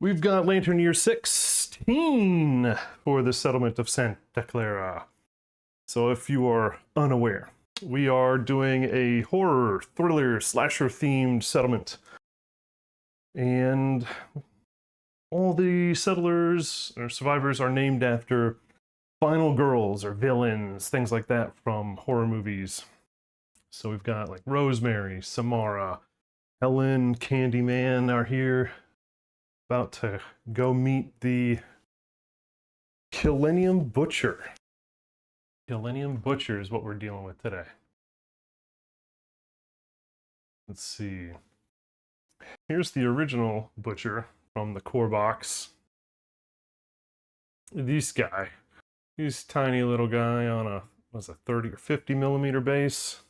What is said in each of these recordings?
We've got Lantern Year 16 for the settlement of Santa Clara. So if you are unaware, we are doing a horror, thriller, slasher themed settlement. And all the settlers or survivors are named after final girls or villains, things like that from horror movies. So we've got like Rosemary, Samara, Helen, Candyman are here. About to go meet the Killenium Butcher. Killenium Butcher is what we're dealing with today. Let's see. Here's the original Butcher from the core box. This guy. He's tiny little guy on a, what's a 30 or 50 millimeter base.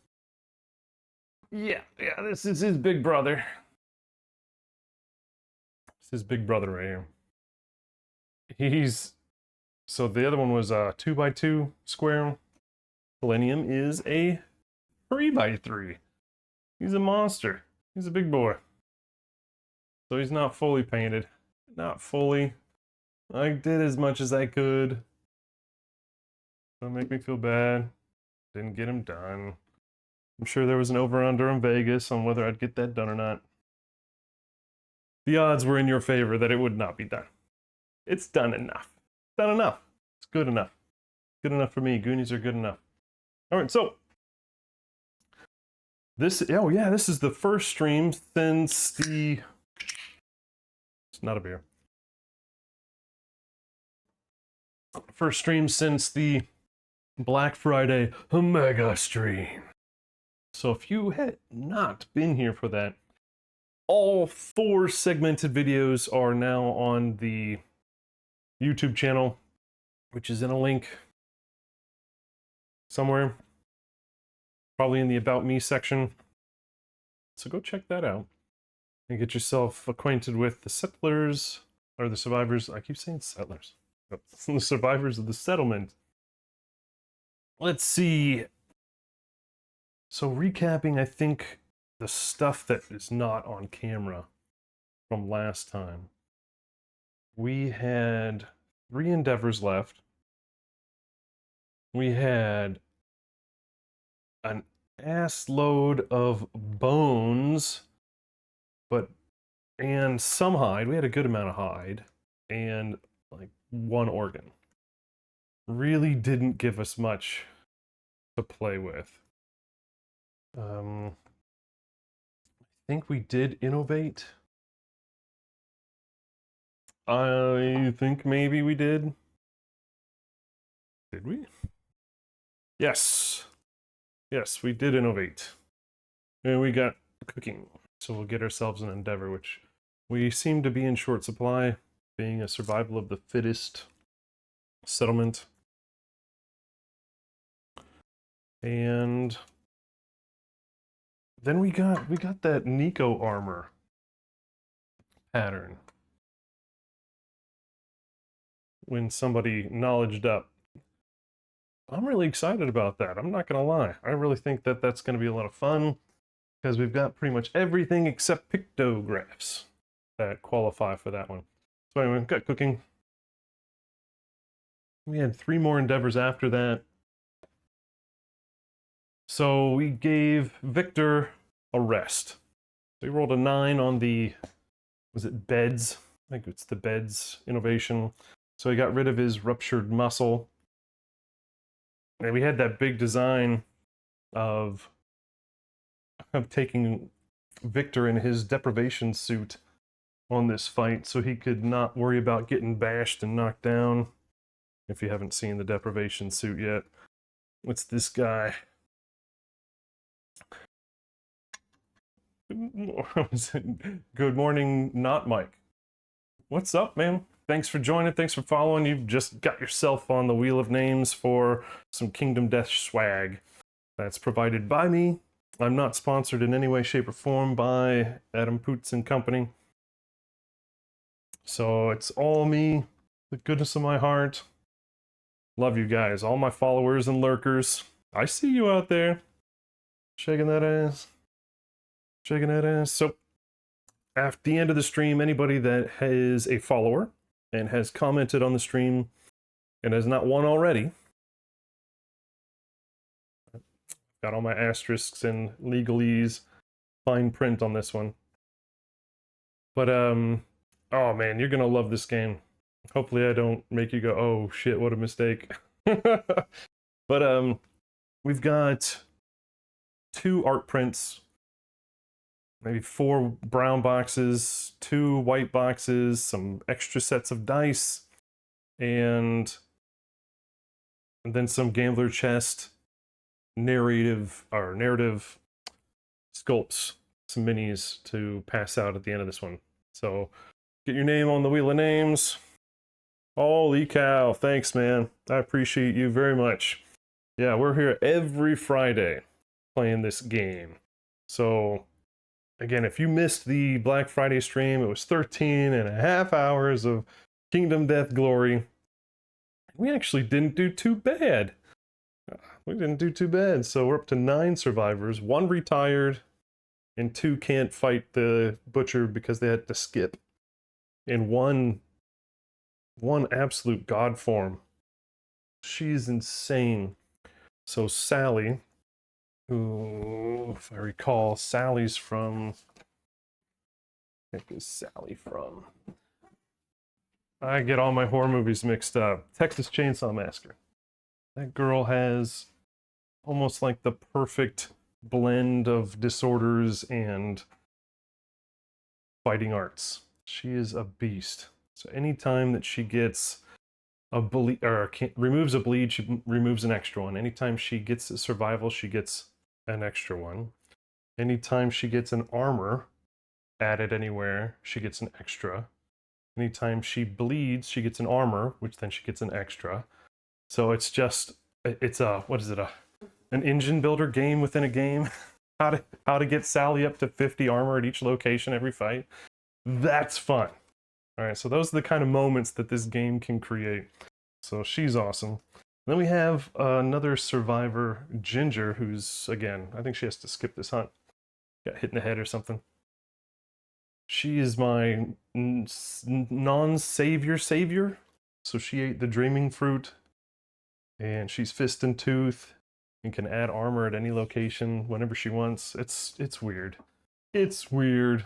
Yeah, this is his big brother. His big brother right here. So the other one was a 2x2 square. Killenium is a 3x3. He's a monster. He's a big boy. So he's not fully painted. Not fully. I did as much as I could. Don't make me feel bad. Didn't get him done. I'm sure there was an over-under in Vegas on whether I'd get that done or not. The odds were in your favor that it would not be done. It's done enough. Done enough. It's good enough. Good enough for me. Goonies are good enough. All right, so this is the first stream since the, it's not a beer. First stream since the Black Friday mega stream. So if you had not been here for that, all 4 segmented videos are now on the YouTube channel, which is in a link somewhere, probably in the About Me section. So go check that out and get yourself acquainted with the settlers, or the survivors. I keep saying settlers. The survivors of the settlement. Let's see. So recapping, I think, the stuff that is not on camera from last time. We had 3 endeavors left. We had an ass load of bones, and some hide. We had a good amount of hide and like 1 organ. Really didn't give us much to play with. I think we did innovate. I think maybe we did. Did we? Yes. Yes, we did innovate. And we got cooking. So we'll get ourselves an endeavor, which we seem to be in short supply, being a survival of the fittest settlement. And then we got that Nico armor pattern. When somebody knowledged up. I'm really excited about that. I'm not gonna lie. I really think that that's gonna be a lot of fun because we've got pretty much everything except pictographs that qualify for that one. So anyway, we've got cooking. We had 3 more endeavors after that. So we gave Victor a rest. So he rolled a 9 on the, was it beds? I think it's the beds innovation. So he got rid of his ruptured muscle. And we had that big design of taking Victor in his deprivation suit on this fight so he could not worry about getting bashed and knocked down. If you haven't seen the deprivation suit yet. What's this guy? Good morning, not Mike. What's up, man? Thanks for joining. Thanks for following. You've just got yourself on the wheel of names for some Kingdom Death swag. That's provided by me. I'm not sponsored in any way, shape, or form by Adam Poots and Company. So it's all me, the goodness of my heart. Love you guys, all my followers and lurkers. I see you out there. Shaking that ass. Shaking that ass. So at the end of the stream, anybody that is a follower and has commented on the stream and has not won already, got all my asterisks and legalese, fine print on this one. But oh man, you're gonna love this game. Hopefully I don't make you go, oh shit, what a mistake. But we've got 2 art prints, maybe 4 brown boxes, 2 white boxes, some extra sets of dice, and then some gambler chest narrative sculpts, some minis to pass out at the end of this one. So get your name on the wheel of names. Holy cow, thanks man, I appreciate you very much. Yeah, we're here every Friday playing this game. So again, if you missed the Black Friday stream, it was 13.5 hours of Kingdom Death Glory. We actually didn't do too bad. We didn't do too bad. So we're up to 9 survivors, 1 retired, and 2 can't fight the Butcher because they had to skip. And one absolute god form. She's insane. So Sally, who, if I recall, Sally's from... Where is Sally from? I get all my horror movies mixed up. Texas Chainsaw Massacre. That girl has almost like the perfect blend of disorders and fighting arts. She is a beast. So anytime that she gets a bleed, or removes a bleed, she removes an extra one. Anytime she gets a survival, she gets an extra one. Anytime she gets an armor added anywhere, she gets an extra. Anytime she bleeds, she gets an armor, which then she gets an extra. So it's just, it's a, what is it, an engine builder game within a game? how to get Sally up to 50 armor at each location every fight. That's fun. All right, so those are the kind of moments that this game can create. So she's awesome. Then we have another survivor, Ginger, who's, again, I think she has to skip this hunt. Got hit in the head or something. She is my non-savior savior. So she ate the dreaming fruit, and she's fist and tooth, and can add armor at any location whenever she wants. It's weird. It's weird.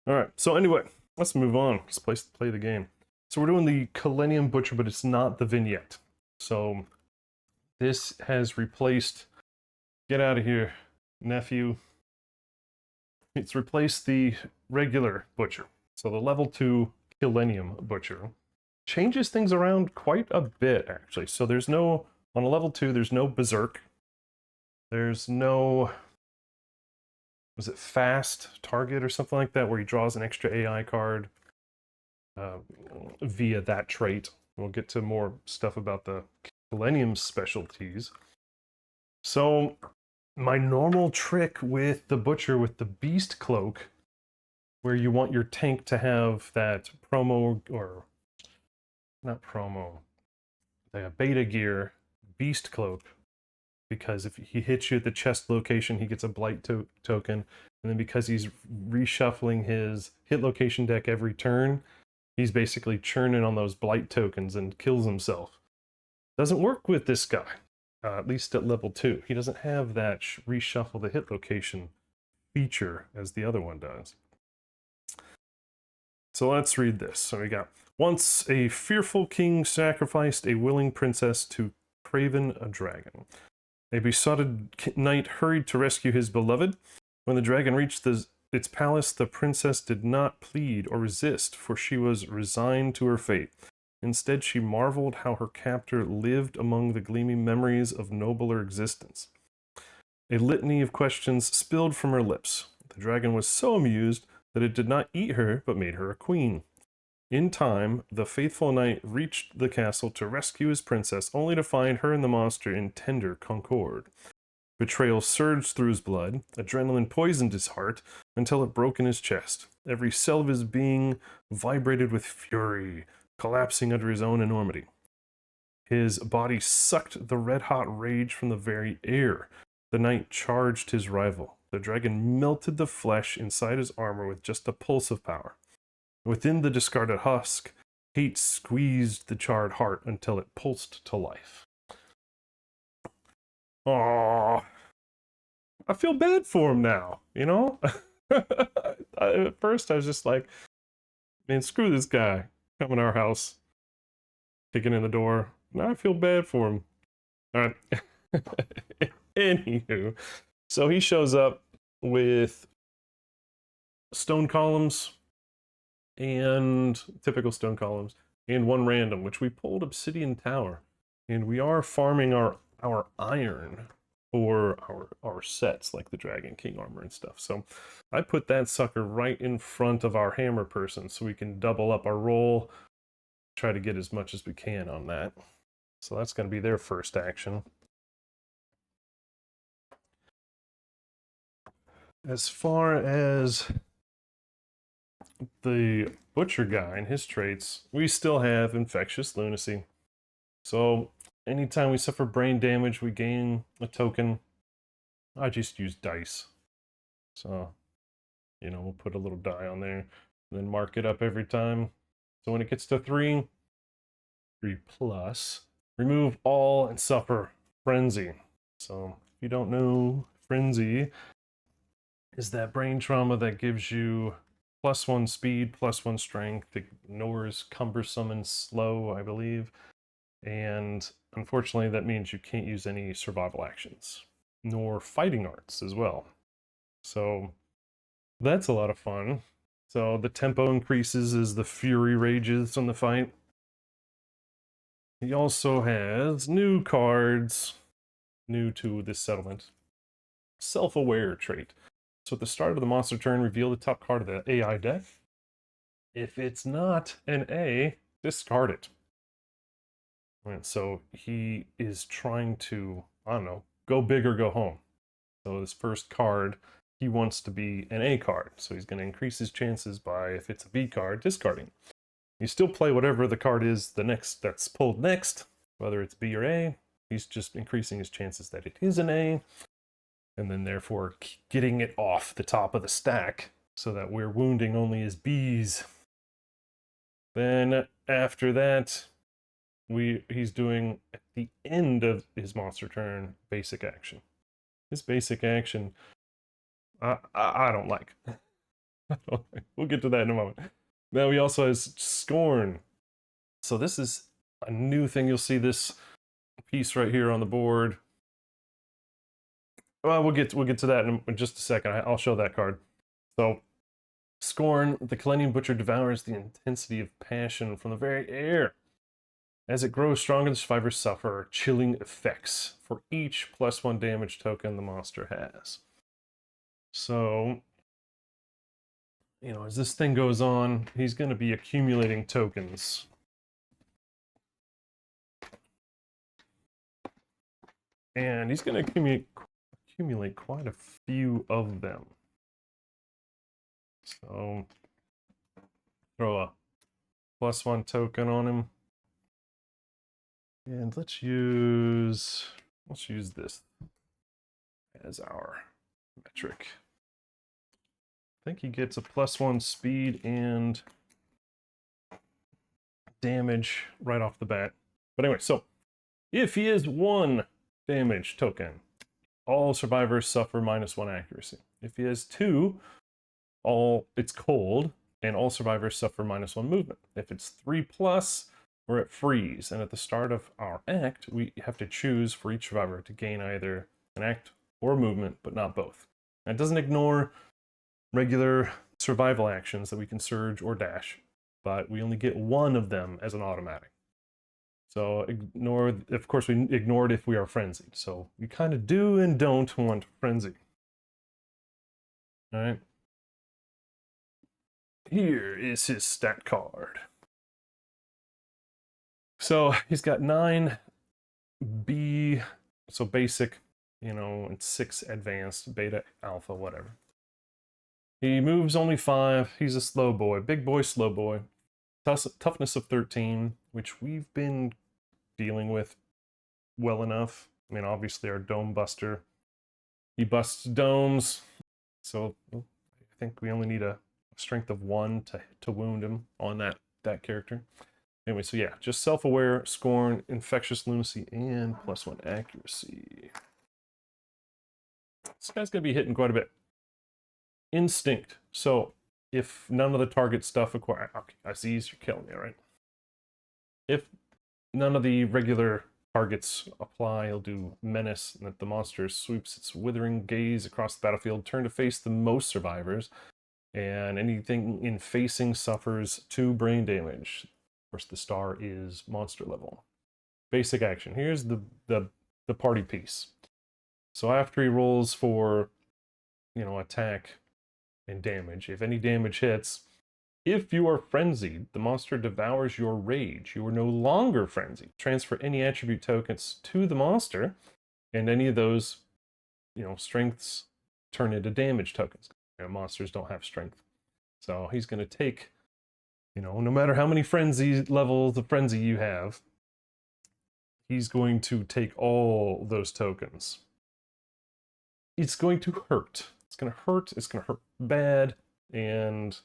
All right, so anyway, let's move on. Let's play the game. So we're doing the Killenium Butcher, but it's not the vignette. So this has replaced, get out of here, nephew. It's replaced the regular Butcher. So the level 2 Killenium Butcher changes things around quite a bit, actually. So there's no, on a level 2, there's no Berserk. There's no, was it fast target or something like that, where he draws an extra AI card via that trait. We'll get to more stuff about the Killenium specialties. So my normal trick with the Butcher, with the Beast Cloak, where you want your tank to have that promo, or not promo, the beta gear Beast Cloak, because if he hits you at the chest location, he gets a blight token, and then because he's reshuffling his hit location deck every turn, he's basically churning on those blight tokens and kills himself. Doesn't work with this guy, at least at level 2. He doesn't have that reshuffle the hit location feature as the other one does. So let's read this. So we got, once a fearful king sacrificed a willing princess to craven a dragon. A besotted knight hurried to rescue his beloved. When the dragon reached its palace, the princess did not plead or resist, for she was resigned to her fate. Instead, she marveled how her captor lived among the gleaming memories of nobler existence. A litany of questions spilled from her lips. The dragon was so amused that it did not eat her, but made her a queen. In time, the faithful knight reached the castle to rescue his princess, only to find her and the monster in tender concord. Betrayal surged through his blood, adrenaline poisoned his heart, until it broke in his chest. Every cell of his being vibrated with fury, collapsing under his own enormity. His body sucked the red-hot rage from the very air. The knight charged his rival. The dragon melted the flesh inside his armor with just a pulse of power. Within the discarded husk, hate squeezed the charred heart until it pulsed to life. Aww. I feel bad for him now, you know? At first, I was just like, man, screw this guy coming to our house, kicking in the door. Now I feel bad for him. All right. Anywho, so he shows up with stone columns and typical stone columns and one random, which we pulled Obsidian Tower. And we are farming our iron for our sets, like the Dragon King armor and stuff. So I put that sucker right in front of our hammer person so we can double up our roll, try to get as much as we can on that. So that's going to be their first action. As far as the Butcher guy and his traits, we still have Infectious Lunacy. So anytime we suffer brain damage, we gain a token. I just use dice. So, you know, we'll put a little die on there, and then mark it up every time. So when it gets to 3 plus, remove all and suffer Frenzy. So if you don't know, Frenzy is that brain trauma that gives you +1 speed, +1 strength, ignores cumbersome and slow, I believe. And unfortunately, that means you can't use any survival actions, nor fighting arts as well. So that's a lot of fun. So the tempo increases as the fury rages on the fight. He also has new cards, new to this settlement. Self-aware trait. So at the start of the monster turn, reveal the top card of the AI deck. If it's not an A, discard it. And so he is trying to, I don't know, go big or go home. So his first card, he wants to be an A card. So he's going to increase his chances by, if it's a B card, discarding. You still play whatever the card is the next that's pulled next, whether it's B or A. He's just increasing his chances that it is an A, and then therefore getting it off the top of the stack so that we're wounding only his Bs. Then after that, he's doing at the end of his monster turn basic action. His basic action, I don't like. We'll get to that in a moment. Now he also has Scorn. So this is a new thing. You'll see this piece right here on the board. Well, we'll get to that in just a second. I'll show that card. So Scorn, the Killenium Butcher devours the intensity of passion from the very air. As it grows stronger, the survivors suffer chilling effects for each +1 damage token the monster has. So, you know, as this thing goes on, he's going to be accumulating tokens. And he's going to accumulate quite a few of them. So, throw a +1 token on him. And let's use this as our metric. I think he gets a +1 speed and damage right off the bat. But anyway, so if he is 1 damage token, all survivors suffer -1 accuracy. If he has 2, it's cold, and all survivors suffer -1 movement. If it's 3+, we're at freeze, and at the start of our act, we have to choose for each survivor to gain either an act or movement, but not both. And it doesn't ignore regular survival actions that we can surge or dash, but we only get 1 of them as an automatic. So of course, we ignored if we are frenzied. So we kind of do and don't want frenzy. All right. Here is his stat card. So he's got 9 B, so basic, you know, and 6 advanced, beta, alpha, whatever. He moves only 5. He's a slow boy, big boy, slow boy. Toughness of 13, which we've been dealing with well enough. I mean, obviously our dome buster. He busts domes, So I think we only need a strength of 1 to wound him on that character. Anyway, so yeah, just self-aware, scorn, infectious lunacy, and +1 accuracy. This guy's gonna be hitting quite a bit. Instinct. So if none of the target stuff acquire, okay, I see you're killing me, right? If none of the regular targets apply, he'll do menace, and if the monster sweeps its withering gaze across the battlefield, turn to face the most survivors, and anything in facing suffers 2 brain damage. Of course, the star is monster level. Basic action. Here's the party piece. So after he rolls for, attack and damage, if any damage hits, if you are frenzied, the monster devours your rage. You are no longer frenzied. Transfer any attribute tokens to the monster, and any of those, strengths turn into damage tokens. Monsters don't have strength. So he's going to take, no matter how many frenzy levels of frenzy you have, he's going to take all those tokens. It's going to hurt. It's going to hurt. It's going to hurt bad. And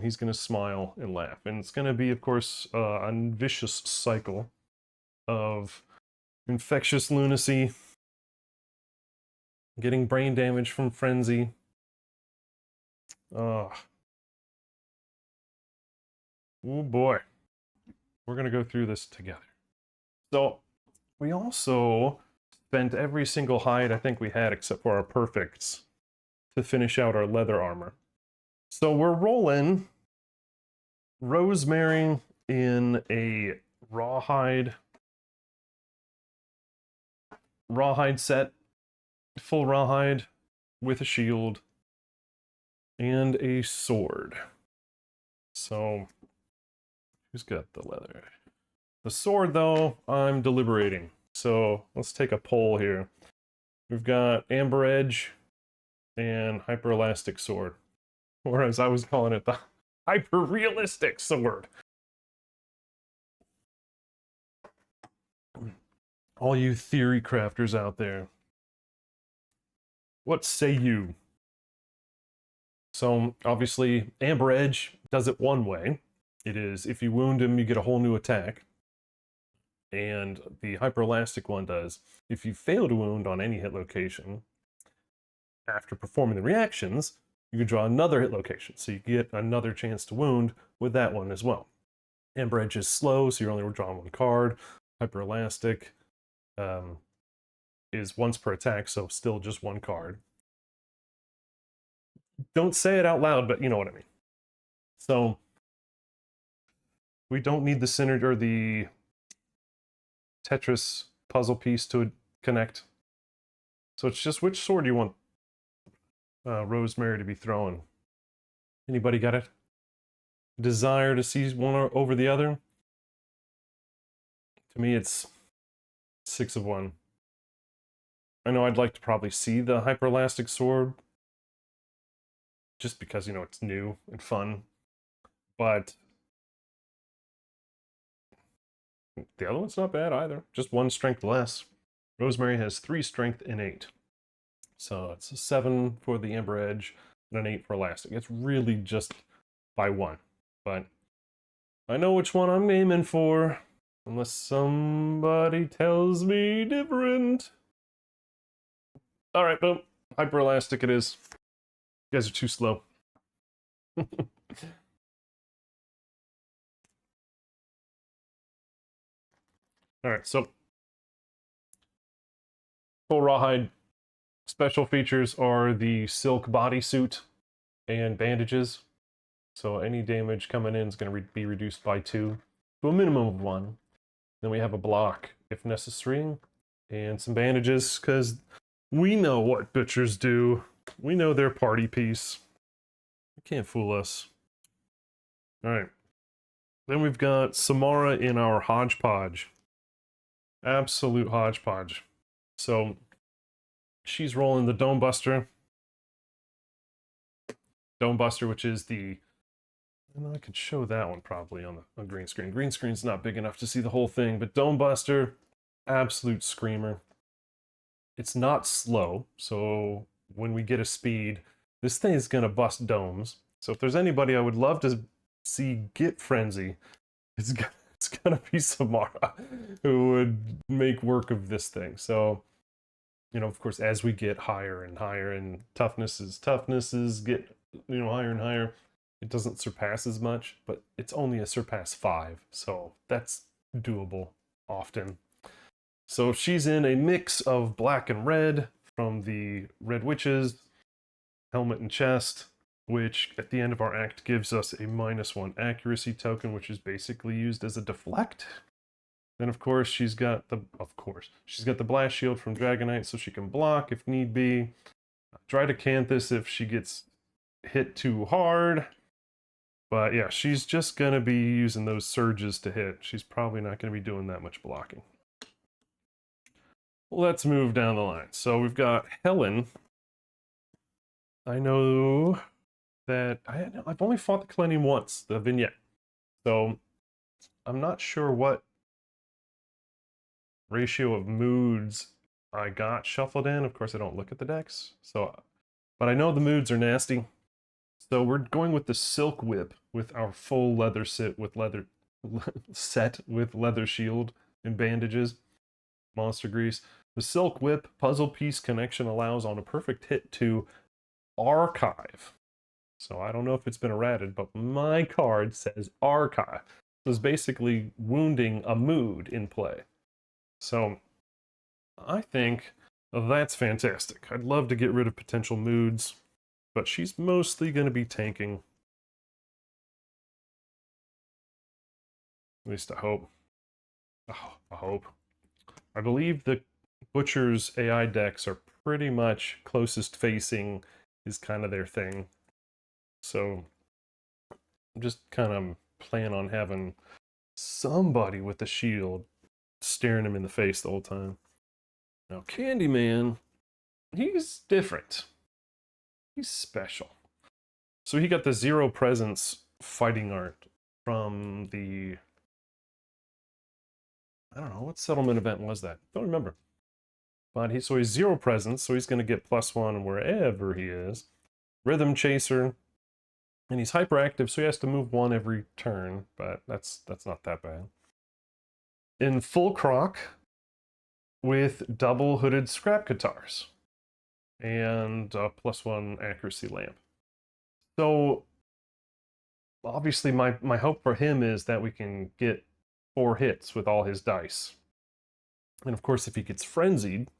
he's going to smile and laugh. And it's going to be, of course, a vicious cycle of infectious lunacy, getting brain damage from frenzy. Oh boy. We're going to go through this together. So we also spent every single hide I think we had except for our perfects to finish out our leather armor. So we're rolling Rosemary in a rawhide set, full rawhide with a shield and a sword. So who's got the leather? The sword, though, I'm deliberating. So let's take a poll here. We've got Amber Edge and Hyper Elastic Sword. Or as I was calling it, the Hyper Realistic Sword. All you theory crafters out there, what say you? So obviously, Amber Edge does it one way. It is, if you wound him, you get a whole new attack. And the Hyperelastic one does, if you fail to wound on any hit location, after performing the reactions, you can draw another hit location. So you get another chance to wound with that one as well. Amber Edge is slow, so you're only drawing 1 card. Hyperelastic is once per attack, so still just 1 card. Don't say it out loud, but you know what I mean. So we don't need the synergy or the Tetris puzzle piece to connect. So it's just which sword do you want Rosemary to be throwing? Anybody got it? Desire to see one over the other? To me, it's 6 of 1. I know I'd like to probably see the Hyperelastic Sword, just because, it's new and fun. But the other one's not bad either. Just 1 strength less. Rosemary has 3 strength and 8. So it's a 7 for the Amber Edge and an 8 for Elastic. It's really just by 1. But I know which one I'm aiming for, unless somebody tells me different. Alright, boom. Hyper Elastic it is. You guys are too slow. Alright, so full rawhide special features are the silk bodysuit and bandages. So any damage coming in is going to be reduced by 2 to a minimum of 1. Then we have a block if necessary, and some bandages because we know what butchers do. We know their party piece. You can't fool us. Alright. Then we've got Samara in our hodgepodge. Absolute hodgepodge. So she's rolling the Dome Buster. Dome Buster, which is the... I could show that one probably on the green screen. Green screen's not big enough to see the whole thing, but Dome Buster, absolute screamer. It's not slow, so when we get a speed, This thing is gonna bust domes. So if there's anybody I would love to see get Frenzy, it's gonna be Samara who would make work of this thing. So, you know, of course, as we get higher and higher, and toughnesses get, you know, higher and higher, it doesn't surpass as much, but it's only a surpass 5, so that's doable often. So she's in a mix of black and red from the Red Witches, helmet and chest, which at the end of our act gives us a -1 accuracy token, which is basically used as a deflect. Then of course she's got the blast shield from Dragonite, so she can block if need be. Drydacanthus if she gets hit too hard. But yeah, she's just gonna be using those surges to hit. She's probably not gonna be doing that much blocking. Let's move down the line. So we've got Helen. I know that I've only fought the Killenium once, the vignette. So I'm not sure what ratio of moods I got shuffled in. Of course, I don't look at the decks. So, but I know the moods are nasty. So we're going with the Silk Whip with our full leather set with leather shield and bandages, monster grease. The Silk Whip puzzle piece connection allows on a perfect hit to archive. So I don't know if it's been errated, but my card says archive. So it's basically wounding a mood in play. So I think that's fantastic. I'd love to get rid of potential moods, but she's mostly going to be tanking. At least I hope. Oh, I hope. I believe the Butcher's AI decks are pretty much closest facing is kind of their thing. So I'm just kind of plan on having somebody with a shield staring him in the face the whole time. Now Candyman, he's different. He's special. So he got the 0 presence fighting art from the, I don't know, what settlement event was that? Don't remember. But he's 0 presence, so he's going to get +1 wherever he is. Rhythm Chaser, and he's hyperactive, so he has to move 1 every turn, but that's not that bad. In full Croc with double hooded scrap guitars and a +1 accuracy lamp. So obviously my hope for him is that we can get 4 hits with all his dice. And of course, if he gets frenzied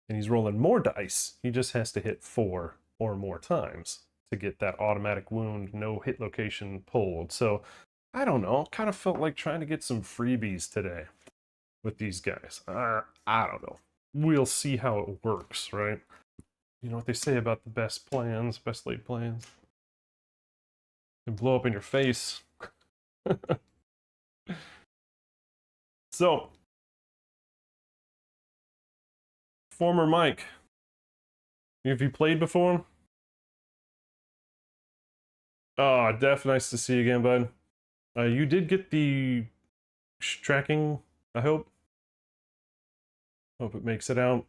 and he's rolling more dice, he just has to hit 4 or more times to get that automatic wound, no hit location pulled. So I don't know, kind of felt like trying to get some freebies today with these guys. I don't know. We'll see how it works, right? You know what they say about the best plans, best laid plans? They blow up in your face. So, former Mike, have you played before? Oh, Def, nice to see you again, bud. You did get the tracking, I hope. Hope it makes it out.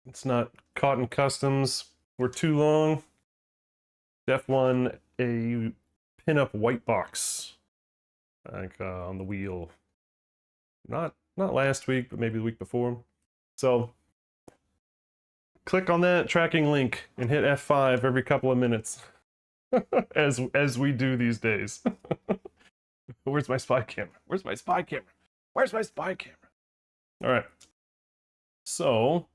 It's not caught in customs for too long. Def won a pinup white box, like on the wheel. Not last week, but maybe the week before. So click on that tracking link and hit F5 every couple of minutes, as we do these days. Where's my spy camera? Where's my spy camera? Where's my spy camera? All right. So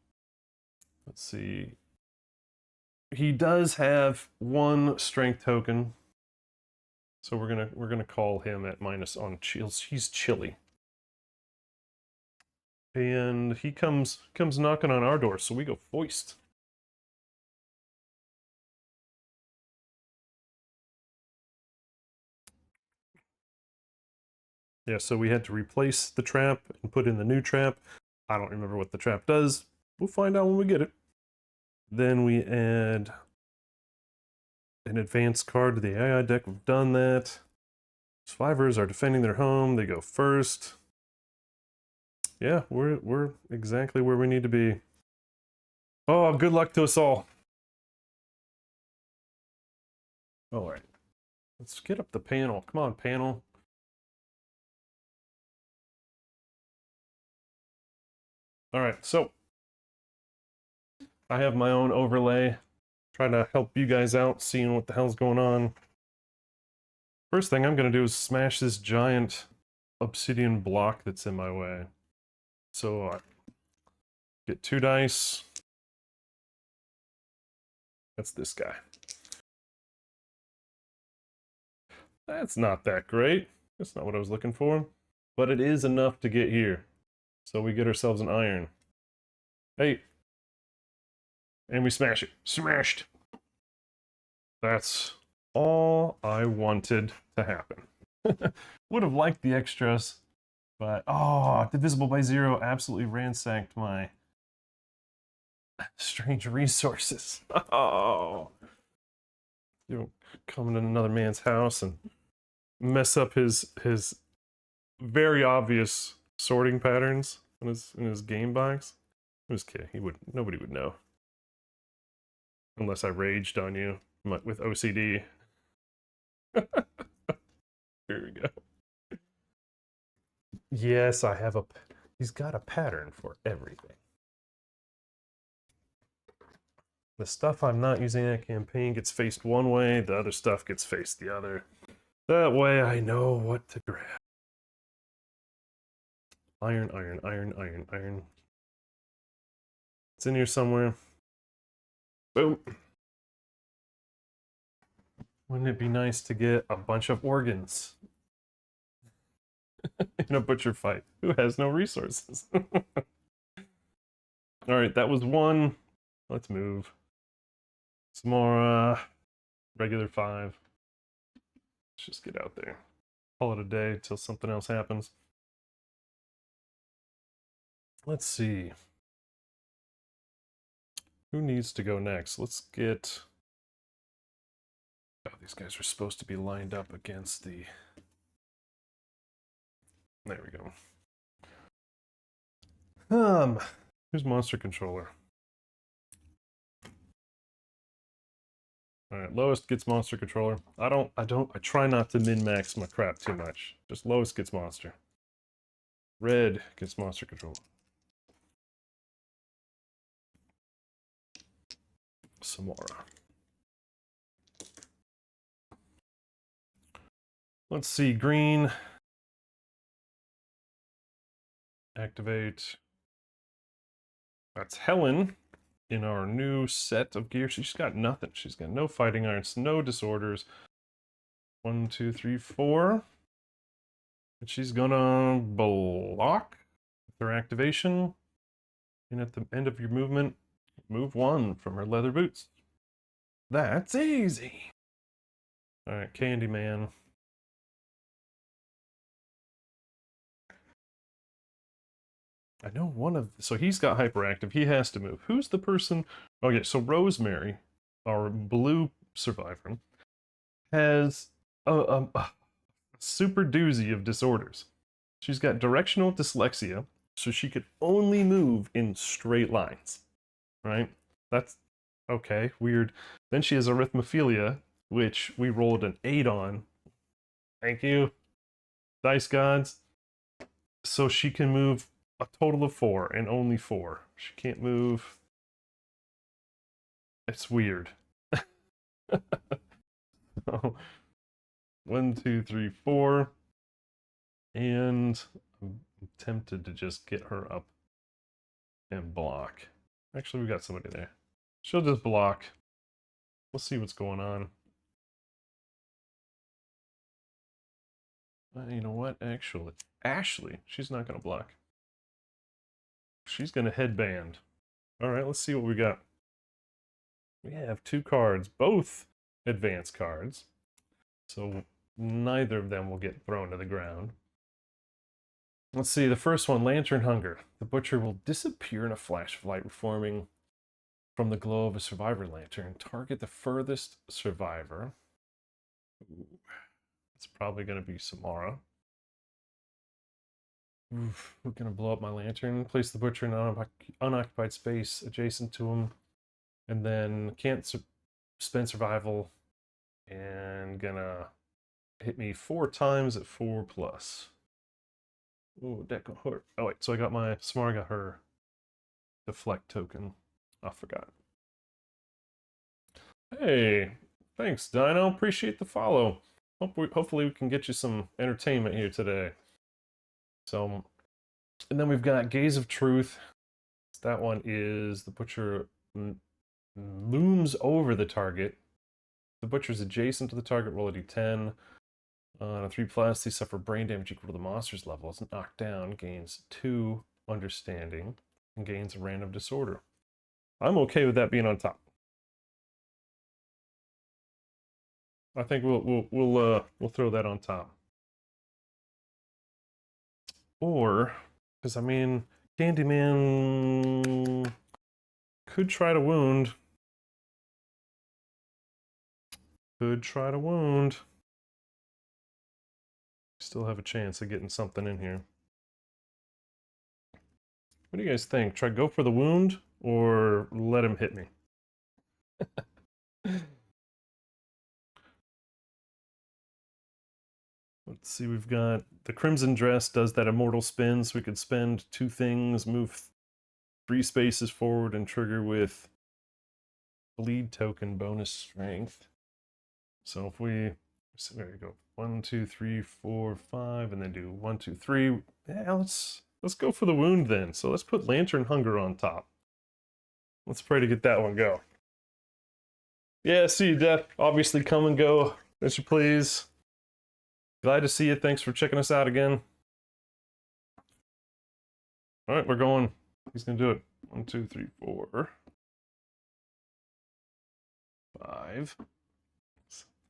let's see. He does have 1 strength token, so we're gonna call him at minus on chills. He's chilly, and he comes knocking on our door, so we go foist. Yeah, so we had to replace the trap and put in the new trap. I don't remember what the trap does. We'll find out when we get it. Then we add an advanced card to the AI deck. We've done that. Survivors are defending their home. They go first. Yeah, we're exactly where we need to be. Oh, good luck to us all. All right. Let's get up the panel. Come on, panel. All right, so I have my own overlay. Trying to help you guys out, seeing what the hell's going on. First thing I'm going to do is smash this giant obsidian block that's in my way. So get 2 dice. That's this guy. That's not that great. That's not what I was looking for. But it is enough to get here. So we get ourselves an iron. Hey. And we smash it. Smashed. That's all I wanted to happen. Would have liked the extras, but oh, divisible by 0 absolutely ransacked my strange resources. Oh, you know, come into another man's house and mess up his very obvious sorting patterns in his game box. I'm just kidding. Nobody would know unless I raged on you with OCD. Here we go. Yes, I have he's got a pattern for everything. The stuff I'm not using in that campaign gets faced one way, the other stuff gets faced the other. That way I know what to grab. Iron, iron, iron, iron, iron. It's in here somewhere. Boom. Wouldn't it be nice to get a bunch of organs in a butcher fight who has no resources? Alright, that was 1. Let's move. Some more regular 5. Let's just get out there. Call it a day till something else happens. Let's see. Who needs to go next? Let's get... Oh, these guys are supposed to be lined up against the... There we go. Who's monster controller? Alright, lowest gets monster controller. I try not to min-max my crap too much. Just lowest gets monster. Red gets monster controller. Samora. Let's see, green. Activate. That's Helen in our new set of gear. She's got nothing. She's got no fighting irons, no disorders. 1, 2, 3, 4. And she's gonna block with her activation. And at the end of your movement, move 1 from her leather boots. That's easy. Alright, Candyman. I know one of... So he's got hyperactive. He has to move. Who's the person... Okay, so Rosemary, our blue survivor, has a super doozy of disorders. She's got directional dyslexia, so she could only move in straight lines. Right? That's... Okay, weird. Then she has arithmophilia, which we rolled an 8 on. Thank you, Dice Gods. So she can move a total of 4 and only 4. She can't move. It's weird. 1, 2, 3, 4. And I'm tempted to just get her up and block. Actually, we got somebody there. She'll just block. We'll see what's going on. You know what? Actually, Ashley, she's not going to block. She's going to headband. All right, let's see what we got. We have 2 cards, both advanced cards. So neither of them will get thrown to the ground. Let's see, the first one, Lantern Hunger. The butcher will disappear in a flash of light forming from the glow of a survivor lantern. Target the furthest survivor. Ooh, it's probably going to be Samara. Oof, we're going to blow up my lantern. Place the butcher in an unoccupied space adjacent to him. And then can't spend survival. And gonna hit me 4 times at 4+. Ooh, that got hurt. Oh wait, so I got my Smart got her deflect token. I forgot. Hey, thanks, Dino. Appreciate the follow. Hopefully we can get you some entertainment here today. So, and then we've got Gaze of Truth. That one is the Butcher looms over the target. The Butcher's adjacent to the target, roll a d10. On a 3+, they suffer brain damage equal to the monster's level. It's knocked down, gains 2 understanding, and gains a random disorder. I'm okay with that being on top. I think we'll throw that on top. Or, because I mean, Candyman could try to wound. Could try to wound. Still have a chance of getting something in here. What do you guys think? Try go for the wound or let him hit me? Let's see, we've got the Crimson Dress does that immortal spin, so we could spend 2 things, move 3 spaces forward, and trigger with bleed token bonus strength. So if we, so there you go, 1, 2, 3, 4, 5, and then do 1, 2, 3. Yeah, let's go for the wound then. So let's put Lantern Hunger on top. Let's pray to get that one go. Yeah, see you, Death. Obviously, come and go as you please. Glad to see you. Thanks for checking us out again. All right, we're going. He's gonna do it. 1, 2, 3, 4, 5.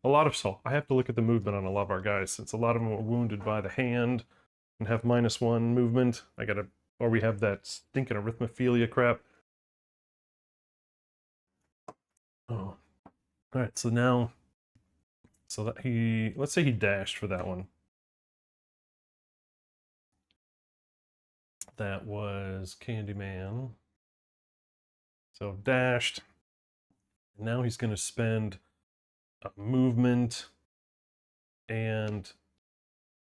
A lot of salt. I have to look at the movement on a lot of our guys, since a lot of them are wounded by the hand and have -1 movement. I gotta, or we have that stinking arithmophilia crap. Oh, all right. So now, so that he, let's say he dashed for that one. That was Candyman. So dashed. Now he's going to spend a movement and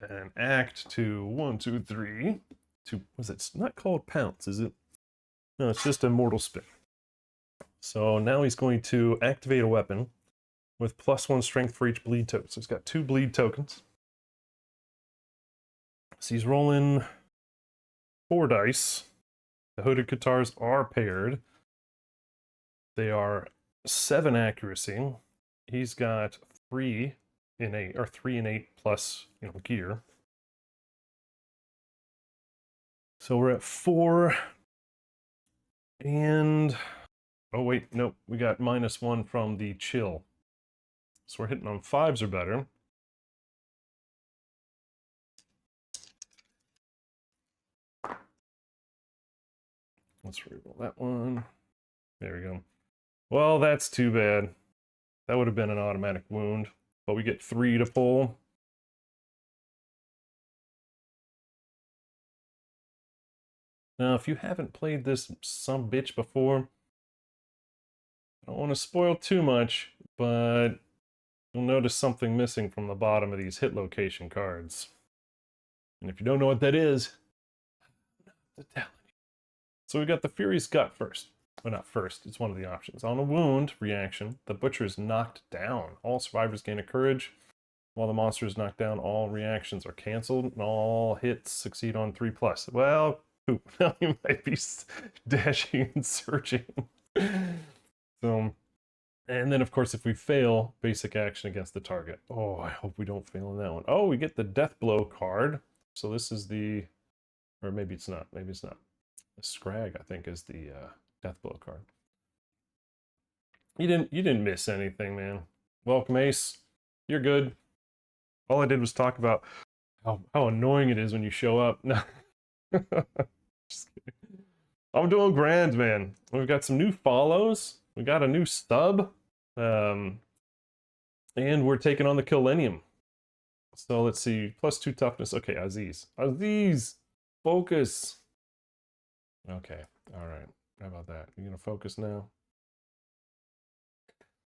an act to 1, 2, 3. To, was it not called pounce, is it? No, it's just a mortal spin. So now he's going to activate a weapon with +1 strength for each bleed token. So he's got 2 bleed tokens. So he's rolling 4 dice. The hooded Katars are paired. They are 7 accuracy. He's got 3 innate, or 3 innate plus, gear. So we're at 4. And, oh wait, nope, we got -1 from the chill. So we're hitting on 5s or better. Let's reroll that one. There we go. Well, that's too bad. That would have been an automatic wound, but we get 3 to pull. Now, if you haven't played this some bitch before, I don't want to spoil too much, but you'll notice something missing from the bottom of these hit location cards. And if you don't know what that is, I'm not telling you. So we got the Fury's Gut first. Well, not first, it's one of the options. On a wound reaction, the Butcher is knocked down. All survivors gain a courage. While the monster is knocked down, all reactions are canceled, and all hits succeed on 3+. Well, poop. Now you might be dashing and searching. So, and then of course, if we fail, basic action against the target. Oh, I hope we don't fail in that one. Oh, we get the Death Blow card. So this is the, or maybe it's not. Maybe it's not. The Scrag, I think, is the Death Blow card. You didn't miss anything, man. Welcome, Ace. You're good. All I did was talk about how annoying it is when you show up. No. Just kidding. I'm doing grand, man. We've got some new follows. We got a new stub. And we're taking on the Killenium. So let's see. +2 toughness. Okay, Aziz. Aziz! Focus! Okay, alright. How about that? You gonna focus now?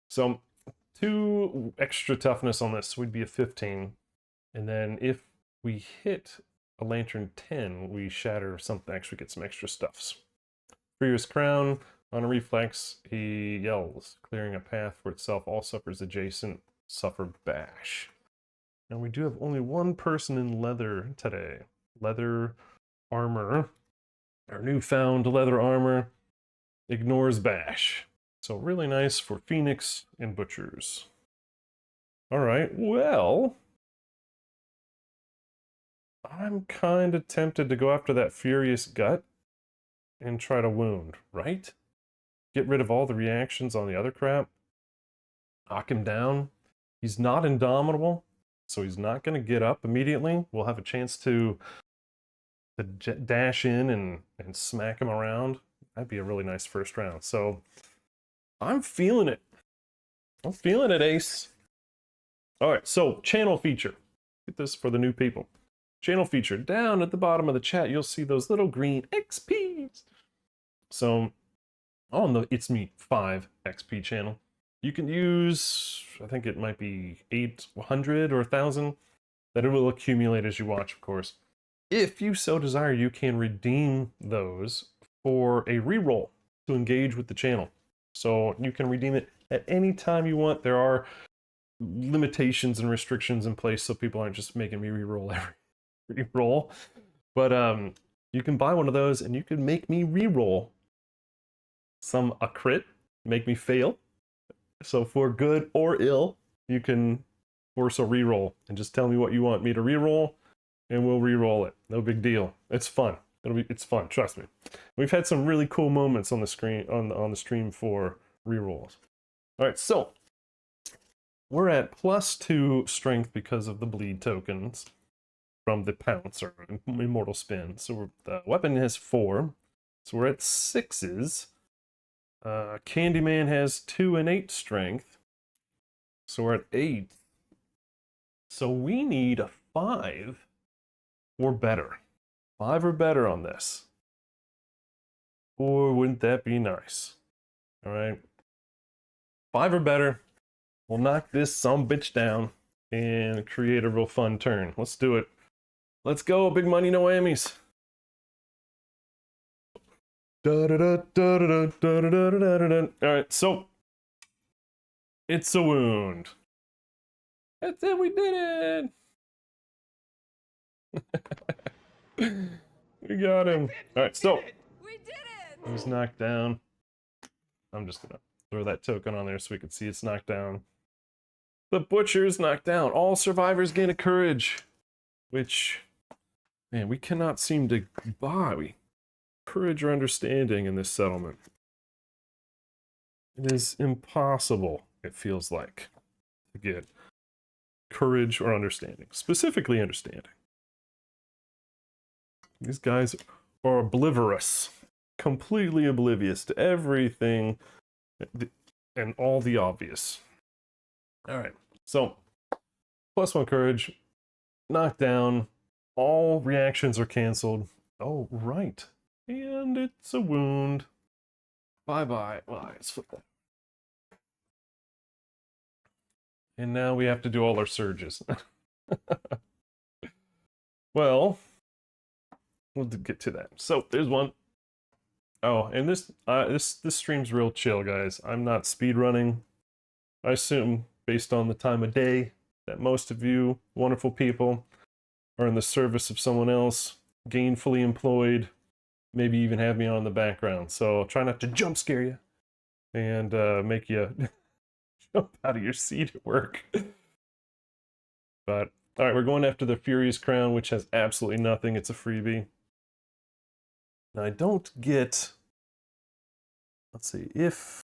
So, 2 extra toughness on this, we'd be a 15. And then if we hit a lantern 10, we shatter something, actually get some extra stuffs. Furious Crown, on a reflex, he yells, clearing a path for itself. All suffers adjacent suffer bash. And we do have only one person in leather today. Leather armor. Our newfound leather armor ignores bash. So really nice for Phoenix and Butchers. Alright, well, I'm kind of tempted to go after that Furious Gut and try to wound, right? Get rid of all the reactions on the other crap. Knock him down. He's not indomitable, so he's not going to get up immediately. We'll have a chance to dash in and smack him around. That'd be a really nice first round. So I'm feeling it. I'm feeling it, Ace. All right, so channel feature. Get this for the new people. Channel feature. Down at the bottom of the chat, you'll see those little green XPs. So on the It's Me 5 XP channel, you can use, I think it might be 800 or 1,000, that it will accumulate as you watch, of course. If you so desire, you can redeem those for a reroll to engage with the channel. So you can redeem it at any time you want. There are limitations and restrictions in place so people aren't just making me reroll every reroll. But you can buy one of those and you can make me reroll a crit, make me fail. So for good or ill, you can force a reroll and just tell me what you want me to reroll, and we'll re-roll it. No big deal. It's fun. It's fun. Trust me. We've had some really cool moments on the screen on the stream for re-rolls. All right, so we're at +2 strength because of the bleed tokens from the pounce or immortal spin. So the weapon has 4, so we're at 6s. Candyman has 2 and 8 strength, so we're at 8. So we need a 5 or better. 5 or better on this. Or wouldn't that be nice? All right. 5 or better. We'll knock this sumbitch down and create a real fun turn. Let's do it. Let's go. Big money, no whammies. Alright, so it's a wound. That's it, we did it! We got him. Alright, so We did it! he's knocked down. I'm just gonna throw that token on there so we can see it's knocked down. The Butcher's knocked down. All survivors gain a courage. Which, man, we cannot seem to buy courage or understanding in this settlement. It is impossible, it feels like, to get courage or understanding. Specifically understanding. These guys are oblivious. Completely oblivious to everything and all the obvious. Alright, so +1 courage, knocked down, all reactions are cancelled. Oh, right. And it's a wound. Bye-bye. Well, let's flip that. And now we have to do all our surges. Well, we'll get to that. So there's one. Oh, and this stream's real chill, guys. I'm not speedrunning. I assume, based on the time of day, that most of you wonderful people are in the service of someone else, gainfully employed, maybe even have me on in the background. So I'll try not to jump scare you and make you jump out of your seat at work. But, alright, we're going after the Furious Crown, which has absolutely nothing. It's a freebie. Now, I don't get... Let's see, if...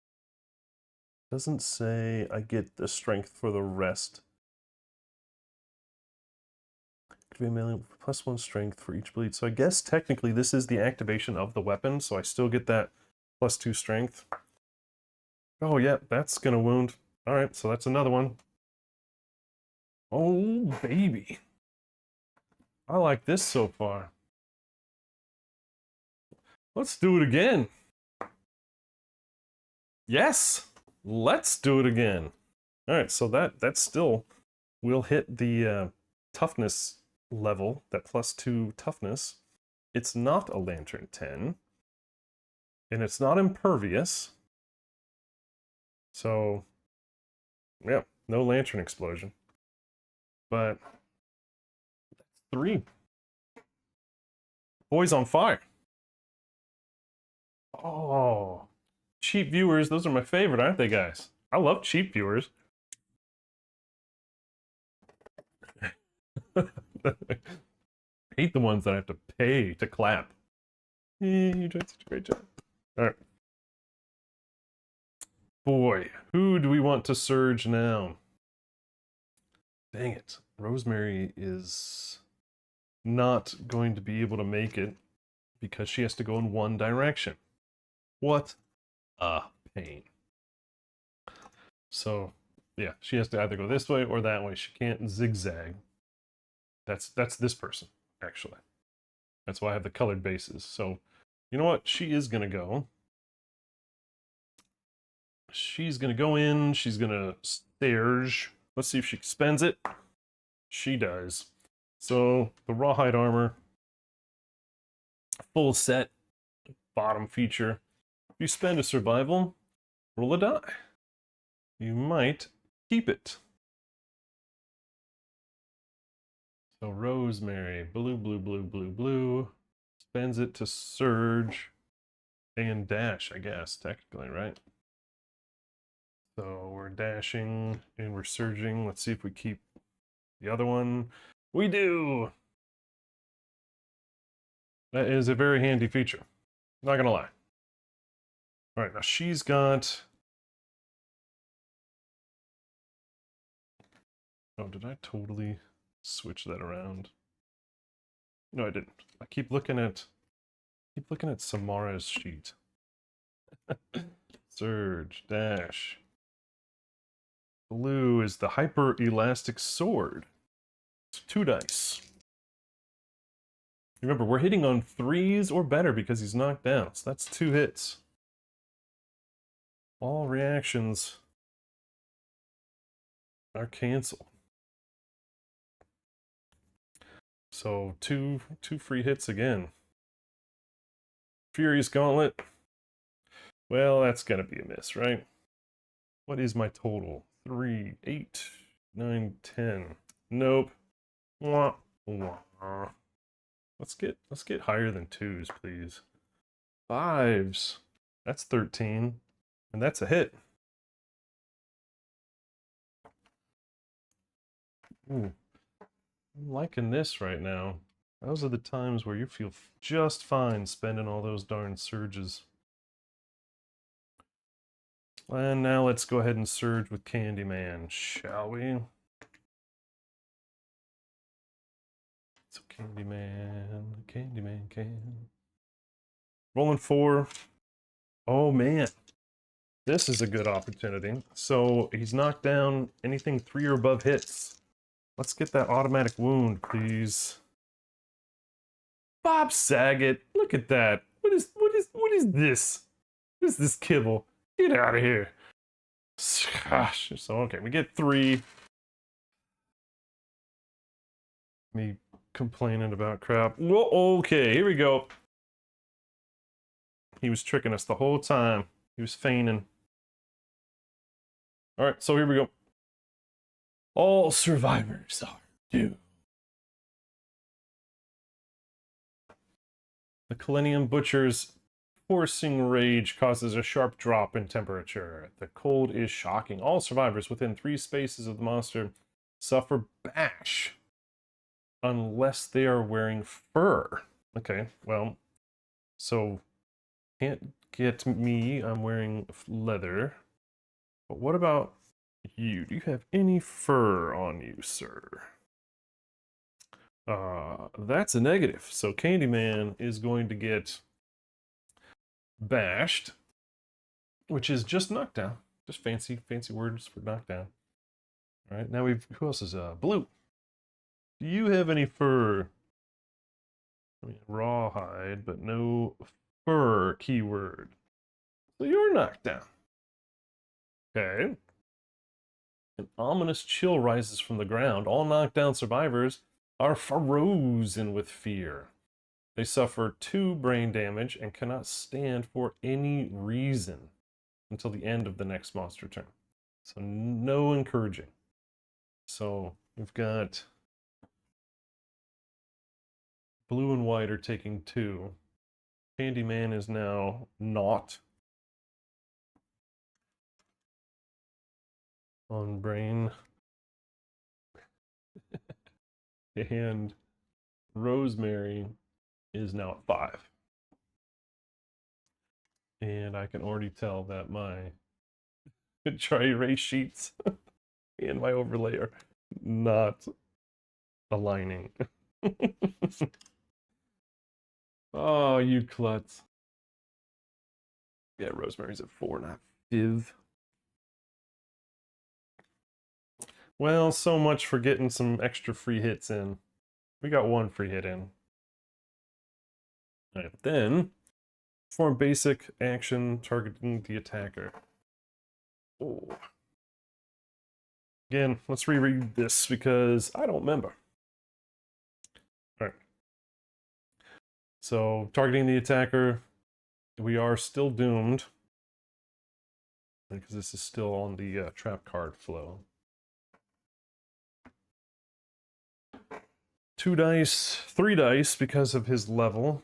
Doesn't say I get the strength for the rest. Could be a melee +1 strength for each bleed. So I guess technically this is the activation of the weapon, so I still get that +2 strength. Oh yeah, that's gonna wound. Alright, so that's another one. Oh baby. I like this so far. Let's do it again. Yes! Let's do it again. All right, so that still will hit the toughness level, that +2 toughness. It's not a Lantern 10, and it's not impervious. So, yeah, no Lantern explosion. But that's 3. Boys on fire. Oh, cheap viewers, those are my favorite, aren't they, guys? I love cheap viewers. I hate the ones that I have to pay to clap. You did such a great job. All right. Boy, who do we want to surge now? Dang it. Rosemary is not going to be able to make it because she has to go in one direction. What a pain. So, yeah, she has to either go this way or that way. She can't zigzag. That's this person, actually. That's why I have the colored bases. So, you know what? She is going to go. She's going to go in. She's going to surge. Let's see if she spends it. She does. So, the rawhide armor, full set, bottom feature. If you spend a survival, roll a die. You might keep it. So Rosemary, blue, blue, blue, blue, blue, spends it to surge and dash, I guess, technically, right? So we're dashing and we're surging. Let's see if we keep the other one. We do! That is a very handy feature. Not gonna lie. All right, now she's got... Oh, did I totally switch that around? No, I didn't. I keep looking at Samara's sheet. Surge, dash. Blue is the hyper elastic sword. It's 2 dice. Remember, we're hitting on 3s or better because he's knocked down. So that's 2 hits. All reactions are canceled. So two free hits again. Furious Gauntlet. Well, that's gonna be a miss, right? What is my total? 3, 8, 9, 10. Nope. Wah, wah. Let's get higher than 2s, please. 5s. That's 13. And that's a hit. Ooh. I'm liking this right now. Those are the times where you feel just fine spending all those darn surges. And now let's go ahead and surge with Candyman, shall we? So Candyman can. Rolling 4. Oh man, this is a good opportunity. So he's knocked down. Anything 3 or above hits. Let's get that automatic wound, please. Bob Saget, look at that. What is this? What is this kibble? Get out of here. Gosh. So okay, we get 3. Me complaining about crap. Whoa, okay, here we go. He was tricking us the whole time. He was feigning. All right, so here we go. All survivors are doomed. The Killenium Butcher's forcing rage causes a sharp drop in temperature. The cold is shocking. All survivors within 3 spaces of the monster suffer bash unless they are wearing fur. Okay, well, so can't get me. I'm wearing leather. But what about you? Do you have any fur on you, sir? That's a negative. So Candyman is going to get bashed, which is just knockdown. Just fancy words for knockdown. All right, now who else is Blue? Do you have any fur? I mean, rawhide, but no fur keyword. So you're knocked down. Okay. An ominous chill rises from the ground. All knockdown survivors are frozen with fear. They suffer 2 brain damage and cannot stand for any reason until the end of the next monster turn. So no encouraging. So we've got blue and white are taking 2. Candyman is now not on brain. And Rosemary is now at 5. And I can already tell that my dry erase sheets and my overlay are not aligning. Oh, you klutz. Yeah, Rosemary's at 4, not 5. Well, so much for getting some extra free hits in. We got 1 free hit in. All right, then perform basic action targeting the attacker. Oh. Again, let's reread this because I don't remember. All right. So targeting the attacker, we are still doomed because this is still on the trap card flow. 2 dice, 3 dice because of his level.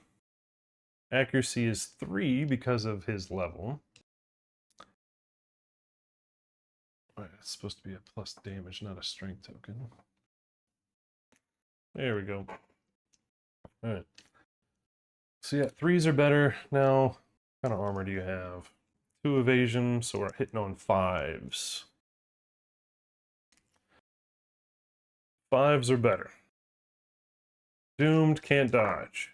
Accuracy is 3 because of his level. Alright, it's supposed to be a plus damage, not a strength token. There we go. Alright. So yeah, 3s are better. Now, what kind of armor do you have? 2 evasion, so we're hitting on 5s. 5s are better. Doomed, can't dodge.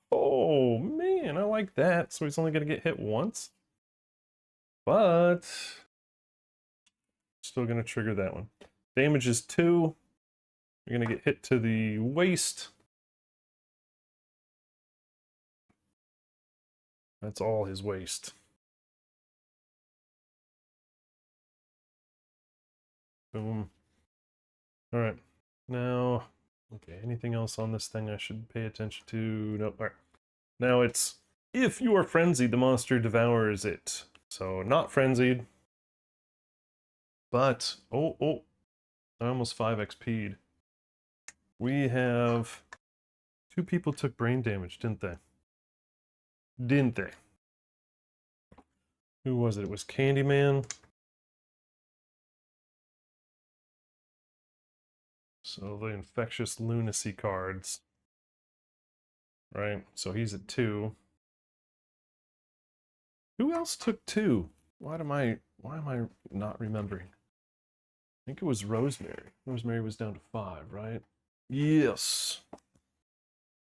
Oh, man, I like that. So he's only going to get hit once. But still going to trigger that one. Damage is 2. You're going to get hit to the waist. That's all his waist. Boom. All right. Now, okay, anything else on this thing I should pay attention to? Nope. All right. Now it's, if you are frenzied, the monster devours it. So not frenzied. But, I almost 5 XP'd. We have 2 people took brain damage, didn't they? Didn't they? Who was it? It was Candyman. So the infectious lunacy cards. Right? So he's at 2. Who else took 2? Why am I not remembering? I think it was Rosemary. Rosemary was down to 5, right? Yes.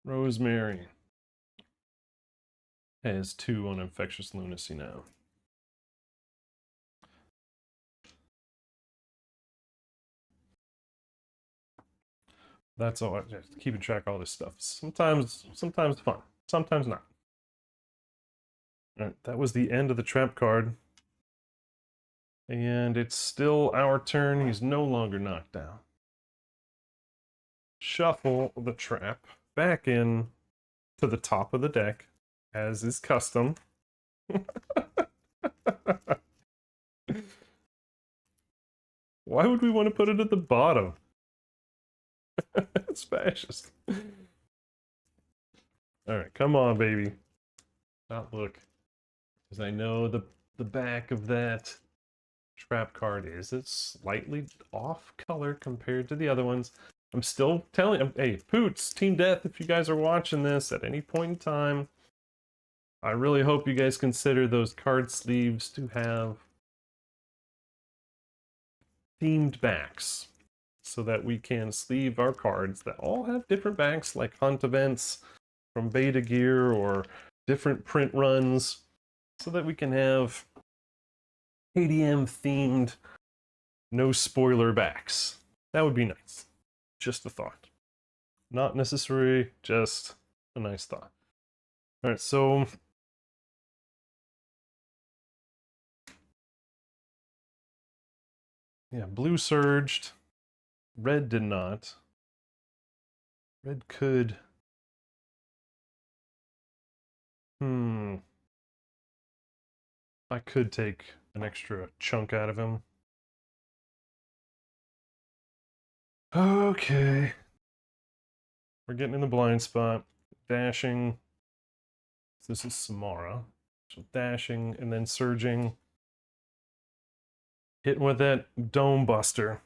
Rosemary has 2 on infectious lunacy now. That's all. Just keeping track of all this stuff. Sometimes fun, sometimes not. All right, that was the end of the trap card. And it's still our turn. He's no longer knocked down. Shuffle the trap back in to the top of the deck, as is custom. Why would we want to put it at the bottom? It's fascist. Alright, come on, baby. Not look. Because I know the back of that trap card is it's slightly off color compared to the other ones. I'm still telling you, hey, Poots, Team Death, if you guys are watching this at any point in time, I really hope you guys consider those card sleeves to have themed backs so that we can sleeve our cards that all have different backs, like hunt events from beta gear or different print runs, so that we can have ADM themed no spoiler backs. That would be nice. Just a thought. Not necessary, just a nice thought. Alright, so Yeah, blue surged. Red did not. Red could... I could take an extra chunk out of him. Okay. We're getting in the blind spot. Dashing. This is Samara. So dashing and then surging. Hitting with that Dome Buster.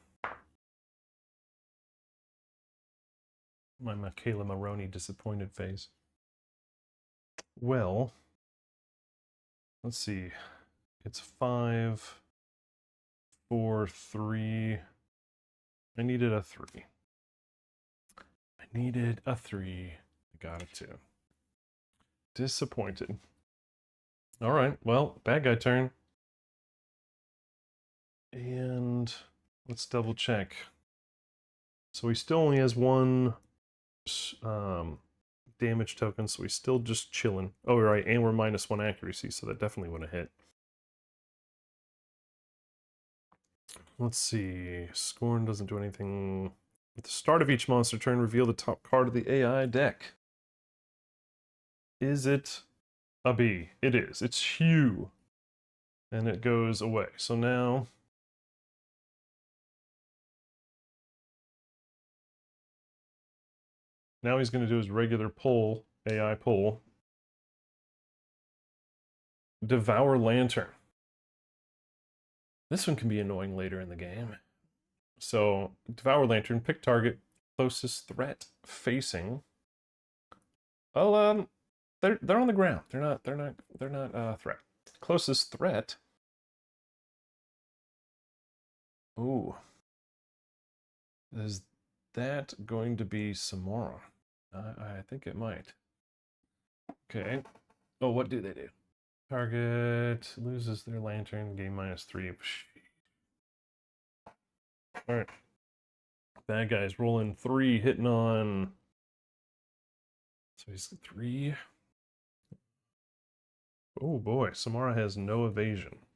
My Michaela Maroney disappointed face. Well, let's see. It's 5, 4, 3. I needed a 3. I needed a 3. I got it too. Disappointed. All right, well, bad guy turn. And let's double check. So he still only has 1 damage token, so he's still just chilling. Oh, right, and we're -1 accuracy, so that definitely would have hit. Let's see. Scorn doesn't do anything. At the start of each monster turn, reveal the top card of the AI deck. Is it a B? It is. It's Hugh. And it goes away. So now... Now he's going to do his regular pull, AI pull. Devour Lantern. This one can be annoying later in the game. So, Devour Lantern, pick target, closest threat facing. Well, they're on the ground. They're not threat. Closest threat. Ooh. Is that going to be Samara? I think it might. Okay. Oh, what do they do? Target loses their lantern, gain -3. Alright. Bad guys rolling 3, hitting on. So he's 3. Oh boy, Samara has no evasion.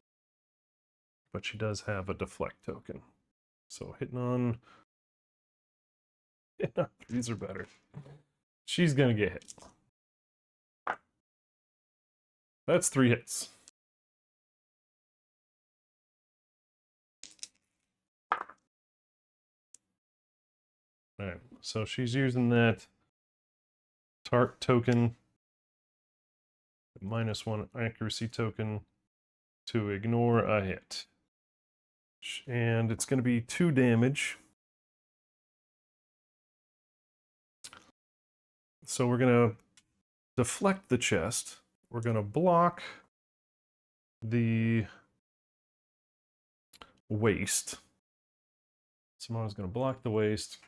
But she does have a deflect token. So hitting on. Yeah, 3s are better. She's gonna get hit. That's 3 hits. Alright, so she's using that Tart token, -1 accuracy token, to ignore a hit. And it's going to be 2 damage. So we're going to deflect the chest. We're going to block the waist. Samara's going to block the waist.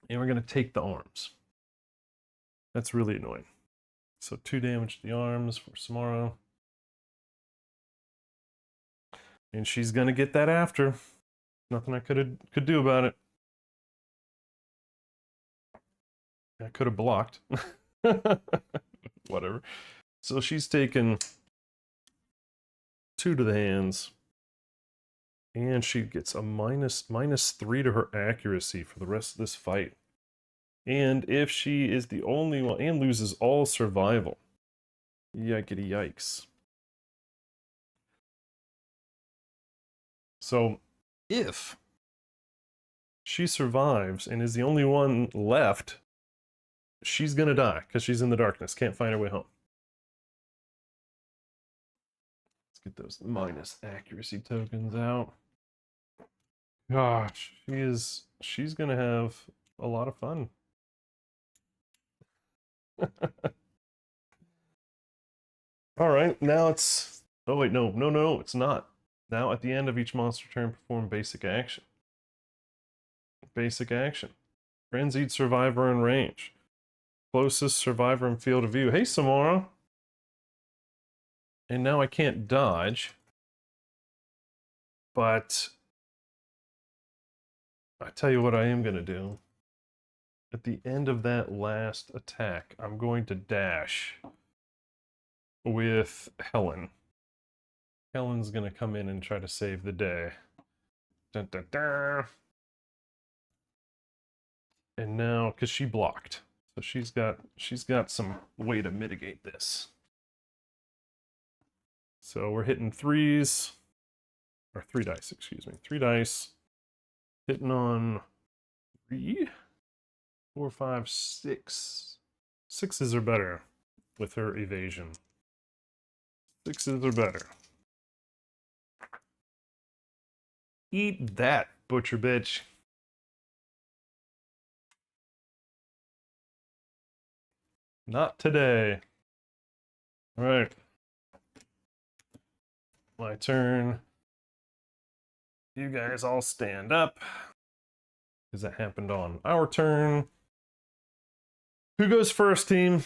And we're going to take the arms. That's really annoying. So 2 damage to the arms for Samara. And she's going to get that after. Nothing I could do about it. I could have blocked. Whatever. So she's taken 2 to the hands. And she gets a -3 to her accuracy for the rest of this fight. And if she is the only one, and loses all survival. Yikety yikes. So, if she survives and is the only one left, she's gonna die because she's in the darkness, can't find her way home. Let's get those minus accuracy tokens out. Gosh, she's gonna have a lot of fun. All right, now it's... Oh wait, no, it's not. Now at the end of each monster turn, perform basic action. Basic action. Frenzied survivor in range. Closest survivor in field of view. Hey, Samara. And now I can't dodge. But I tell you what I am going to do. At the end of that last attack, I'm going to dash with Helen. Helen's going to come in and try to save the day. Dun, dun, dun. And now, because she blocked, so she's got some way to mitigate this. So we're hitting threes, or 3 dice, excuse me, 3 dice. Hitting on 3, 4, 5, 6. Sixes are better with her evasion. Sixes are better. Eat that, butcher bitch. Not today. All right. My turn. You guys all stand up. Because that happened on our turn. Who goes first, team?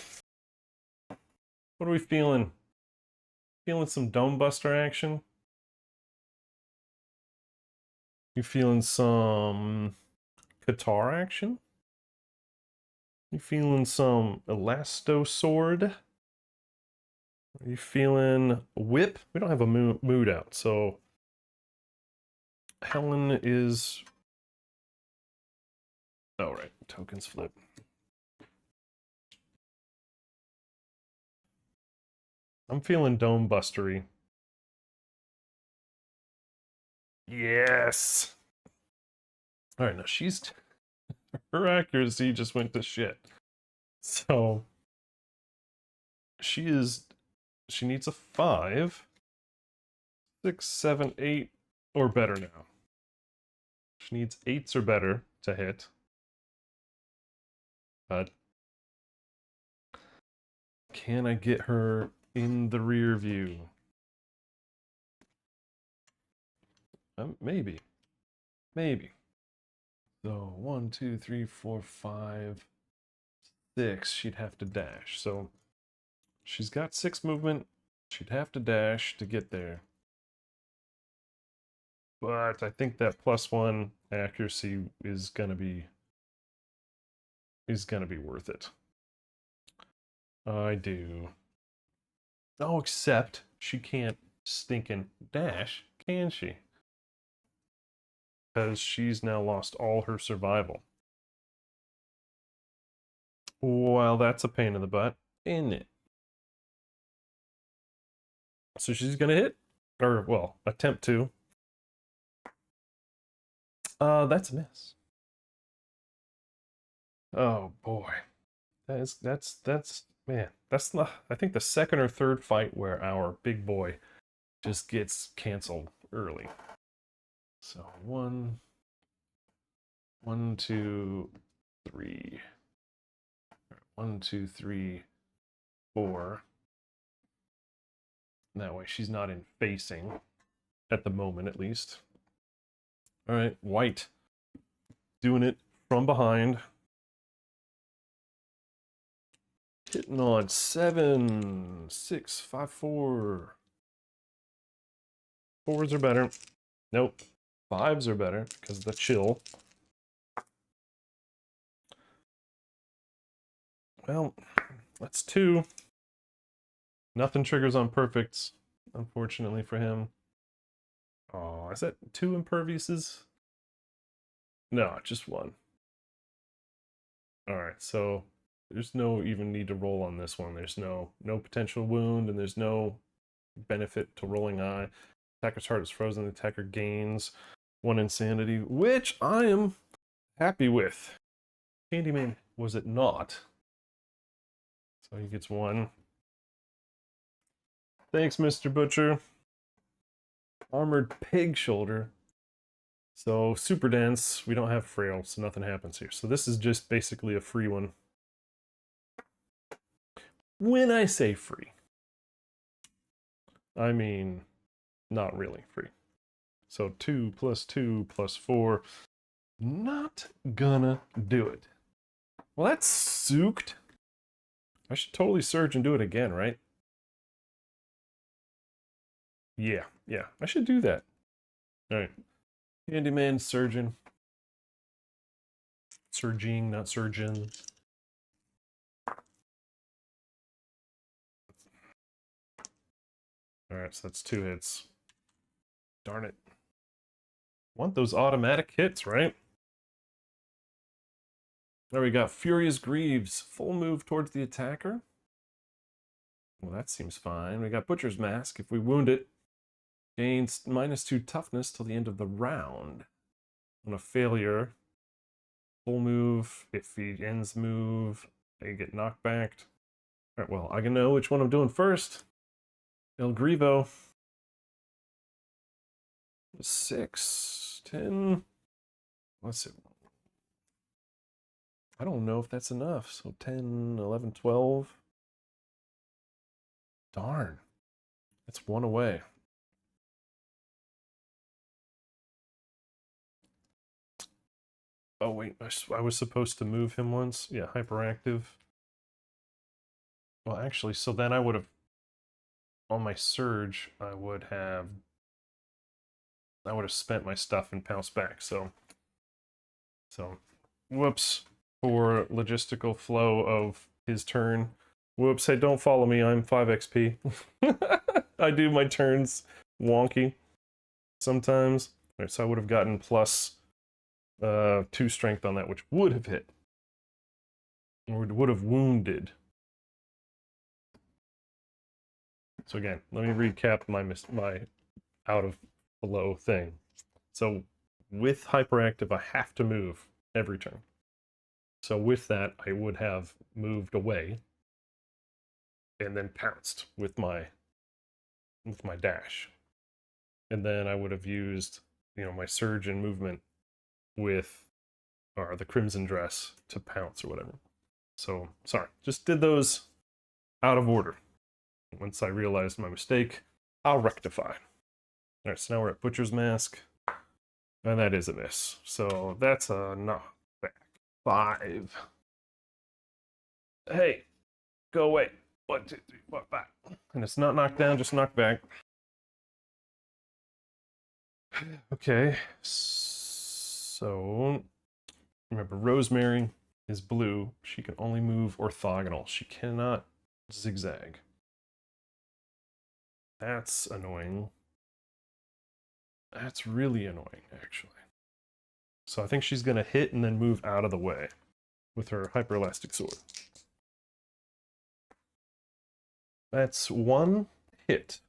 What are we feeling? Feeling some Dome Buster action? You feeling some Qatar action? You feeling some Elasto Sword? Are you feeling Whip? We don't have a mood out, so Helen is... Oh, right. Tokens flip. I'm feeling Dome Bustery. Yes! Alright, now she's... Her accuracy just went to shit. So... She needs a 5, 6, 7, 8, or better now. She needs 8s or better to hit. But can I get her in the rear view? Maybe. Maybe. So 1, 2, 3, 4, 5, 6. She'd have to dash. So she's got 6 movement. She'd have to dash to get there. But I think that +1 accuracy is gonna be worth it. I do. Oh, except she can't stinking dash, can she? Because she's now lost all her survival. Well, that's a pain in the butt, isn't it? So she's gonna hit, or well, attempt to. That's a miss. Oh boy, that's man, that's the I think the second or third fight where our big boy just gets canceled early. So 1, 2, 3. 1, 2, 3, 4. That way she's not in facing, at the moment at least. All right, white. Doing it from behind. Hitting on 7, 6, 5, 4. 4s are better. Nope. 5s are better because of the chill. Well, that's 2. Nothing triggers on perfects, unfortunately for him. Oh, is that 2 imperviouses? No, just 1. Alright, so there's no even need to roll on this one. There's no potential wound, and there's no benefit to rolling eye. Attacker's heart is frozen. The attacker gains 1 insanity, which I am happy with. Candyman was it not? So he gets 1. Thanks, Mr. Butcher. Armored pig shoulder. So super dense. We don't have frail, so nothing happens here. So this is just basically a free one. When I say free, I mean not really free. So 2 + 2 + 4. Not gonna do it. Well, that's sooked. I should totally surge and do it again, right? Yeah, I should do that. Alright. Handyman, surgeon. Surging, not surgeon. Alright, so that's 2 hits. Darn it. Want those automatic hits, right? There we got Furious Greaves, full move towards the attacker. Well, that seems fine. We got Butcher's Mask. If we wound it, gains -2 toughness till the end of the round. On a failure, full move. If he ends move, they get knocked back. All right, well, I can know which one I'm doing first. El Grivo. 6, 10. Let's see. I don't know if that's enough. So 10, 11, 12. Darn. That's one away. Oh, wait. I was supposed to move him once. Yeah, hyperactive. Well, actually, so then I would have, on my surge, I would have spent my stuff and pounced back. So whoops, for logistical flow of his turn. Whoops, hey, don't follow me. I'm 5 XP. I do my turns wonky sometimes. All right, so I would have gotten plus 2 strength on that, which would have hit. Or would have wounded. So again, let me recap my out of below thing. So with hyperactive, I have to move every turn. So with that, I would have moved away and then pounced with my dash. And then I would have used, my surge and movement with the Crimson Dress to pounce or whatever. So sorry, just did those out of order. Once I realized my mistake, I'll rectify. All right, so now we're at Butcher's Mask. And that is a miss. So that's a knockback. 5. Hey, go away. 1, 2, 3, 4, 5. And it's not knocked down, just knocked back. Okay, so remember, Rosemary is blue. She can only move orthogonal. She cannot zigzag. That's annoying. That's really annoying, actually. So I think she's going to hit and then move out of the way with her hyperelastic sword. That's 1 hit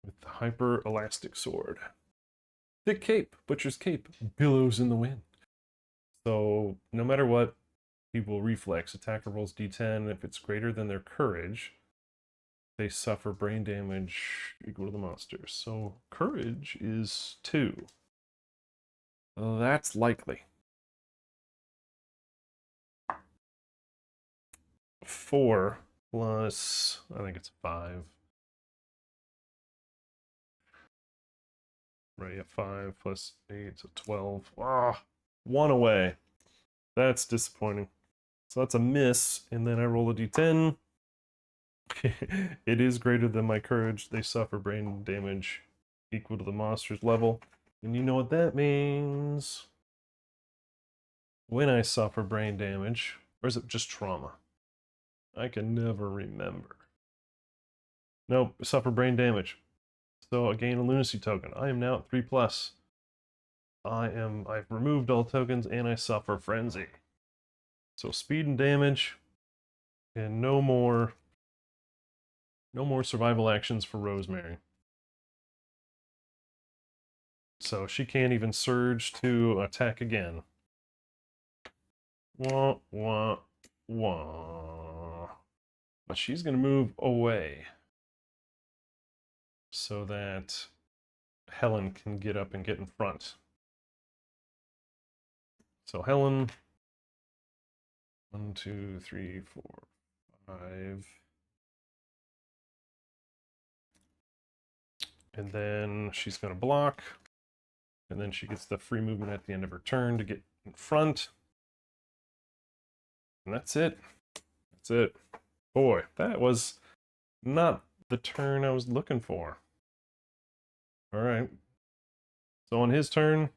with the hyperelastic sword. Thick cape, Butcher's cape, billows in the wind. So no matter what, he will reflex. Attacker rolls d10. If it's greater than their courage, they suffer brain damage equal to the monster. So courage is 2. That's likely. 4 plus, I think it's 5. Right, yeah, 5 plus 8, so 12. Ah, 1 away. That's disappointing. So that's a miss, and then I roll a d10. It is greater than my courage. They suffer brain damage equal to the monster's level. And you know what that means. When I suffer brain damage, or is it just trauma? I can never remember. Nope, suffer brain damage. So I gain a lunacy token. I am now at 3+. I've removed all tokens and I suffer frenzy. So speed and damage, and no more survival actions for Rosemary. So she can't even surge to attack again. Wah, wah, wah. But she's going to move away so that Helen can get up and get in front. So Helen, 1, 2, 3, 4, 5. And then she's going to block. And then she gets the free movement at the end of her turn to get in front. And that's it. That's it. Boy, that was not the turn I was looking for. All right. So on his turn,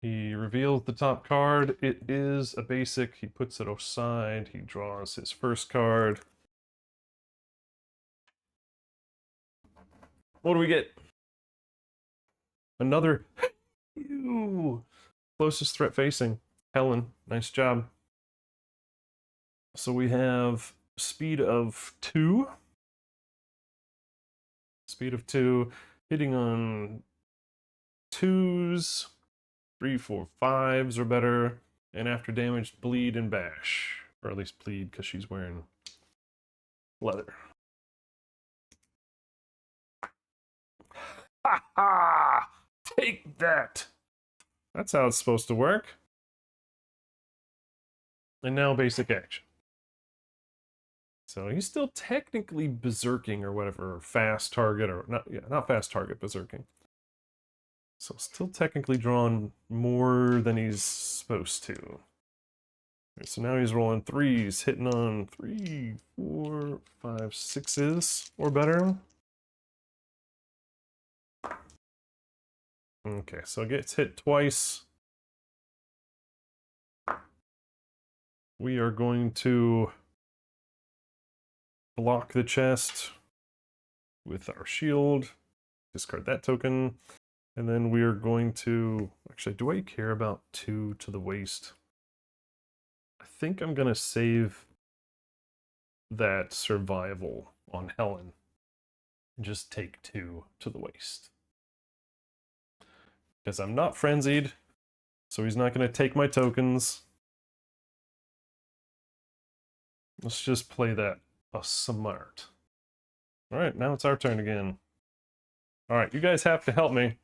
he reveals the top card. It is a basic. He puts it aside. He draws his first card. What do we get? Another. Ew. Closest threat facing. Helen, nice job. So we have speed of 2. Speed of 2. Hitting on 2s. 3, 4, 5s or better. And after damage, bleed and bash. Or at least bleed because she's wearing leather. Ha ha! Take that! That's how it's supposed to work. And now basic action. So he's still technically berserking or whatever, or fast target, or not fast target, berserking. So still technically drawn more than he's supposed to. Right, so now he's rolling 3s, hitting on 3, 4, 5, 6s or better. Okay, so it gets hit twice. We are going to block the chest with our shield. Discard that token. And then we are going to... Actually, do I care about 2 to the waist? I think I'm going to save that survival on Helen. And just take 2 to the waist. Because I'm not frenzied, so he's not going to take my tokens. Let's just play that smart. Alright, now it's our turn again. Alright, you guys have to help me.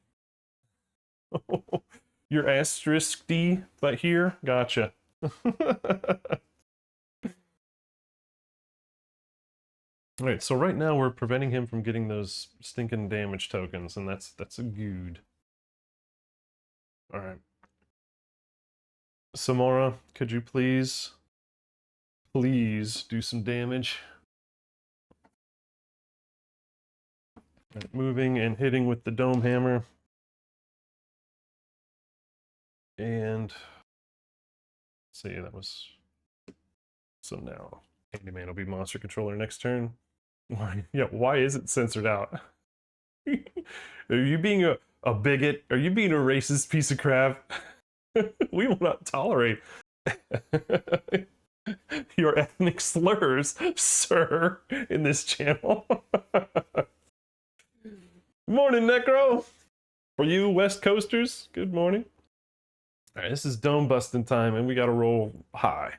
You're asterisk D, but here? Gotcha. Alright, so right now we're preventing him from getting those stinking damage tokens, and that's a good. Alright. Samora, could you please do some damage? Right, moving and hitting with the dome hammer. And see, that was... So now Candyman will be monster controller next turn. Why? Yeah, why is it censored out? Are you being a bigot? Are you being a racist piece of crap? We will not tolerate your ethnic slurs, sir, in this channel. Morning, Necro! For you West Coasters, good morning. Alright, this is dome busting time, and we gotta roll high.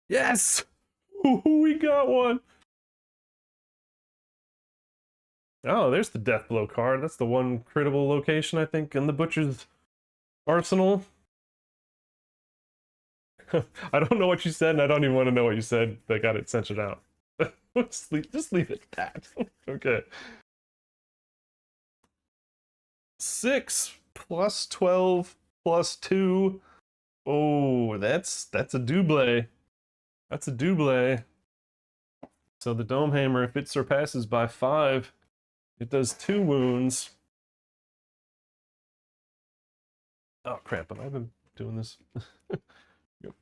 Yes! We got one! Oh, there's the Death Blow card. That's the one critical location, I think, in the Butcher's arsenal. I don't know what you said, and I don't even want to know what you said. They got it censored out. just leave it at that. Okay. 6 plus 12 plus 2. Oh, that's a double. That's a double. So the Dome Hammer, if it surpasses by 5, it does 2 wounds. Oh crap, have I been doing this?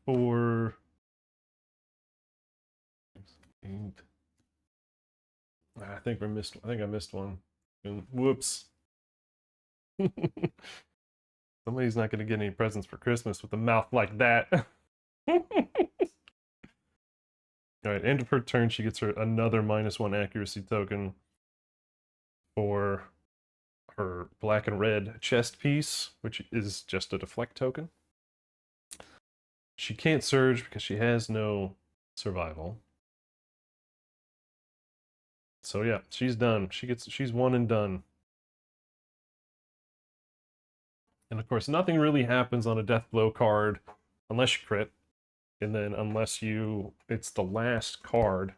4, 8. I think I missed one. Whoops. Somebody's not going to get any presents for Christmas with a mouth like that. Alright, end of her turn, she gets her another -1 accuracy token for her black and red chest piece, which is just a deflect token. She can't surge because she has no survival. So yeah, she's done. She's one and done. And of course, nothing really happens on a death blow card unless you crit. And then unless it's the last card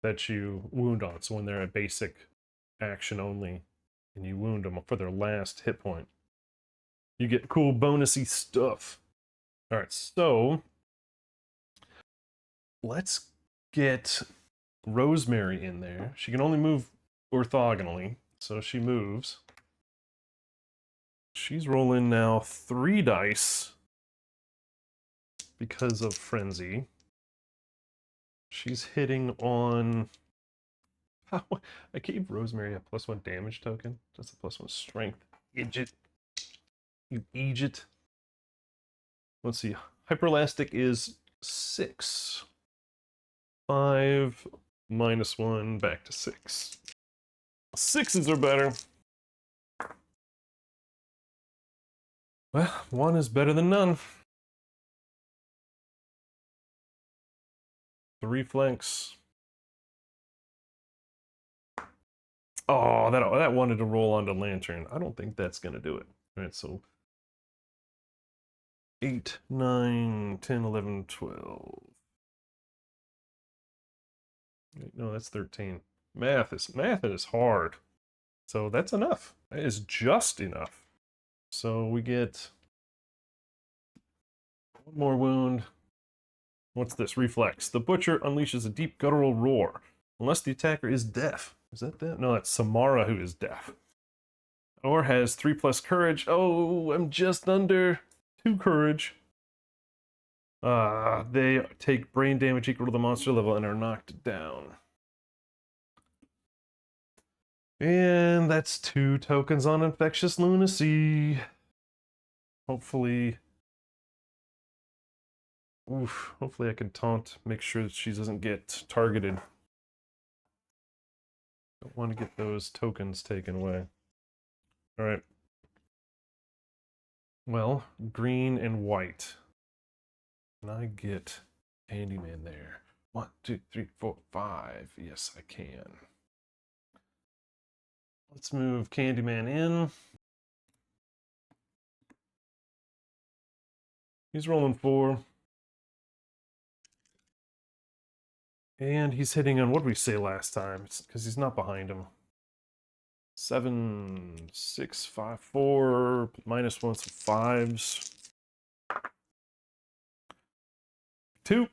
that you wound on. So when they're at basic action only and you wound them for their last hit point, you get cool bonusy stuff. All right, so let's get Rosemary in there. She can only move orthogonally, so she moves. She's rolling now 3 dice because of Frenzy. She's hitting on I gave Rosemary a +1 damage token. That's a +1 strength. Idiot. You idiot. Let's see. Hyperelastic is 6. 5 -1 back to 6. 6s are better. Well, 1 is better than none. 3 flanks. Oh, that wanted to roll onto Lantern. I don't think that's gonna do it. All right, so 8, 9, 10, 11, 12. Wait, no, that's 13. Math is hard. So that's enough. That is just enough. So we get 1 more wound. What's this? Reflex. The Butcher unleashes a deep guttural roar. Unless the attacker is deaf. Is that that? No, that's Samara who is deaf. Or has 3+ courage. Oh, I'm just under 2 courage. They take brain damage equal to the monster level and are knocked down. And that's 2 tokens on Infectious Lunacy. Hopefully... Oof, hopefully I can taunt, make sure that she doesn't get targeted. Don't want to get those tokens taken away. Alright. Well, green and white. Can I get Candyman there? 1, 2, 3, 4, 5. Yes, I can. Let's move Candyman in. He's rolling 4. And he's hitting on, what did we say last time? Because he's not behind him. 7, 6, 5, 4, -1, so 5s. 2.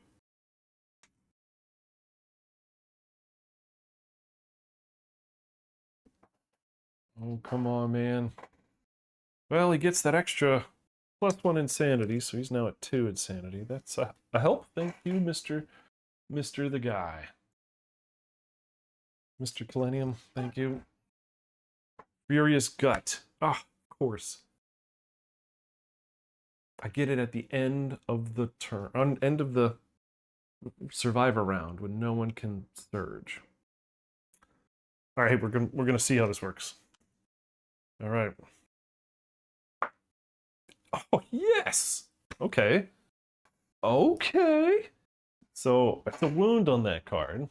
Oh, come on, man. Well, he gets that extra +1 insanity, so he's now at 2 insanity. That's a help. Thank you, Mr. the guy. Mr. Killenium, thank you. Furious Gut. Ah, of course. I get it at the end of the turn, end of the survivor round when no one can surge. All right, we're gonna see how this works. All right. Oh yes. Okay. Okay. So it's a wound on that card.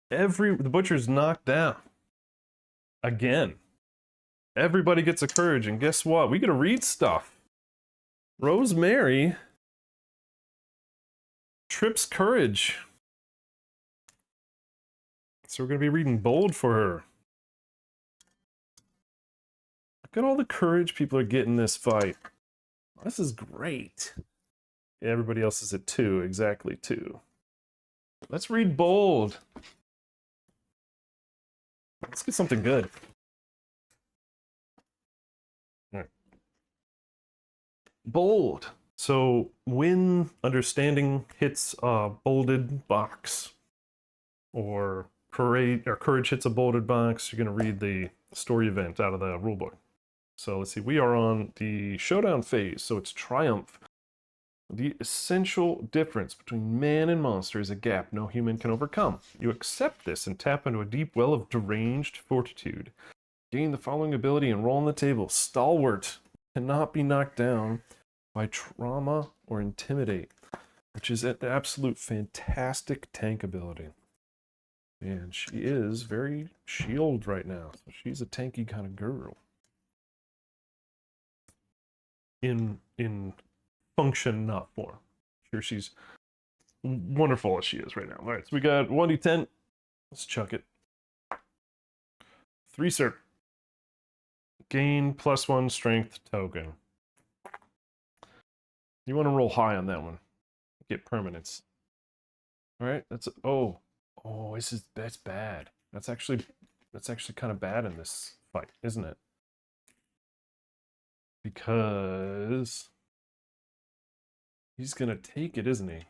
The Butcher's knocked down. Again. Everybody gets a courage, and guess what? We get to read stuff. Rosemary trips courage. So we're going to be reading bold for her. Look at all the courage people are getting this fight. This is great. Yeah, everybody else is at 2, exactly 2. Let's read bold. Let's get something good. All right. Bold. So when understanding hits a bolded box, or courage hits a bolded box, you're going to read the story event out of the rulebook. So let's see, we are on the showdown phase, so it's triumph. The essential difference between man and monster is a gap no human can overcome. You accept this and tap into a deep well of deranged fortitude. Gain the following ability and roll on the table. Stalwart. Cannot be knocked down by trauma or intimidate, which is an absolute fantastic tank ability. And she is very shield right now, so she's a tanky kind of girl. In function, not form. Sure, she's wonderful as she is right now. All right, so we got 1d10. Let's chuck it. 3 cert. Gain +1 strength token. You want to roll high on that one. Get permanence. All right, that's that's bad. That's actually kind of bad in this fight, isn't it? Because he's gonna take it, isn't he?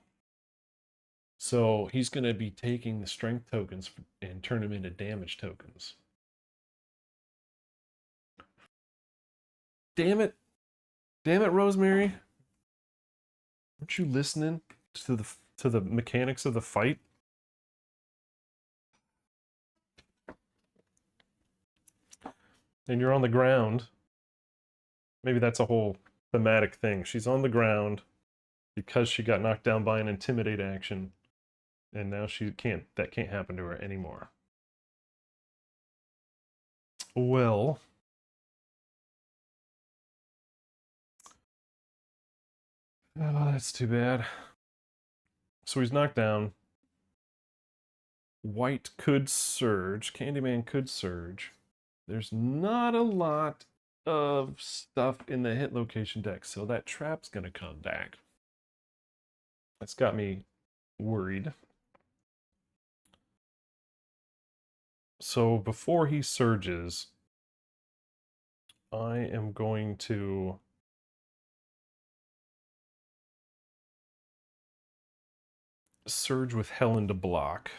So he's going to be taking the strength tokens and turn them into damage tokens. Damn it. Damn it, Rosemary. Aren't you listening to the mechanics of the fight? And you're on the ground. Maybe that's a whole thematic thing. She's on the ground because she got knocked down by an intimidate action. And now that can't happen to her anymore. Well, oh, that's too bad. So he's knocked down. White could surge. Candyman could surge. There's not a lot of stuff in the hit location deck, so that trap's gonna come back. That's got me worried. So before he surges, I am going to surge with Helen to block.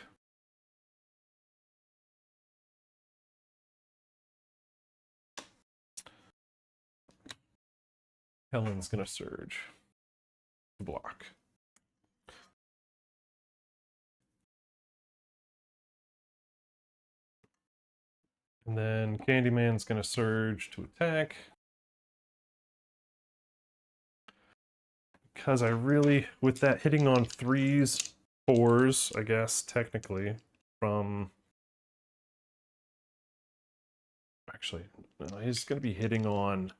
Helen's gonna surge to block. And then Candyman's gonna surge to attack. Because I really, with that hitting on 3s, 4s, I guess, technically, from... Actually, no, he's gonna be hitting on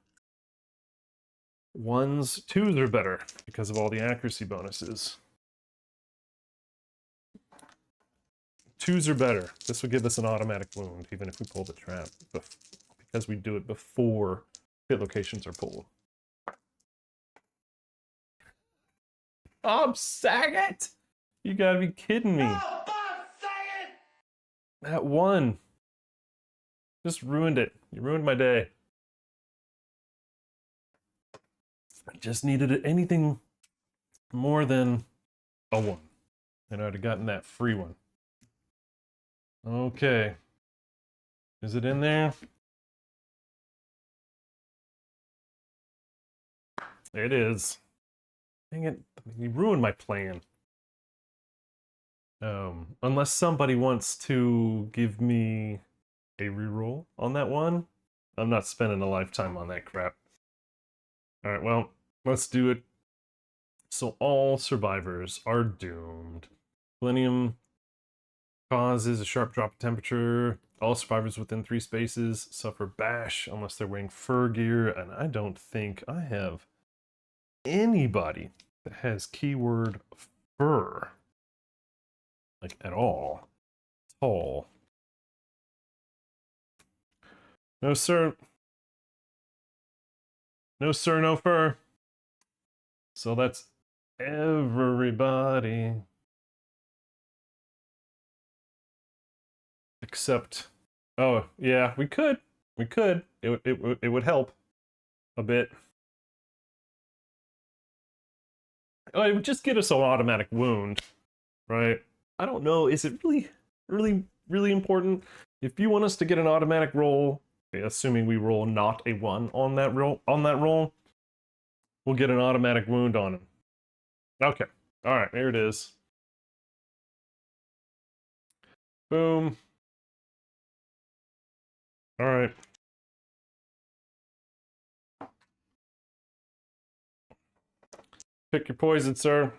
1s, 2s are better because of all the accuracy bonuses. 2s are better. This would give us an automatic wound, even if we pull the trap, because we do it before hit locations are pulled. Bob Saget! You gotta be kidding me. No, Bob Saget! That one. Just ruined it. You ruined my day. I just needed anything more than a 1. And I'd have gotten that free one. Okay. Is it in there? It is. Dang it. You ruined my plan. Unless somebody wants to give me a reroll on that one, I'm not spending a lifetime on that crap. Alright, well, let's do it. So all survivors are doomed. Killenium causes a sharp drop in temperature. All survivors within 3 spaces suffer bash unless they're wearing fur gear, and I don't think I have anybody that has keyword fur. Like, at all. Tall. No, sir. No, sir, no fur. So that's everybody. Except, oh, yeah, we could. We could. It would help a bit. Oh, it would just get us an automatic wound, right? I don't know. Is it really important? If you want us to get an automatic roll, assuming we roll not a 1 on that roll, we'll get an automatic wound on him. Okay. All right, there it is. Boom. All right. Pick your poison, sir.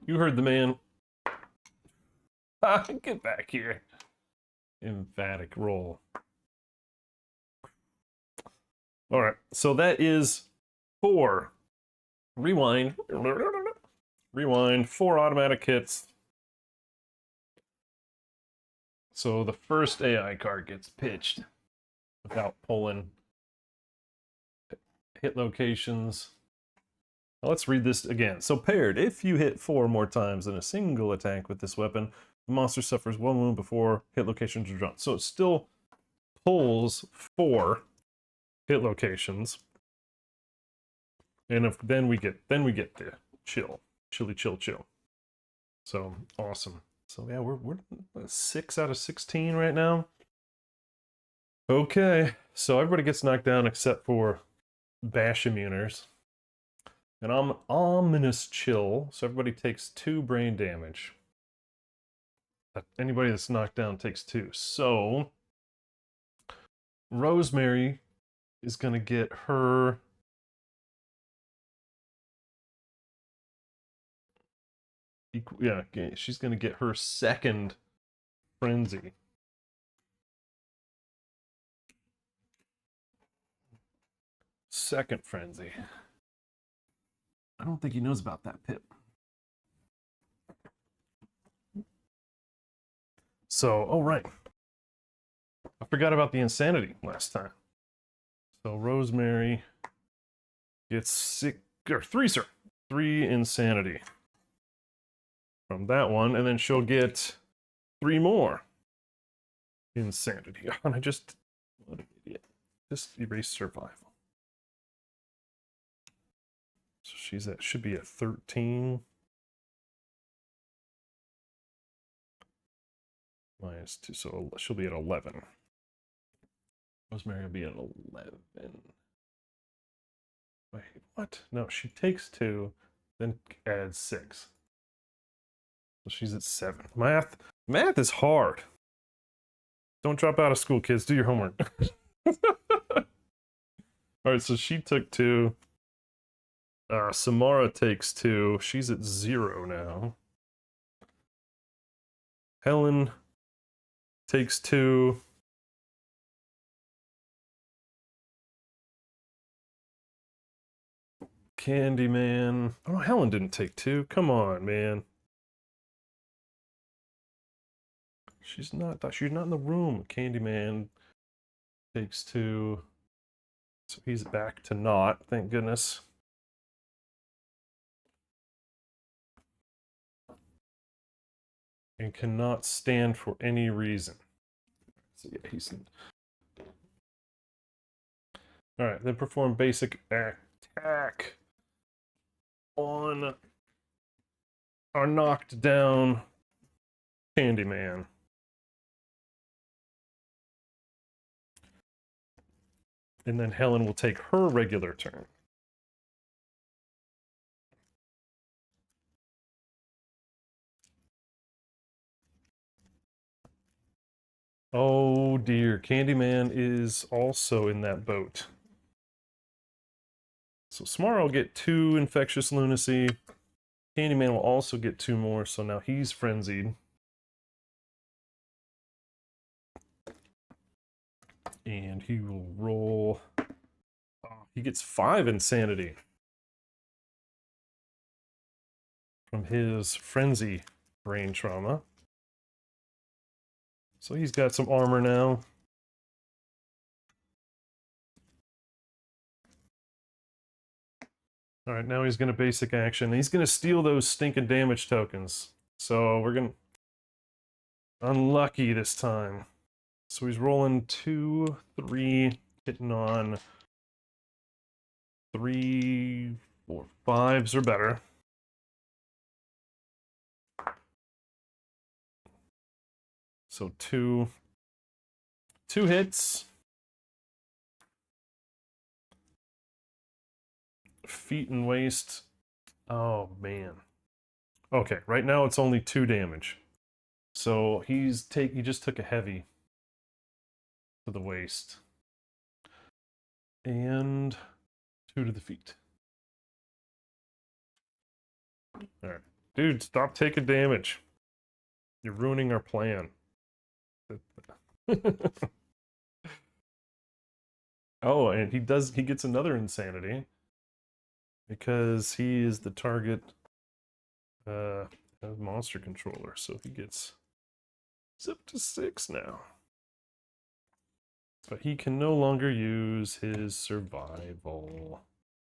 You heard the man. Get back here. Emphatic roll. All right, so that is 4. Rewind. Rewind. 4 automatic hits. So the first AI card gets pitched without pulling hit locations. Now let's read this again. So paired, if you hit 4 more times in a single attack with this weapon, the monster suffers 1 wound before hit locations are drawn. So it still pulls 4 hit locations. And then we get the chill. So awesome. So yeah, we're 6 out of 16 right now. Okay, so everybody gets knocked down except for Bash Immuners. And I'm ominous chill, so everybody takes 2 brain damage. Anybody that's knocked down takes 2. So Rosemary is gonna get her yeah, she's gonna get her second frenzy. Second frenzy. I don't think he knows about that, Pip. So, oh right. I forgot about the insanity last time. So Rosemary gets 3 insanity from that one, and then she'll get 3 more insanity. And what an idiot. Just erase survival. So should be at 13. Minus 2, so she'll be at 11. Rosemary will be at 11. Wait, what? No, she takes 2, then adds 6. So she's at 7. Math is hard. Don't drop out of school, kids. Do your homework. Alright, so she took 2. Samara takes 2. She's at 0 now. Helen takes 2. Candyman. Oh, Helen didn't take 2. Come on, man. She's not in the room. Candyman takes 2. So he's back to not, thank goodness. And cannot stand for any reason. So yeah, he's in. Alright, then perform basic attack on our knocked down Candyman. And then Helen will take her regular turn. Oh dear, Candyman is also in that boat. So Smara will get 2 infectious lunacy. Candyman will also get 2 more, so now he's frenzied. And he will roll. Oh, he gets 5 insanity from his frenzy brain trauma. So he's got some armor now. All right, now he's going to basic action. He's going to steal those stinking damage tokens. So we're going to... Unlucky this time. So he's rolling 2, 3, hitting on 3, 4, 5s or better. So two hits. Feet and waist. Oh man. Okay, right now it's only 2 damage. So he just took a heavy to the waist. And 2 to the feet. Alright. Dude, stop taking damage. You're ruining our plan. Oh, and he gets another insanity. Because he is the target monster controller, so he gets He's up to 6 now. But he can no longer use his survival.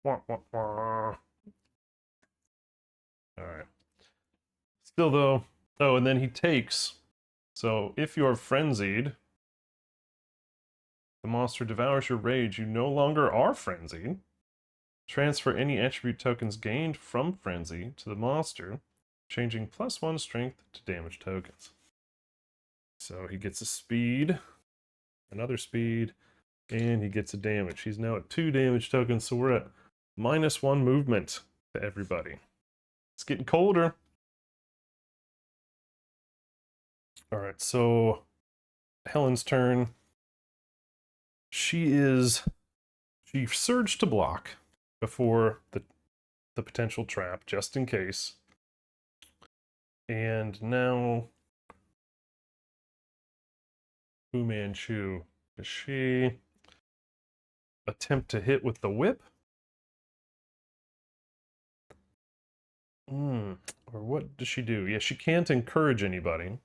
Wah, wah, wah. Alright. Still though, oh, and then he takes. So if you're frenzied, the monster devours your rage, you no longer are frenzied. Transfer any attribute tokens gained from frenzy to the monster, changing +1 strength to damage tokens. So he gets a speed, another speed, and he gets a damage. He's now at 2 damage tokens, so we're at -1 movement to everybody. It's getting colder. Alright, so Helen's turn. She surged to block before the potential trap, just in case. And now Fu Manchu. Does she attempt to hit with the whip? Or what does she do? Yeah, she can't encourage anybody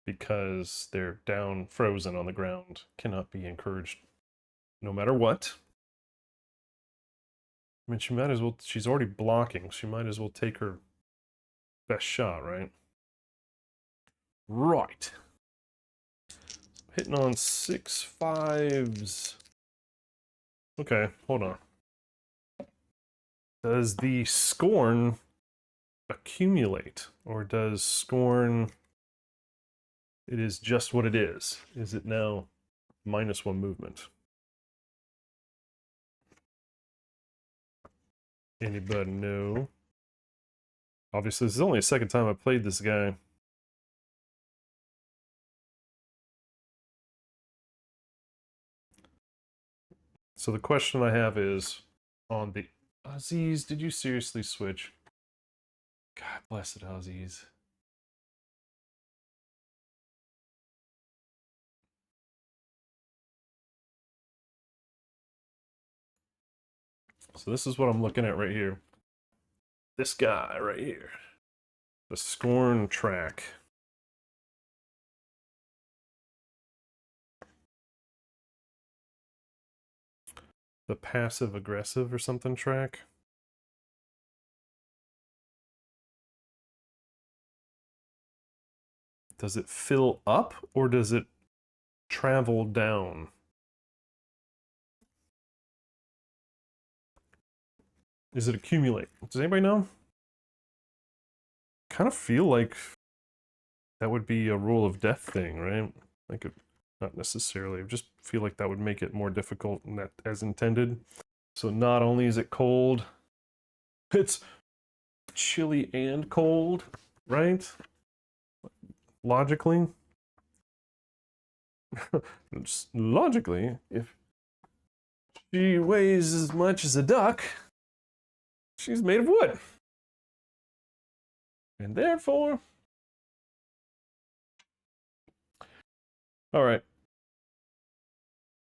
because they're down, frozen on the ground. Cannot be encouraged no matter what. I mean, she might as well, she's already blocking. She might as well take her best shot, right? Right. Hitting on 6 5s. Okay, hold on. Does the scorn accumulate? Or does scorn... It is just what it is. Is it now -1 movement? Anybody know? Obviously, this is only the second time I played this guy. So the question I have is, on the... Aziz, did you seriously switch? God bless it, Aziz. So this is what I'm looking at right here. This guy right here. The Scorn track. The passive aggressive or something track. Does it fill up or does it travel down? Does it accumulate? Does anybody know? Kind of feel like that would be a rule of death thing, right? Like, not necessarily. I just feel like that would make it more difficult as intended. So not only is it cold, it's chilly and cold, right? Logically. Just logically, if she weighs as much as a duck, she's made of wood. And therefore... Alright.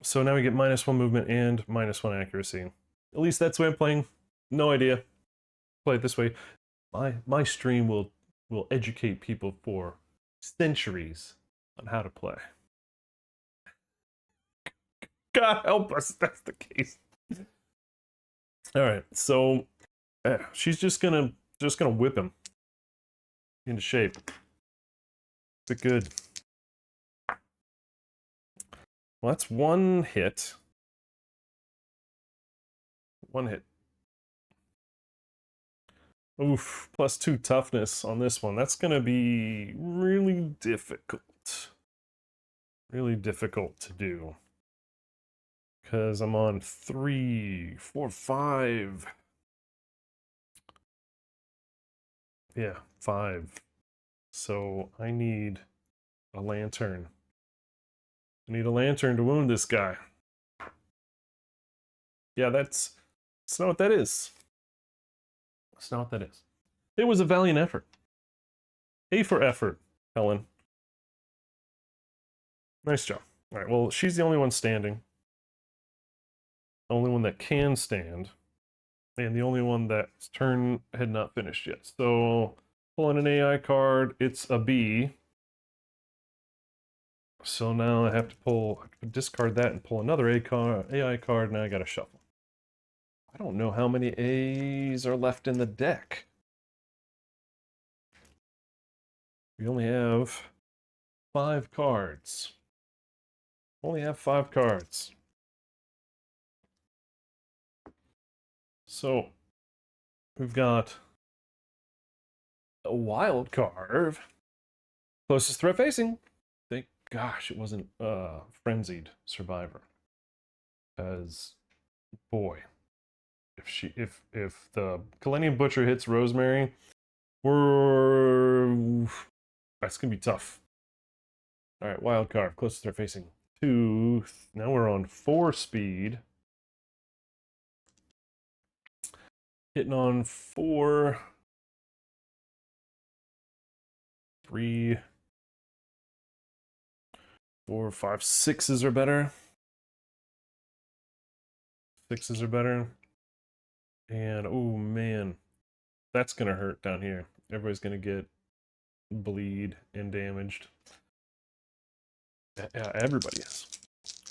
So now we get -1 movement and -1 accuracy. At least that's the way I'm playing. No idea. Play it this way. My stream will educate people for centuries on how to play. God help us, that's the case. Alright, so she's just gonna whip him into shape. Is it good? Well, that's 1 hit. 1 hit. Oof, +2 toughness on this one. That's gonna be really difficult. Really difficult to do. Because I'm on 3, 4, 5. Yeah, 5. So I need a lantern. I need a lantern to wound this guy. Yeah, that's not what that is. That's not what that is. It was a valiant effort. A for effort, Helen. Nice job. All right, well, she's the only one standing. Only one that can stand. And the only one that's turn had not finished yet. So, pulling an AI card, it's a B. So now I have to discard that and pull another AI card, now I gotta shuffle. I don't know how many A's are left in the deck. We only have 5 cards. Only have 5 cards. So, we've got a wild card. Closest threat facing. Thank gosh it wasn't Frenzied Survivor. Because, boy, if the Killenium Butcher hits Rosemary, that's gonna be tough. All right, wild card. Closest threat facing 2. Now we're on 4 speed. Hitting on 4. 3, 4, 5, 6s are better. 6s are better. And oh man, that's gonna hurt down here. Everybody's gonna get bleed and damaged. Yeah, everybody is.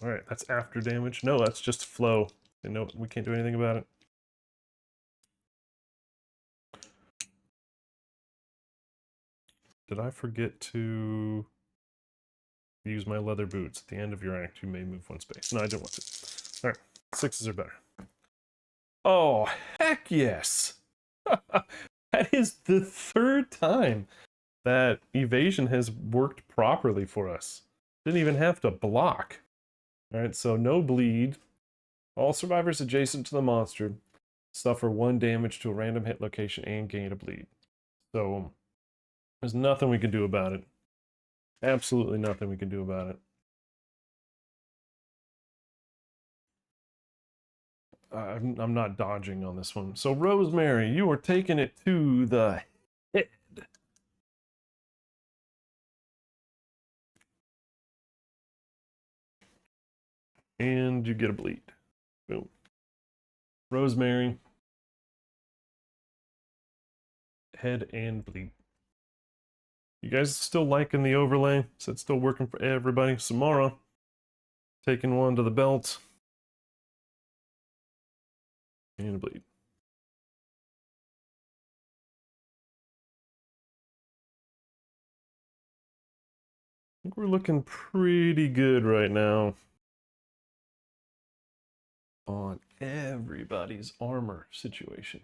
All right, that's after damage. No, that's just flow. And no, we can't do anything about it. Did I forget to use my leather boots? At the end of your act, you may move 1 space. No, I didn't want to. All right, 6s are better. Oh, heck yes! That is the 3rd time that evasion has worked properly for us. Didn't even have to block. All right, so no bleed. All survivors adjacent to the monster suffer 1 damage to a random hit location and gain a bleed. So there's nothing we can do about it. Absolutely nothing we can do about it. I'm not dodging on this one. So Rosemary, you are taking it to the head. And you get a bleed. Boom. Rosemary. Head and bleed. You guys still liking the overlay? Is it still working for everybody? Samara. Taking 1 to the belt. And a bleed. I think we're looking pretty good right now on everybody's armor situation.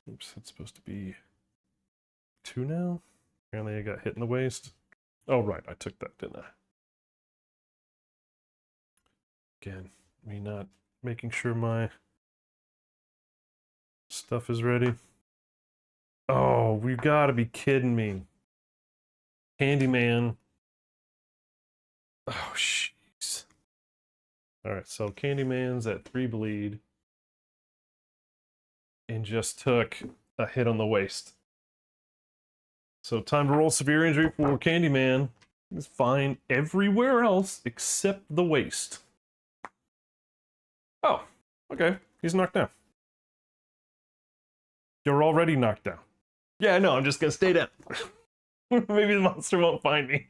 Oops, that's supposed to be 2 now. Apparently I got hit in the waist. Oh, right, I took that, didn't I? Again, me not making sure my stuff is ready. Oh, we gotta be kidding me. Candyman. Oh, jeez. Alright, so Candyman's at 3 bleed. And just took a hit on the waist. So time to roll severe injury for Candyman. He's fine everywhere else except the waist. Oh, okay. He's knocked down. You're already knocked down. Yeah, no, I'm just gonna stay down. Maybe the monster won't find me.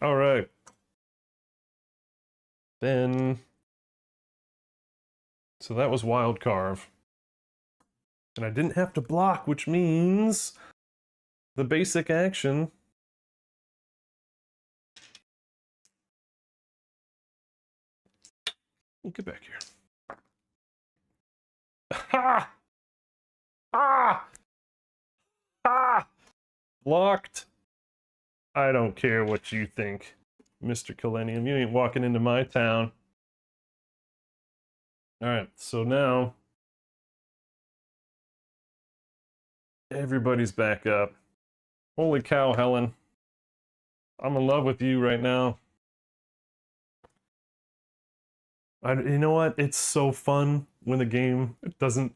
All right. Then, so that was Wild Carve. And I didn't have to block, which means the basic action. Get back here. Ha! Ah! Ah! Blocked. I don't care what you think, Mr. Killenium. You ain't walking into my town. Alright, so now everybody's back up. Holy cow, Helen. I'm in love with you right now. You know what? It's so fun when the game doesn't...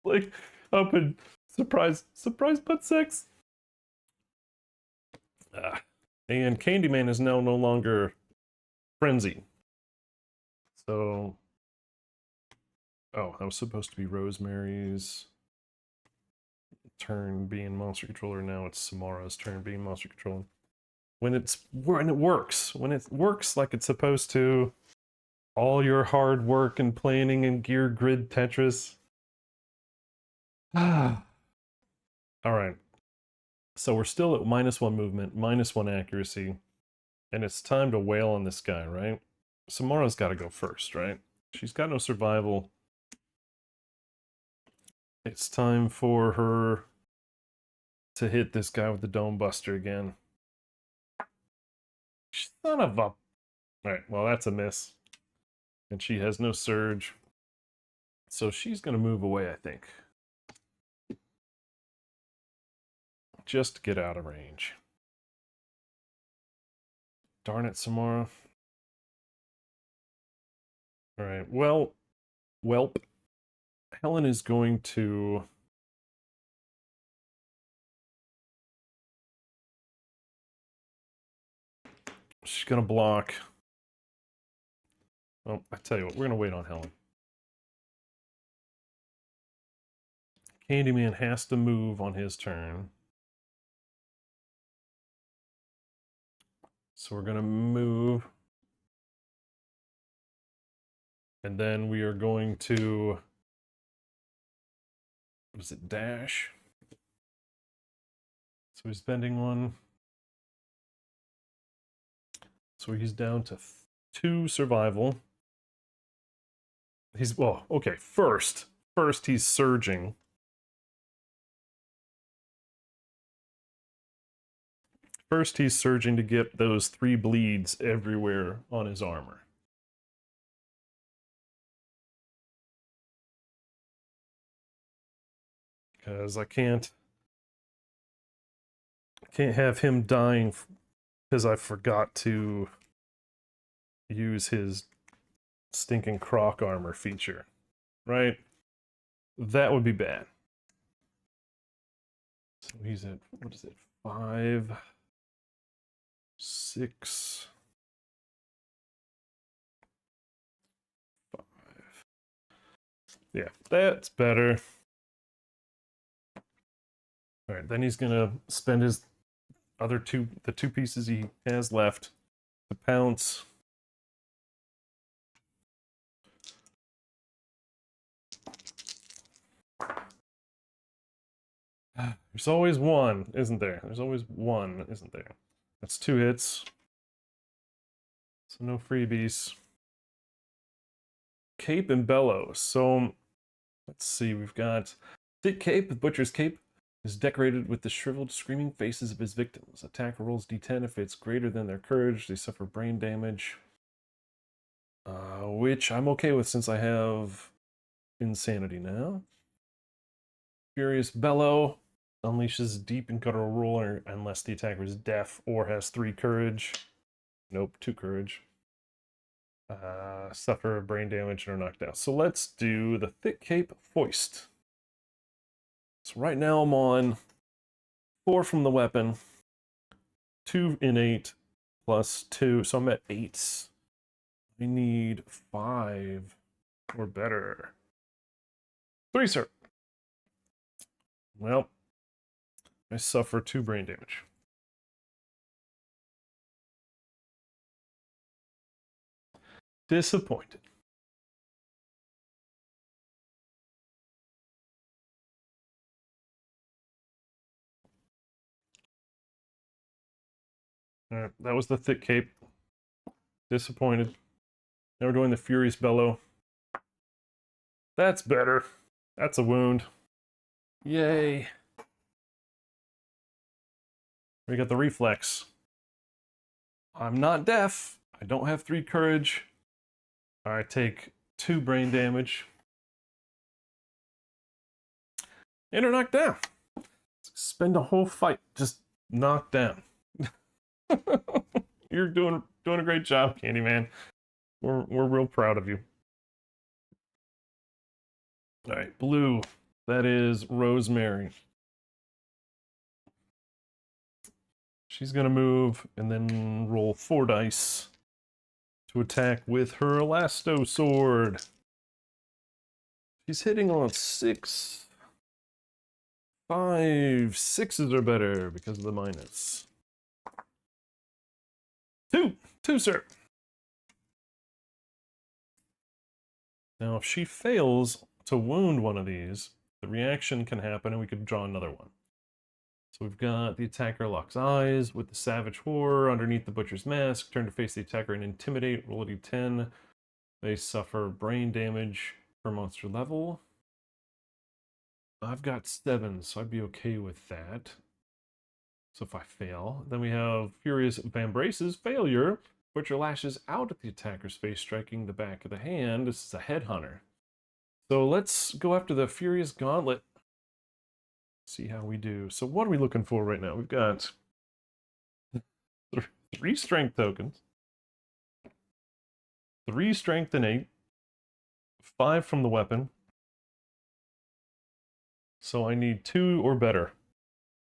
like, up and surprise butt sex. And Candyman is now no longer frenzied. So Oh, that was supposed to be Rosemary's turn being monster controller. Now it's Samara's turn being monster controller. When it works, when it works like it's supposed to, all your hard work and planning and gear grid Tetris. Ah. All right. So we're still at -1 movement, -1 accuracy, and it's time to wail on this guy, right? Samara's got to go first, right? She's got no survival. It's time for her to hit this guy with the Dome Buster again. Son of a... Alright, well that's a miss. And she has no surge. So she's going to move away, I think. Just to get out of range. Darn it, Samara. Alright, well... Welp. Helen is going to... She's going to block. Oh, I tell you what, we're going to wait on Helen. Candyman has to move on his turn. So we're going to move. And then we are going to... What is it? Dash. So he's bending one. So he's down to 2 survival. He's, well, okay, first he's surging. First he's surging to get those 3 bleeds everywhere on his armor. Because I can't have him dying because I forgot to use his stinking Croc armor feature, right? That would be bad. So he's at, what is it, 5, 6, 5. Yeah, that's better. All right, then he's gonna spend his other the 2 pieces he has left to pounce. There's always one, isn't there? There's always one, isn't there? That's 2 hits. So no freebies. Cape and Bellows. So let's see, we've got Thick Cape, the Butcher's Cape, is decorated with the shriveled, screaming faces of his victims. Attack rolls D10. If it's greater than their courage, they suffer brain damage. Which I'm okay with since I have Insanity now. Furious Bellow unleashes deep and guttural roar unless the attacker is deaf or has 3 courage. Nope, 2 courage. Suffer brain damage and are knocked out. So let's do the Thick Cape Foist. So right now I'm on 4 from the weapon, 2 innate, plus 2, so I'm at 8. I need 5 or better. 3, sir. Well, I suffer 2 brain damage. Disappointed. Alright, that was the Thick Cape. Disappointed. Now we're doing the Furious Bellow. That's better. That's a wound. Yay. We got the Reflex. I'm not deaf. I don't have 3 courage. I take 2 brain damage. And are knocked down. Spend a whole fight just knocked down. You're doing a great job, Candyman. We're real proud of you. All right, blue. That is Rosemary. She's gonna move and then roll 4 dice to attack with her Elasto Sword. He's hitting on 6. 5. 6s are better because of the minus. 2. 2, sir. Now, if she fails to wound one of these, the reaction can happen and we could draw another one. So we've got the attacker locks eyes with the Savage Horror underneath the Butcher's Mask. Turn to face the attacker and intimidate. Roll a d10. They suffer brain damage per monster level. I've got 7, so I'd be okay with that. So if I fail, then we have Furious Vambrace's failure. Butcher lashes out at the attacker's face, striking the back of the hand. This is a headhunter. So let's go after the Furious Gauntlet. See how we do. So what are we looking for right now? We've got 3 strength tokens, 3 strength and 8, 5 from the weapon. So I need 2 or better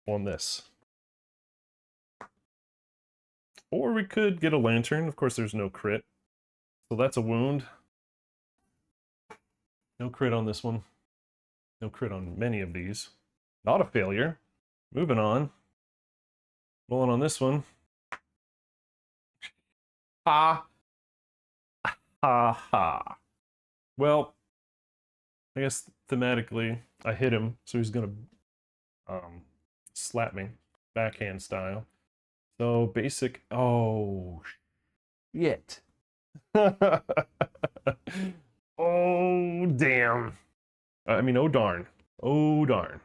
on this. Or we could get a lantern. Of course, there's no crit. So that's a wound. No crit on this one. No crit on many of these. Not a failure. Moving on. Rolling on this one. Ha. Ha ha. Well, I guess thematically, I hit him, so he's gonna slap me, backhand style. So basic. Oh, shit. Oh, damn. I mean, oh, darn. Oh, darn.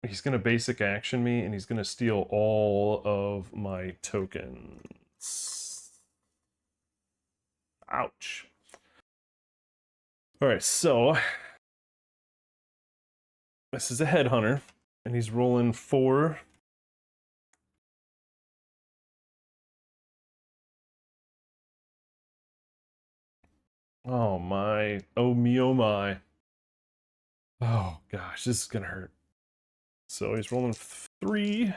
He's gonna basic action me, and he's gonna steal all of my tokens. Ouch. All right, so this is a headhunter, and he's rolling 4. Oh my, oh me, oh my. Oh gosh, this is gonna hurt. So he's rolling 3.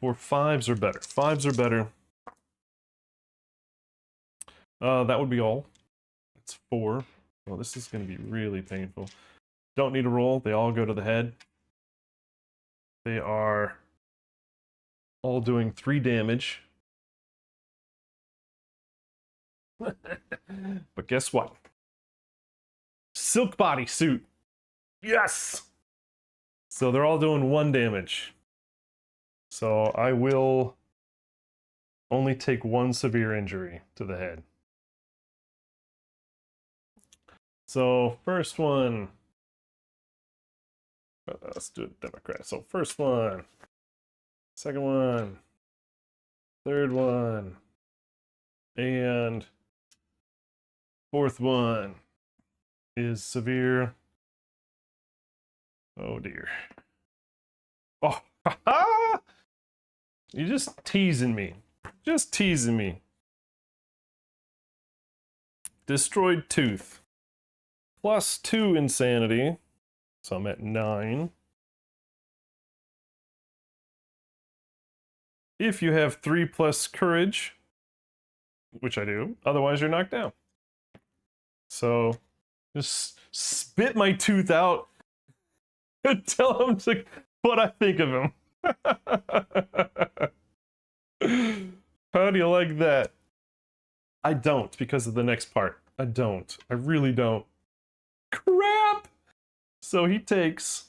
4 5s are better. 5s are better. That would be all. It's 4. Well, this is gonna be really painful. Don't need a roll. They all go to the head. They are all doing 3 damage. But guess what? Silk bodysuit. Yes! So they're all doing 1 damage. So I will only take 1 severe injury to the head. So first one. Let's do it Democrat. So first one. Second one. Third one. And fourth one is severe. Oh dear. Oh, ha-ha! You're just teasing me. Just teasing me. Destroyed tooth. Plus 2 insanity. So I'm at 9. If you have 3 plus courage, which I do, otherwise you're knocked down. So just spit my tooth out and tell him what I think of him. How do you like that? I don't, because of the next part. I don't. I really don't. Crap! So he takes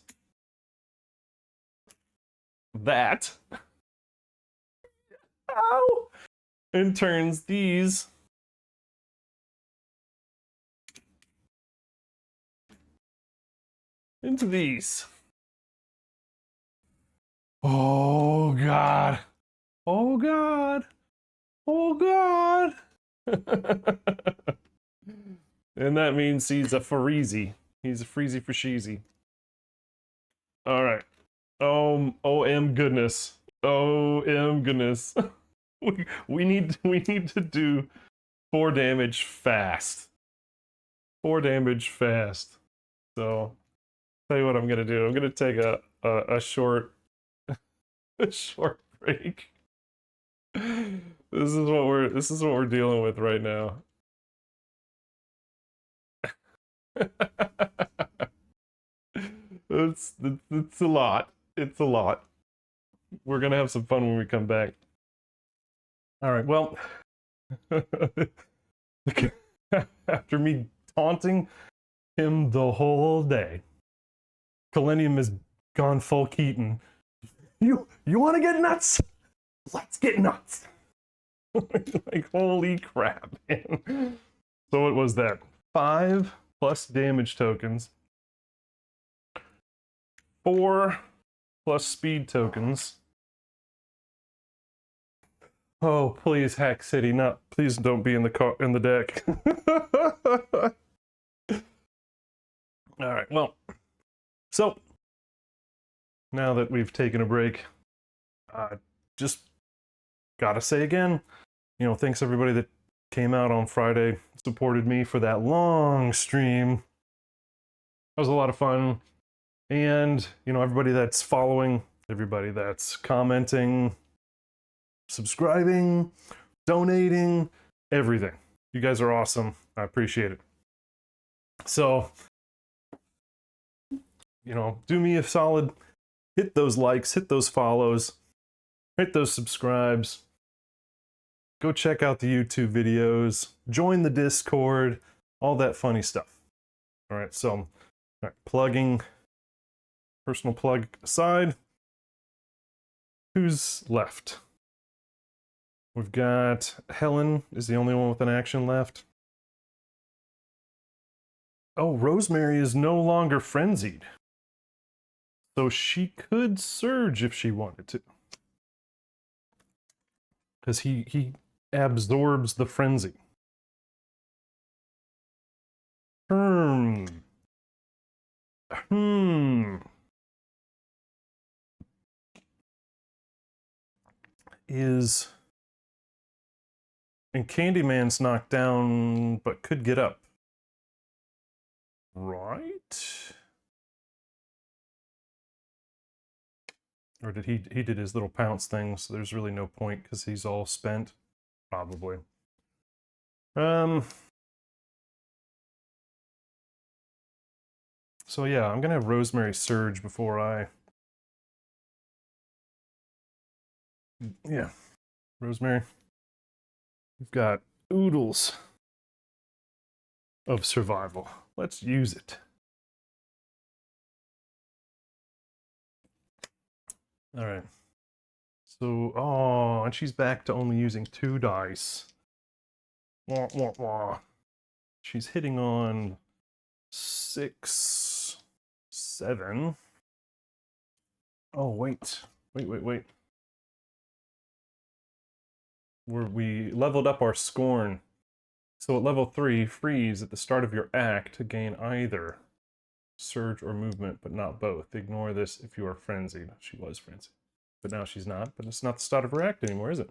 that. Ow! And turns these into these. Oh god. Oh god. Oh god. And that means he's a freezy. He's a freezy for sheezy. Alright. OM goodness. OM goodness. we need to do 4 damage fast. 4 damage fast. So tell you what I'm gonna do. I'm gonna take a short a short break. this is what we're dealing with right now. It's a lot. It's a lot. We're gonna have some fun when we come back. All right. Well, after me taunting him the whole day, Killenium has gone full Keaton. You want to get nuts? Let's get nuts. Like, holy crap, man. So what was that? 5 plus damage tokens, 4 plus speed tokens. Oh, please, Hack City, not please don't be in the deck. All right, well, so now that we've taken a break, just gotta say again, you know, thanks everybody that came out on Friday, supported me for that long stream. That was a lot of fun. And, you know, everybody that's following, everybody that's commenting, subscribing, donating, everything. You guys are awesome. I appreciate it. So, you know, do me a solid, hit those likes, hit those follows, hit those subscribes. Go check out the YouTube videos, join the Discord, all that funny stuff. All right, so all right, plugging, personal plug aside, who's left? We've got Helen is the only one with an action left. Oh, Rosemary is no longer frenzied. So she could surge if she wanted to. Because he absorbs the frenzy. Is... And Candyman's knocked down, but could get up. Right? Or did he did his little pounce thing, so there's really no point because he's all spent? Probably. So yeah, I'm gonna have Rosemary surge before I... Yeah. Rosemary. We've got oodles of survival. Let's use it. All right. So, oh, and she's back to only using 2 dice. Wah, wah, wah. She's hitting on 6, 7. Oh, wait. Wait. We leveled up our scorn. So at level 3, freeze at the start of your act to gain either surge or movement, but not both. Ignore this if you are frenzied. She was frenzied. But now she's not. But it's not the start of her act anymore, is it?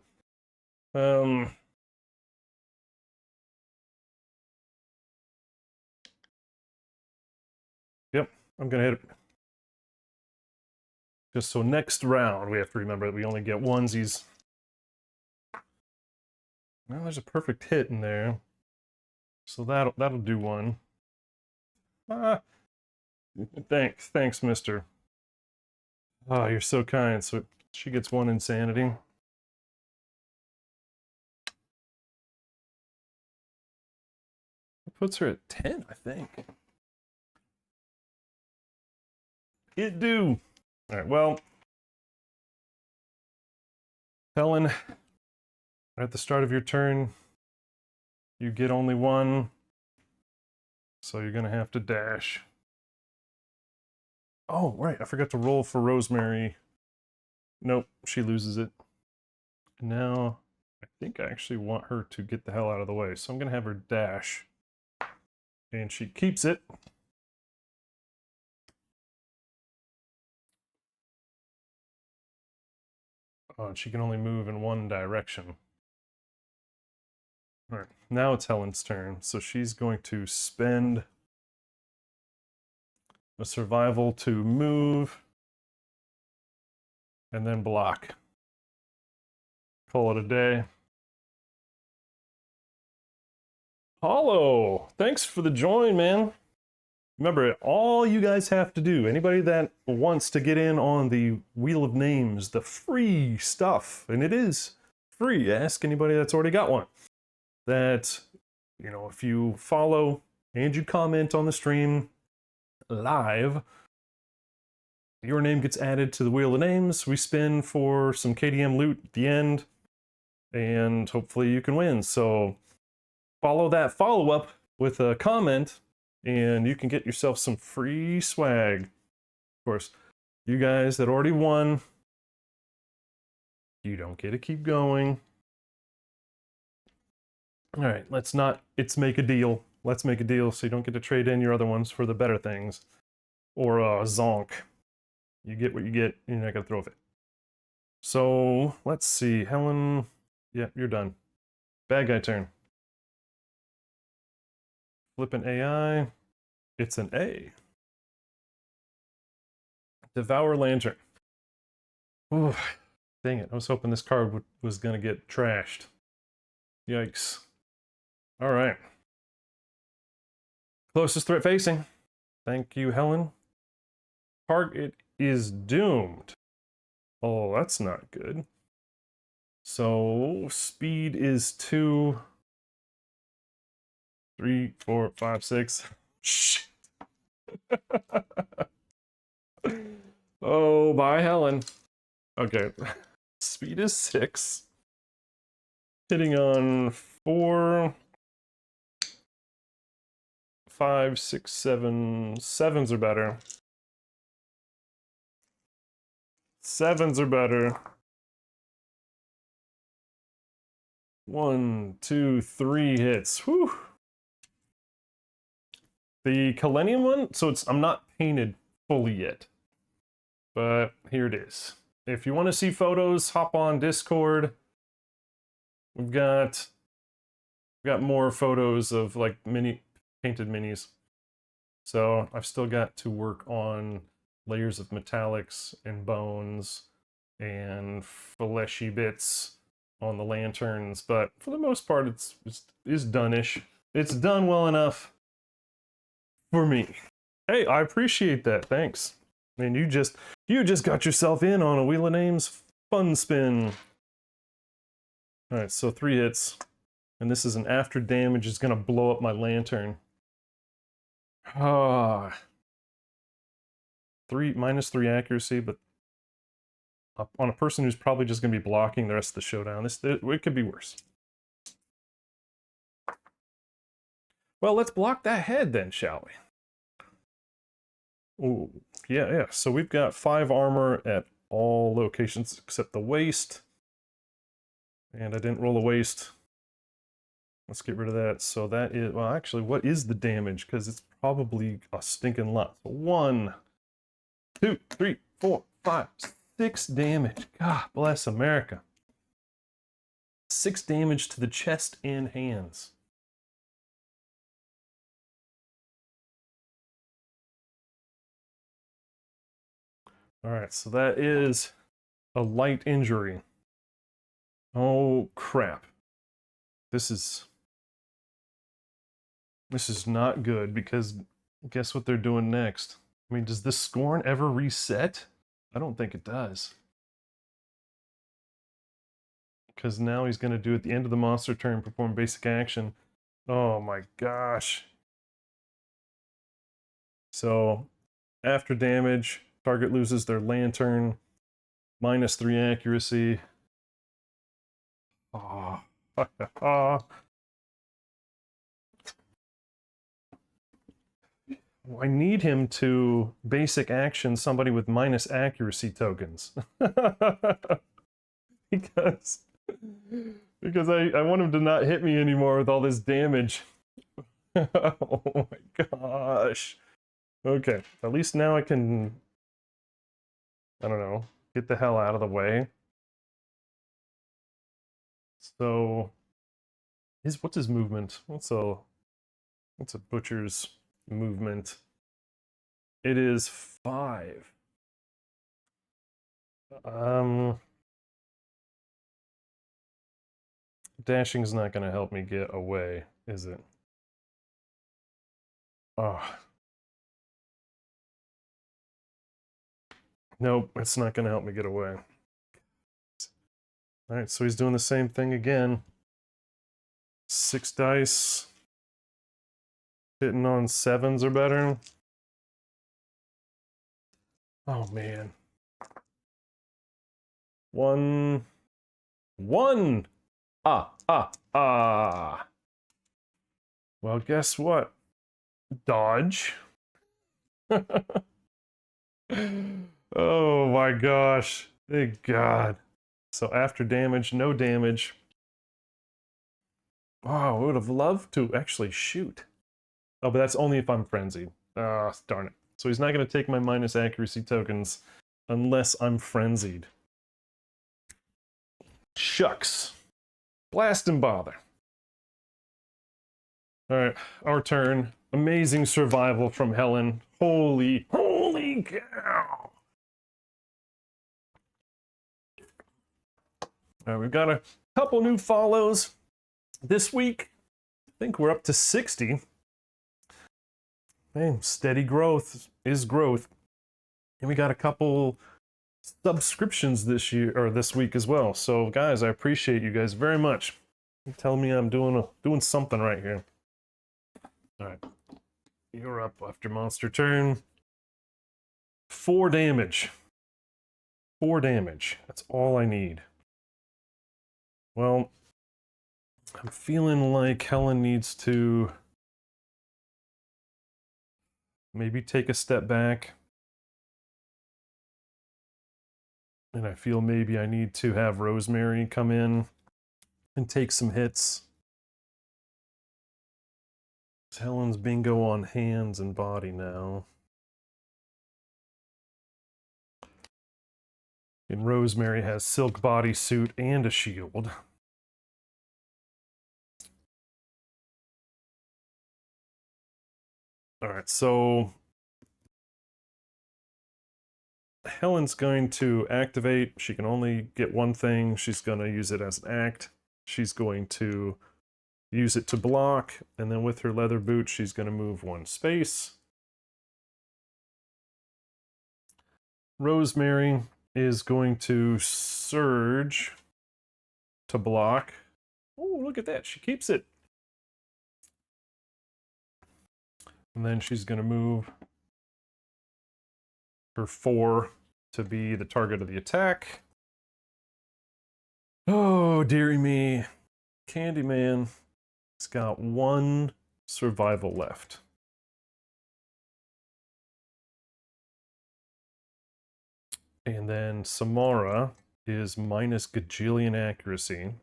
Yep, I'm gonna hit it. Just so next round, we have to remember that we only get onesies. Well, there's a perfect hit in there. So that'll do one. Ah, thanks, mister. Oh, you're so kind. So she gets 1 insanity. It puts her at 10, I think. It do. All right, well, Helen, at the start of your turn, you get only 1. So you're gonna have to dash. Oh, right, I forgot to roll for Rosemary. Nope, she loses it. Now, I think I actually want her to get the hell out of the way, so I'm gonna have her dash. And she keeps it. Oh, and she can only move in 1 direction. All right, now it's Helen's turn, so she's going to spend a survival to move and then block. Call it a day. Hollow, thanks for the join, man. Remember, all you guys have to do, anybody that wants to get in on the Wheel of Names, the free stuff, and it is free, ask anybody that's already got one, that, you know, if you follow and you comment on the stream live, your name gets added to the Wheel of Names. We spin for some KDM loot at the end, and hopefully you can win. So follow that follow-up with a comment, and you can get yourself some free swag. Of course, you guys that already won, you don't get to keep going. All right, let's make a deal. Let's make a deal so you don't get to trade in your other ones for the better things. Or zonk. You get what you get, you're not gonna throw it. So, let's see, Helen, yeah, you're done. Bad guy turn. Flip an AI, it's an A. Devour Lantern. Ooh, dang it, I was hoping this card was gonna get trashed. Yikes. All right. Closest threat facing. Thank you, Helen. Target is doomed. Oh, that's not good. So, speed is 2, 3, 4, 5, 6. Shit. Oh, bye, Helen. Okay. Speed is 6. Hitting on 4, 5, 6, 7. 7s are better. 7s are better. 1, 2, 3 hits. Whew. The Killenium one, so I'm not painted fully yet, but here it is. If you want to see photos, hop on Discord. We've got more photos of like painted minis. So I've still got to work on layers of metallics and bones and fleshy bits on the lanterns, but for the most part it's done-ish. It's done well enough for me. Hey, I appreciate that. Thanks. And you just got yourself in on a Wheel of Names fun spin. All right, so 3 hits, and this is an after damage is gonna blow up my lantern. Ah, -3 accuracy, but on a person who's probably just gonna be blocking the rest of the showdown, it could be worse. Well, let's block that head then, shall we? Ooh, yeah. So we've got 5 armor at all locations except the waist. And I didn't roll a waist. Let's get rid of that. So that is, well, actually, what is the damage? Because it's probably a stinking lot. So 1, 2, 3, 4, 5, 6 damage. God bless America. 6 damage to the chest and hands. All right, so that is a light injury. Oh, crap. This is not good, because guess what they're doing next? I mean, does this Scorn ever reset? I don't think it does. Because now he's going to do at the end of the monster turn, perform basic action. Oh my gosh. So, after damage, target loses their lantern, -3 accuracy. Oh. I need him to basic action somebody with minus accuracy tokens. because I want him to not hit me anymore with all this damage. Oh my gosh. Okay, at least now I can, I don't know, get the hell out of the way. So, what's his movement? What's a butcher's movement? It is 5. Dashing's not going to help me get away, is it? Oh. Nope, it's not going to help me get away. Alright, so he's doing the same thing again. 6 dice. Hitting on 7s or better. Oh, man. 1. 1! Ah. Well, guess what? Dodge. Oh my gosh. Thank God. So after damage, no damage. Oh, I would have loved to actually shoot. Oh, but that's only if I'm frenzied. Ah, darn it. So he's not going to take my minus accuracy tokens unless I'm frenzied. Shucks. Blast and bother. Alright, our turn. Amazing survival from Helen. Holy cow! Alright, we've got a couple new follows this week. I think we're up to 60. Hey, steady growth is growth. And we got a couple subscriptions this year or this week as well. So guys, I appreciate you guys very much. You tell me I'm doing something right here. Alright. You're up after monster turn. 4 damage. 4 damage. That's all I need. Well, I'm feeling like Helen needs to maybe take a step back. And I feel maybe I need to have Rosemary come in and take some hits. Helen's bingo on hands and body now. And Rosemary has silk bodysuit and a shield. Alright, so Helen's going to activate. She can only get one thing. She's going to use it as an act. She's going to use it to block, and then with her leather boot, she's going to move 1 space. Rosemary is going to surge to block. Oh, look at that. She keeps it. And then she's going to move her 4 to be the target of the attack. Oh, dearie me. Candyman has got 1 survival left. And then Samara is minus gajillion accuracy.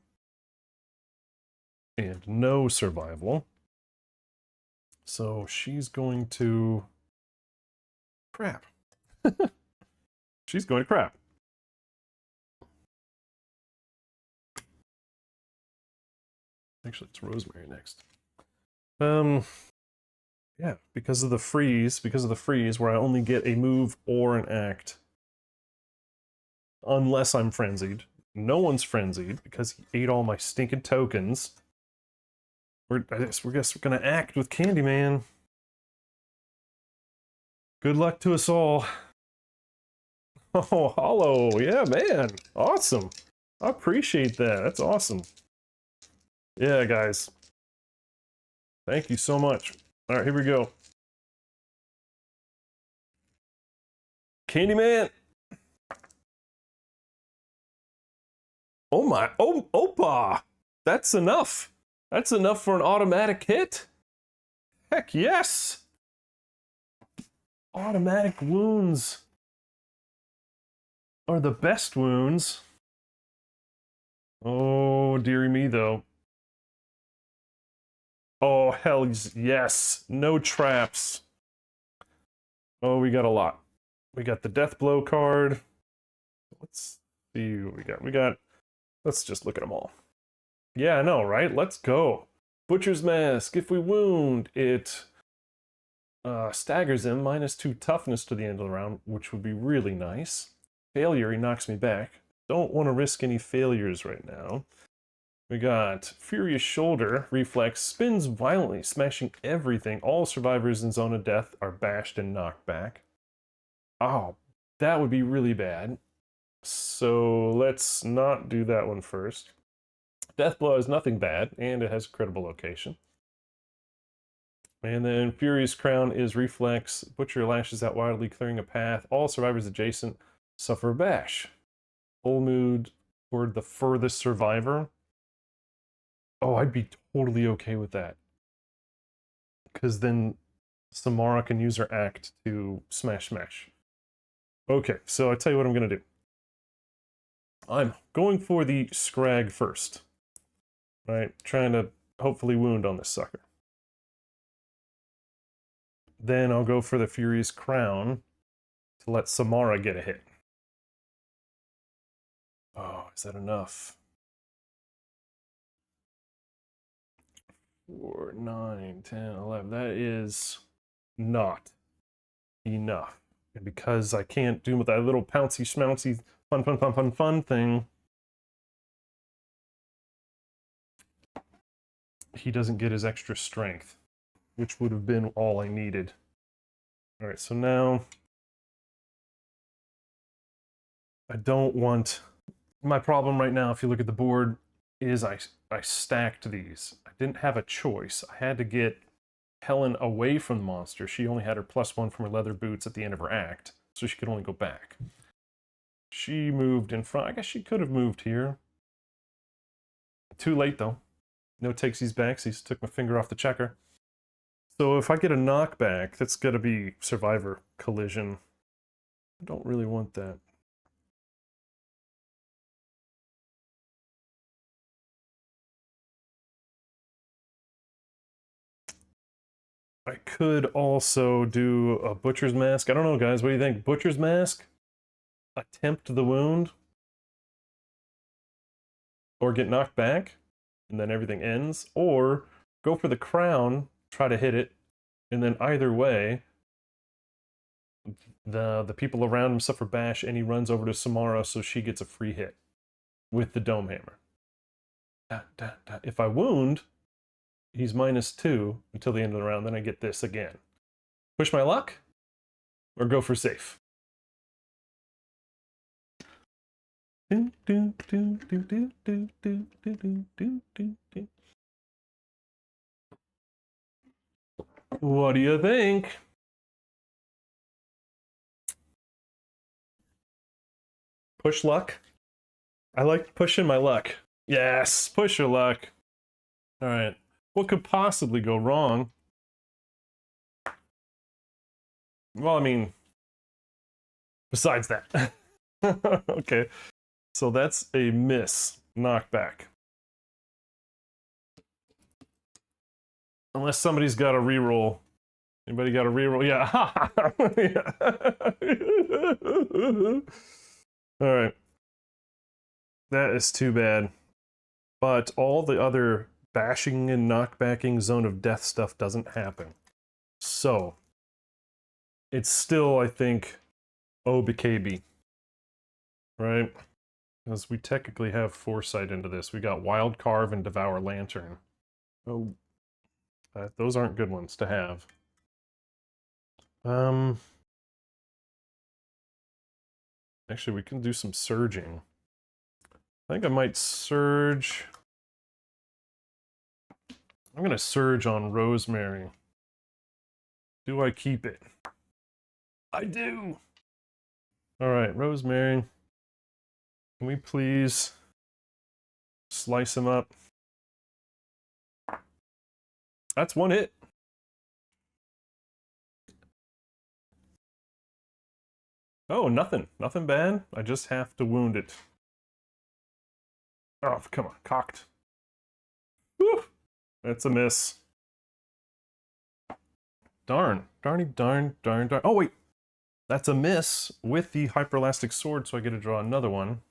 And no survival. So she's going to... crap. She's going to crap. Actually, it's Rosemary next. Yeah, because of the freeze where I only get a move or an act. Unless I'm frenzied. No one's frenzied because he ate all my stinking tokens. I guess we're gonna act with Candyman. Good luck to us all. Oh, hollow. Yeah, man. Awesome. I appreciate that. That's awesome. Yeah, guys. Thank you so much. All right, here we go. Candyman. Oh my. Oh, Opa. That's enough. That's enough for an automatic hit. Heck yes. Automatic wounds are the best wounds. Oh, dearie me, though. Oh, hell yes. No traps. Oh, we got a lot. We got the death blow card. Let's see what we got. Let's just look at them all. Yeah, I know, right? Let's go. Butcher's Mask. If we wound, it staggers him. -2 toughness to the end of the round, which would be really nice. Failure, he knocks me back. Don't want to risk any failures right now. We got Furious Shoulder, reflex, spins violently, smashing everything. All survivors in zone of death are bashed and knocked back. Oh, that would be really bad. So let's not do that one first. Death Blow is nothing bad, and it has critical location. And then Furious Crown is reflex. Butcher lashes out wildly, clearing a path. All survivors adjacent suffer a bash. Full mood toward the furthest survivor. Oh, I'd be totally okay with that. Because then Samara can use her act to smash. Okay, so I tell you what I'm going to do. I'm going for the Scrag first. Right? Trying to hopefully wound on this sucker. Then I'll go for the Furious Crown to let Samara get a hit. Oh, is that enough? 4, 9, 10, 11. That is not enough. And because I can't do with that little pouncy schmouncy fun thing, he doesn't get his extra strength, which would have been all I needed. All right, so now I don't want... My problem right now, if you look at the board, is I stacked these. I didn't have a choice. I had to get Helen away from the monster. She only had her +1 from her leather boots at the end of her act, so she could only go back. She moved in front. I guess she could have moved here. Too late, though. No takesies backsies. Took my finger off the checker. So if I get a knockback, that's going to be survivor collision. I don't really want that. I could also do a Butcher's Mask. I don't know, guys. What do you think? Butcher's Mask? Attempt the wound? Or get knocked back? And then everything ends? Or go for the crown, try to hit it, and then either way, the people around him suffer bash, and he runs over to Samara so she gets a free hit with the Dome Hammer. If I wound, he's -2 until the end of the round, then I get this again. Push my luck, or go for safe? What do you think? Push luck? I like pushing my luck. Yes, push your luck. All right. What could possibly go wrong? Well, I mean, besides that. Okay. So that's a miss. Knockback. Unless somebody's got a reroll. Anybody got a reroll? Yeah. All right. That is too bad. But all the other bashing and knockbacking zone of death stuff doesn't happen. So, it's still, I think, OBKB. Right? Because we technically have foresight into this. We got Wild Carve and Devour Lantern. Oh, those aren't good ones to have. Actually, we can do some surging. I think I might surge. I'm going to surge on Rosemary. Do I keep it? I do! Alright, Rosemary. Can we please slice him up? That's one hit. Oh, nothing. Nothing bad. I just have to wound it. Oh, come on. Cocked. Whew. That's a miss. Darn. Darn. Oh, wait. That's a miss with the Hyperelastic Sword, so I get to draw another one.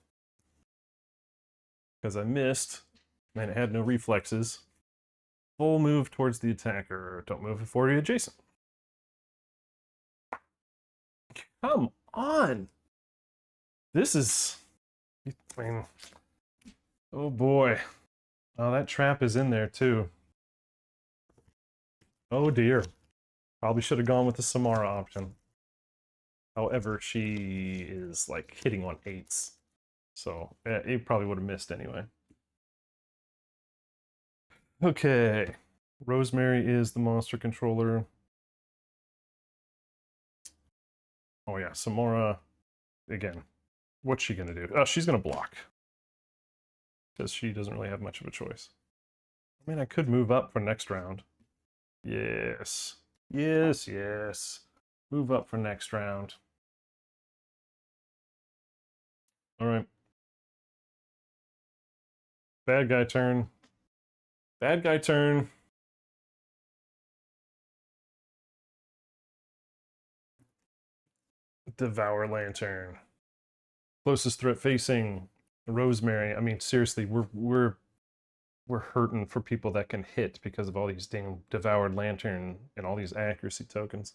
Because I missed, and it had no reflexes. Full move towards the attacker. Don't move before you're adjacent. Come on! This is... I mean... Oh boy. Oh, that trap is in there too. Oh dear. Probably should have gone with the Samara option. However, she is like hitting on 8s. So it probably would have missed anyway. Okay. Rosemary is the monster controller. Oh yeah, Samara, again, what's she gonna do? Oh, she's gonna block. Because she doesn't really have much of a choice. I mean, I could move up for next round. Yes. Yes, yes. Move up for next round. Alright. Bad guy turn. Bad guy turn. Devour Lantern. Closest threat facing Rosemary. I mean, seriously, we're hurting for people that can hit because of all these damn Devoured Lantern and all these accuracy tokens.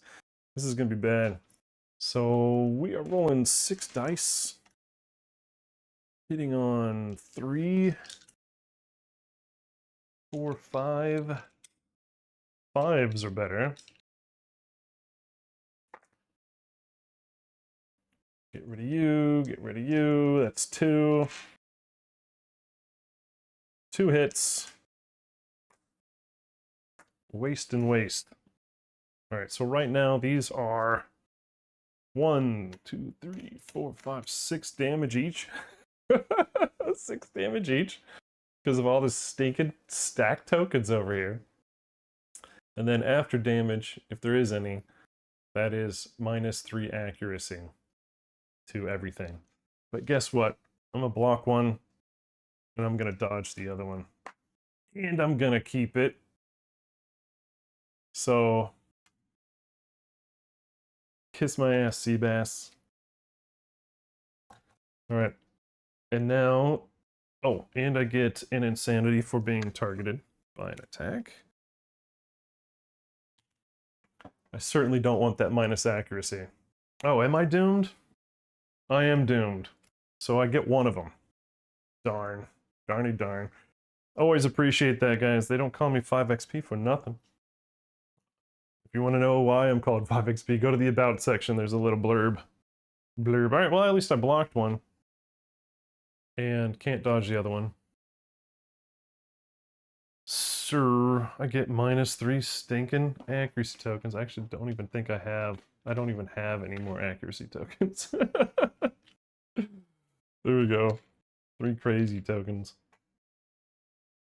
This is gonna be bad. So we are rolling 6 dice. Hitting on 3, 4, 5. 5s are better. Get rid of you, get rid of you. That's 2. 2 hits. Waste and waste. All right, so right now these are 1, 2, 3, 4, 5, 6 damage each. 6 damage each because of all this stinking stack tokens over here. And then after damage, if there is any, that is -3 accuracy to everything. But guess what? I'm gonna block one and I'm gonna dodge the other one. And I'm gonna keep it. So kiss my ass, Seabass. Alright. And now, oh, and I get an insanity for being targeted by an attack. I certainly don't want that minus accuracy. Oh, am I doomed? I am doomed. So I get one of them. Darn. Darny darn. Always appreciate that, guys. They don't call me 5 XP for nothing. If you want to know why I'm called 5 XP, go to the About section. There's a little blurb. Blurb. Alright, well, at least I blocked one. And can't dodge the other one. Sir, I get -3 stinking accuracy tokens. I actually don't even think I have. I don't even have any more accuracy tokens. There we go. 3 crazy tokens.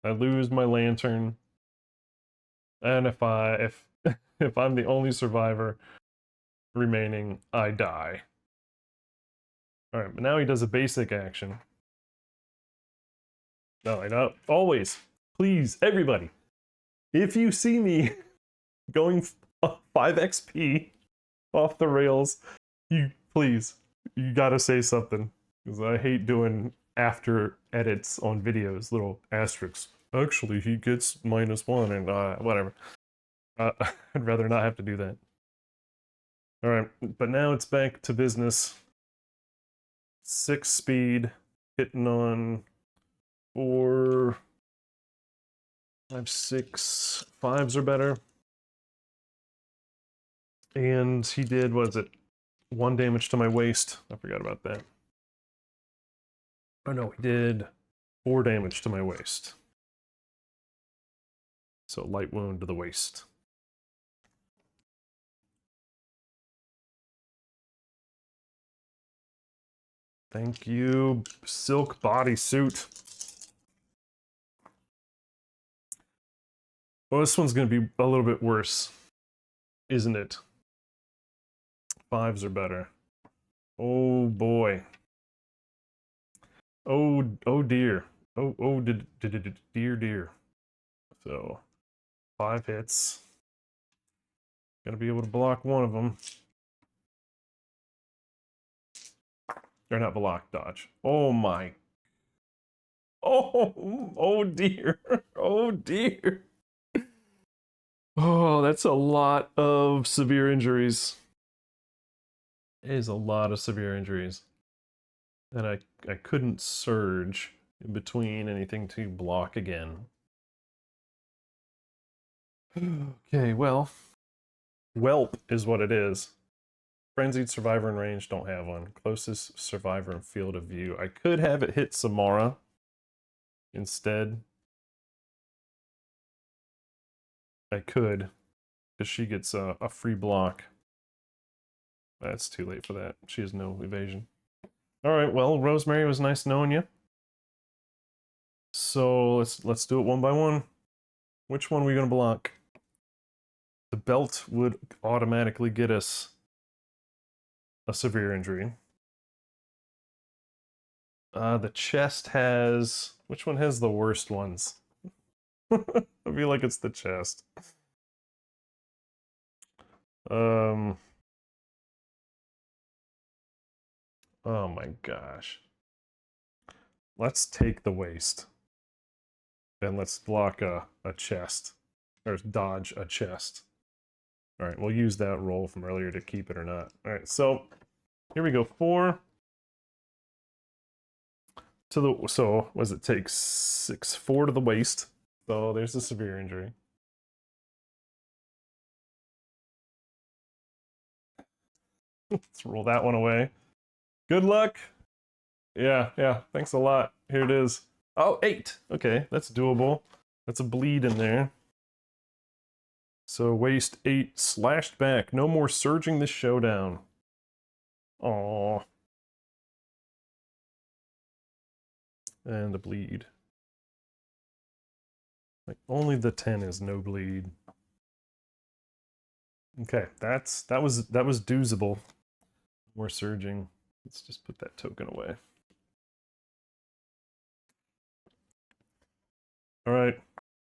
I lose my lantern. And if if I'm the only survivor remaining, I die. Alright, but now he does a basic action. No, I don't. Always. Please, everybody. If you see me going 5 XP off the rails, you gotta say something. Because I hate doing after edits on videos, little asterisks. Actually, he gets -1 and whatever. I'd rather not have to do that. Alright, but now it's back to business. 6 speed, hitting on 4, 5, 6. 5s are better. And he did, what is it? 1 damage to my waist. I forgot about that. Oh no, he did 4 damage to my waist. So light wound to the waist. Thank you, silk bodysuit. Well, this one's going to be a little bit worse, isn't it? 5s are better. Oh boy. Oh dear. Oh dear. So 5 hits. Gotta be able to block one of them. Or not block, dodge. Oh my. Oh dear. Oh dear. Oh, that's a lot of severe injuries. It is a lot of severe injuries. And I couldn't surge in between anything to block again. Okay, well, Whelp is what it is. Frenzied survivor in range, don't have one. Closest survivor in field of view. I could have it hit Samara instead. I could, because she gets a free block. That's too late for that. She has no evasion. Alright, well, Rosemary, it was nice knowing you. So let's do it one by one. Which one are we gonna block? The belt would automatically get us a severe injury. The chest has... Which one has the worst ones? I feel like it's the chest. Oh my gosh. Let's take the waist. And let's block a chest. Or dodge a chest. Alright, we'll use that roll from earlier to keep it or not. Alright, so here we go. 4 to the... So, what does it take? 6. 4 to the waist. So there's a severe injury. Let's roll that one away. Good luck! Yeah, thanks a lot. Here it is. Oh, 8! Okay, that's doable. That's a bleed in there. So waist 8 slashed back. No more surging this showdown. Aww. And a bleed. Like only the 10 is no bleed. Okay, that was doable. More surging. Let's just put that token away. All right.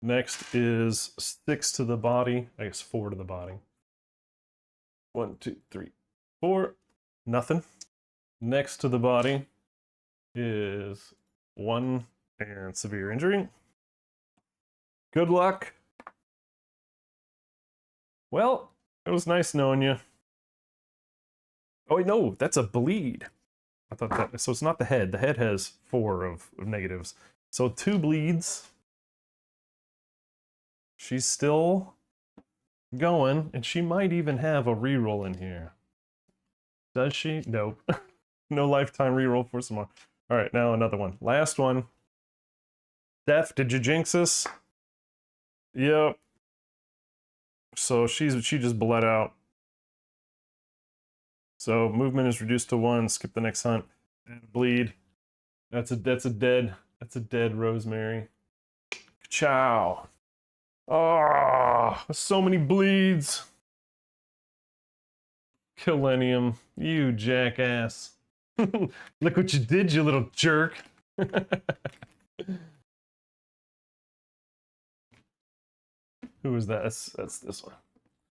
Next is 6 to the body. I guess 4 to the body. 1, 2, 3, 4. Nothing. Next to the body is 1 and severe injury. Good luck. Well, it was nice knowing you. Oh, wait, no, that's a bleed. I thought that, so it's not the head. The head has 4 of negatives. So 2 bleeds. She's still going, and she might even have a reroll in here. Does she? Nope. No lifetime reroll for Samara. All right, now another one. Last one. Def, did you jinx us? Yep. So she just bled out. So movement is reduced to 1. Skip the next hunt. And bleed. That's a dead Rosemary. Ciao. Oh, so many bleeds. Killenium, you jackass. Look what you did, you little jerk. Who is that? That's this one.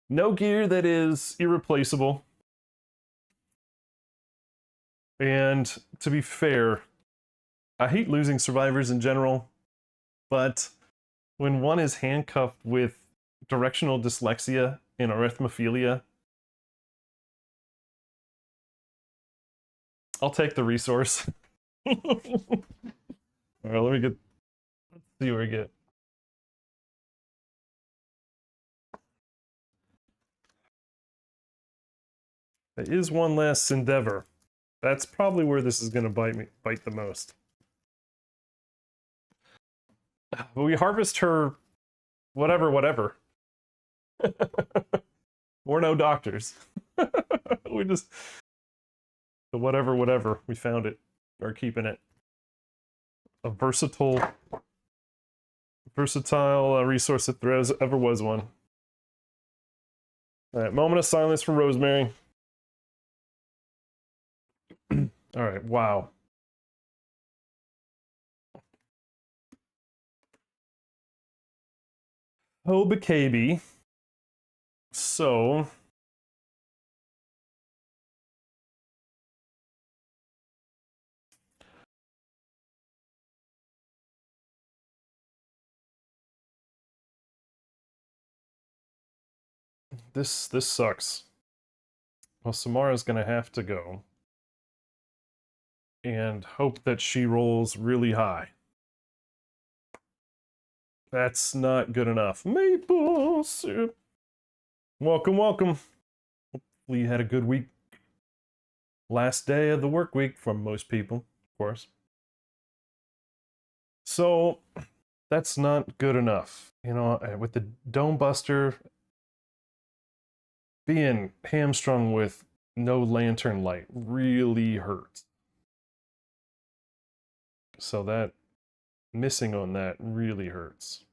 No gear that is irreplaceable. And to be fair, I hate losing survivors in general, but when one is handcuffed with directional dyslexia and arithmophilia, I'll take the resource. Alright, let's see what we get. There is one last endeavor. That's probably where this is gonna bite the most. But we harvest her whatever. We're no doctors. We just the whatever, we found it. We're keeping it. A versatile resource if there ever was one. Alright, moment of silence for Rosemary. Alright, wow. Oh, baby. So... This sucks. Well, Samara's gonna have to go. And hope that she rolls really high. That's not good enough. Maple syrup. Welcome, welcome. Hopefully you had a good week. Last day of the work week for most people, of course. So that's not good enough. You know, with the Dome Buster being hamstrung with no lantern light really hurts. So that missing on that really hurts.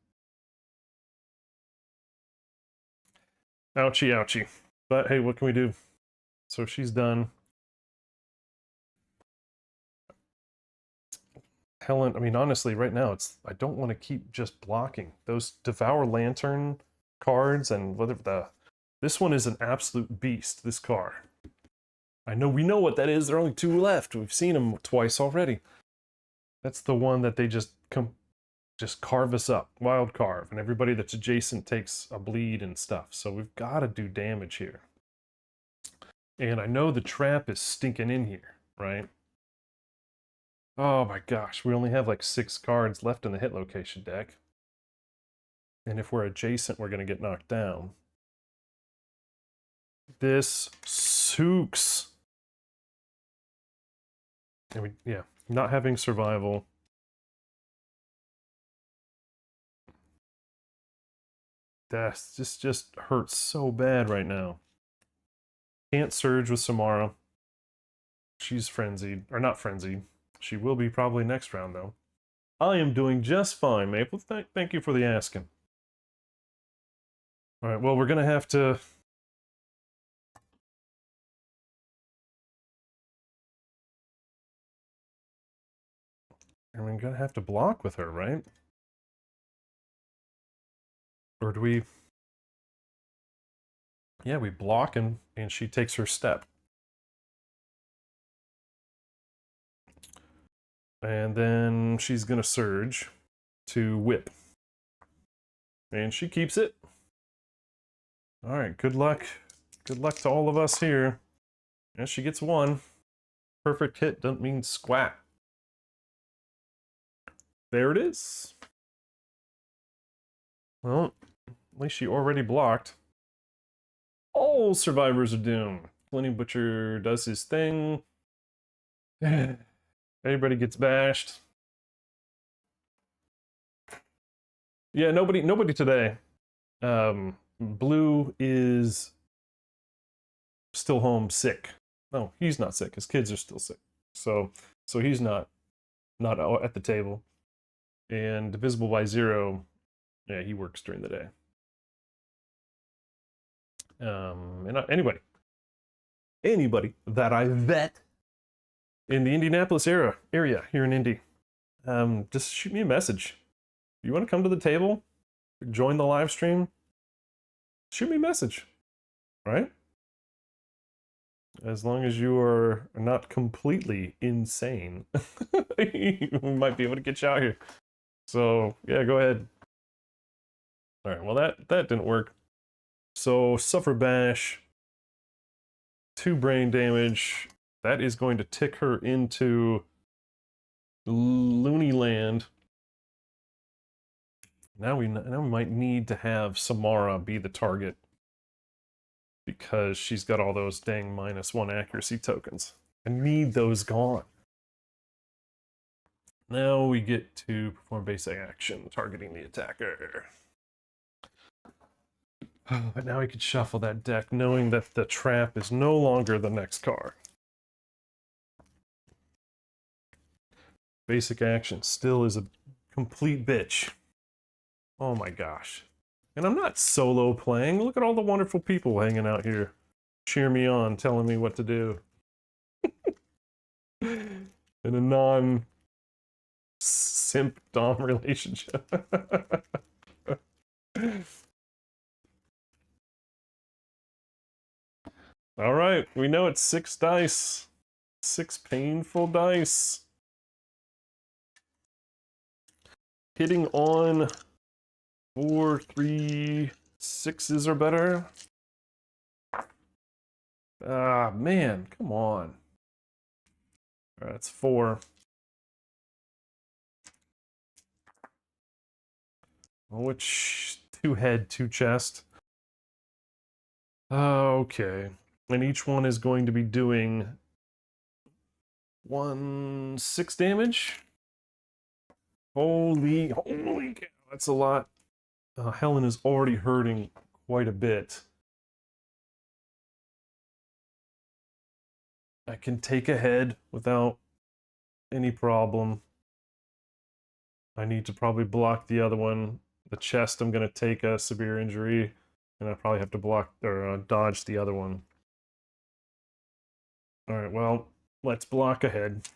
Ouchie, ouchie. But hey, what can we do? So she's done. Helen, I mean, honestly, right now, I don't want to keep just blocking. Those Devour Lantern cards and this one is an absolute beast, this car. We know what that is. There are only 2 left. We've seen them twice already. That's the one that they just carve us up, wild carve, and everybody that's adjacent takes a bleed and stuff. So we've got to do damage here. And I know the trap is stinking in here, right? Oh my gosh, we only have like 6 cards left in the hit location deck. And if we're adjacent, we're going to get knocked down. This sucks. And yeah, not having survival. This just hurts so bad right now. Can't surge with Samara. She's frenzied, or not frenzied. She will be probably next round, though. I am doing just fine, Maple. Thank you for the asking. All right, well, we're going to have to... And we're going to have to block with her, right? Or do we... Yeah, we block and she takes her step. And then she's going to surge to whip. And she keeps it. All right, good luck. Good luck to all of us here. And she gets 1. Perfect hit doesn't mean squat. There it is. Well, at least she already blocked. All survivors are doomed. Killenium Butcher does his thing. Everybody gets bashed. Yeah, nobody today. Blue is still home sick. No, he's not sick. His kids are still sick. So he's not at the table. And divisible by 0, yeah, he works during the day. And anybody that I vet in the Indianapolis area here in Indy, just shoot me a message. You want to come to the table, join the live stream, shoot me a message, right? As long as you are not completely insane, we might be able to get you out here. So yeah, go ahead. All right, well that didn't work. So suffer bash, 2 brain damage. That is going to tick her into Looney Land. Now we might need to have Samara be the target because she's got all those dang -1 accuracy tokens. I need those gone. Now we get to perform basic action, targeting the attacker. But now we could shuffle that deck knowing that the trap is no longer the next card. Basic action still is a complete bitch. Oh my gosh. And I'm not solo playing. Look at all the wonderful people hanging out here. Cheer me on, telling me what to do. In a non-simp dom relationship. All right, we know it's 6 dice. 6 painful dice. Hitting on 4, 3, 6s or better. Ah, man, come on. All right, that's 4. Which 2 head, 2 chest. Okay. And each one is going to be doing 6 damage. Holy cow, that's a lot. Helen is already hurting quite a bit. I can take a head without any problem. I need to probably block the other one. The chest, I'm going to take a severe injury, and I probably have to block or dodge the other one. Alright, well, let's block ahead.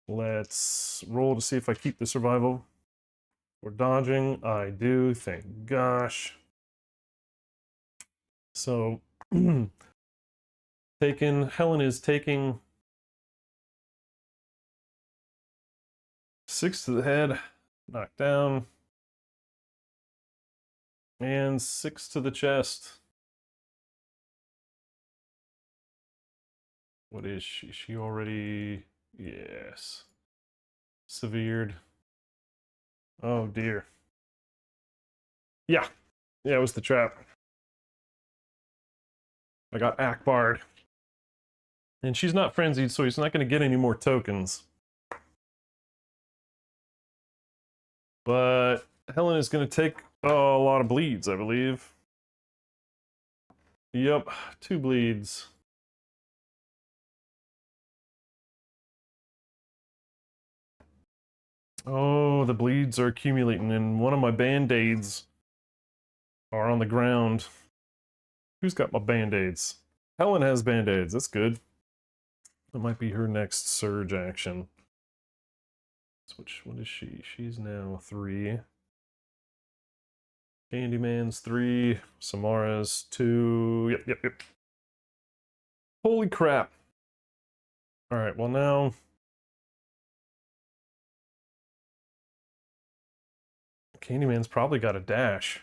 Let's roll to see if I keep the survival. We're dodging. I do, thank gosh. So, Helen is taking 6 to the head, knocked down, and 6 to the chest. What is she? She already... Yes. Severed. Oh dear. Yeah. Yeah, it was the trap. I got Akbar'd. And she's not frenzied, so he's not going to get any more tokens. But Helen is going to take a lot of bleeds, I believe. Yep, 2 bleeds. Oh, the bleeds are accumulating, and one of my band-aids are on the ground. Who's got my band-aids? Helen has band-aids, that's good. That might be her next surge action. What is she? She's now 3. Candyman's 3. Samara's 2. Yep. Holy crap. Alright, well now... Candyman's probably got a dash.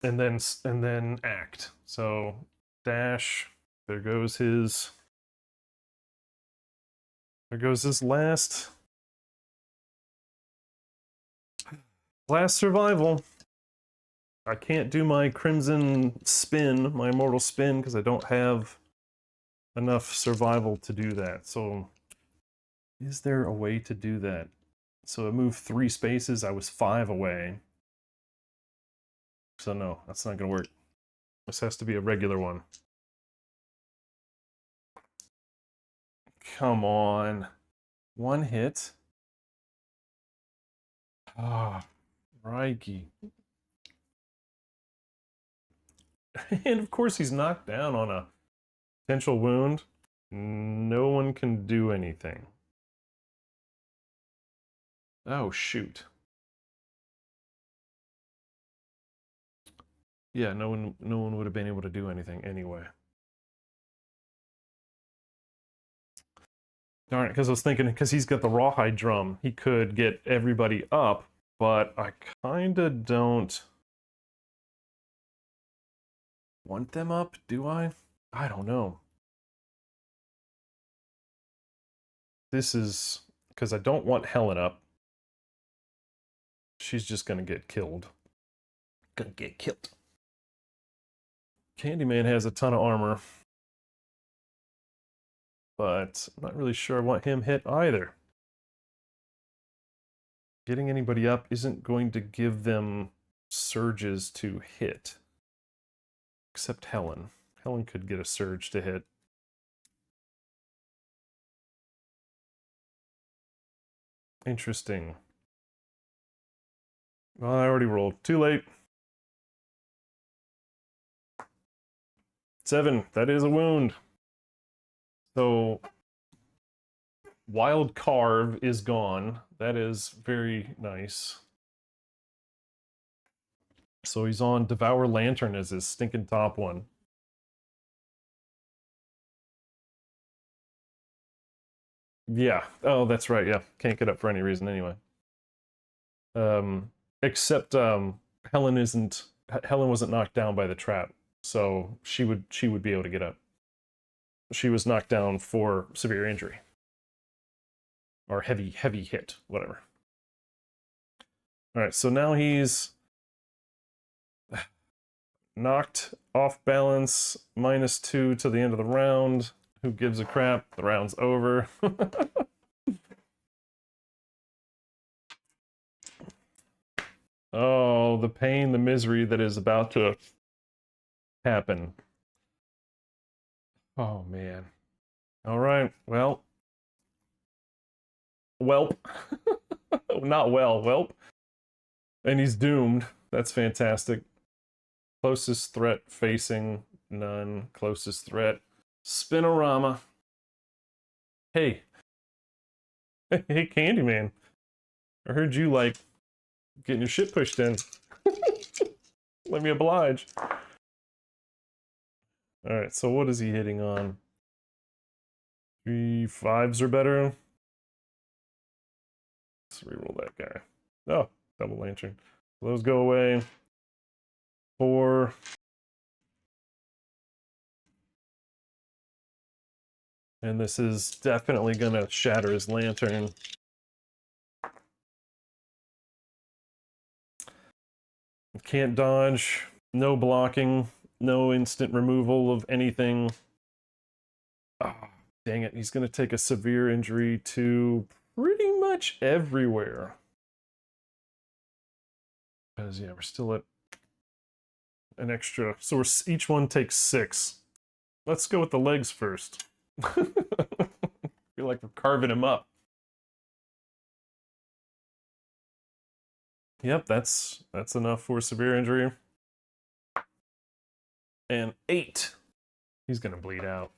And then act. So, dash. There goes his last survival. I can't do my crimson spin, my immortal spin, because I don't have enough survival to do that. So, is there a way to do that? So I moved 3 spaces, I was 5 away. So no, that's not gonna work. This has to be a regular one. Come on. 1 hit. Ah, Reiki. And of course he's knocked down on a potential wound. No one can do anything. Oh, shoot. Yeah, no one would have been able to do anything anyway. Darn it, because I was thinking, because he's got the rawhide drum, he could get everybody up, but I kinda don't want them up, do I? I don't know. This is because I don't want Helen up. She's just gonna get killed. Gonna get killed. Candyman has a ton of armor, but I'm not really sure I want him hit either. Getting anybody up isn't going to give them surges to hit. Except Helen. Helen could get a surge to hit. Interesting. Well, I already rolled. Too late. 7. That is a wound. So, Wild Carve is gone. That is very nice. So he's on Devour Lantern as his stinking top one. Yeah. Oh, that's right. Yeah. Can't get up for any reason anyway. Except Helen wasn't knocked down by the trap, so she would be able to get up. She was knocked down for severe injury. Or heavy hit, whatever. All right, so now he's knocked off balance, -2 to the end of the round. Who gives a crap? The round's over. Oh, the pain, the misery that is about to happen. Oh, man. All right, well. Welp. Not well, welp. And he's doomed. That's fantastic. Closest threat facing, none. Closest threat, Spinorama. Hey. Hey, Candyman. I heard you like getting your shit pushed in. Let me oblige. Alright, so what is he hitting on? 3 5s or better? Let's reroll that guy. Oh, double lantern. Those go away. 4. And this is definitely gonna shatter his lantern. Can't dodge, no blocking, no instant removal of anything. Oh, dang it, he's gonna take a severe injury to pretty much everywhere. Because, yeah, we're still at an extra. So we're, each one takes 6. Let's go with the legs first. Feel like we're carving him up. Yep, that's enough for severe injury. And 8. He's gonna bleed out.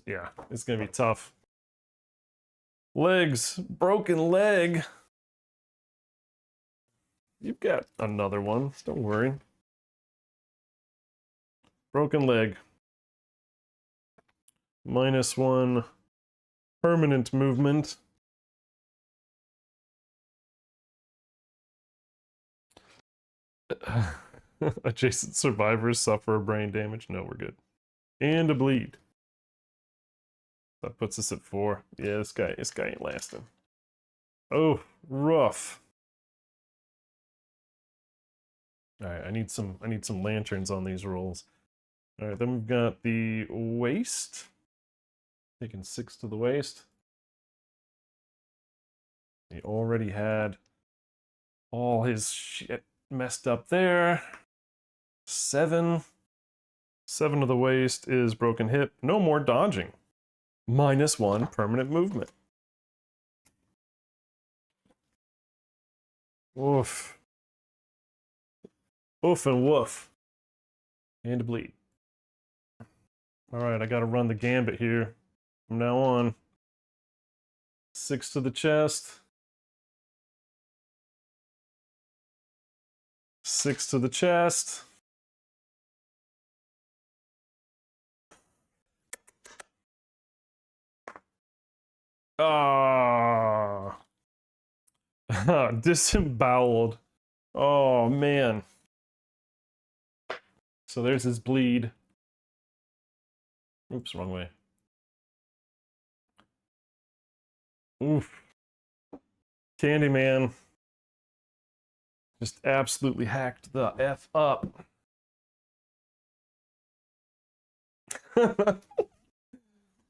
Yeah, it's gonna be tough. Legs, broken leg. You've got another one, don't worry. Broken leg. -1 permanent movement. Adjacent survivors suffer brain damage. No, we're good. And a bleed. That puts us at 4. Yeah, this guy ain't lasting. Oh, rough. Alright, I need some lanterns on these rolls. Alright, then we've got the waist. Taking 6 to the waist. He already had all his shit messed up there. 7. 7 to the waist is broken hip. No more dodging. -1 permanent movement. Oof. Oof and woof. And a bleed. Alright, I gotta run the gambit here from now on. 6 to the chest. 6 to the chest. Ah. Disemboweled. Oh, man. So there's his bleed. Oops, wrong way. Oof. Candyman just absolutely hacked the F up. The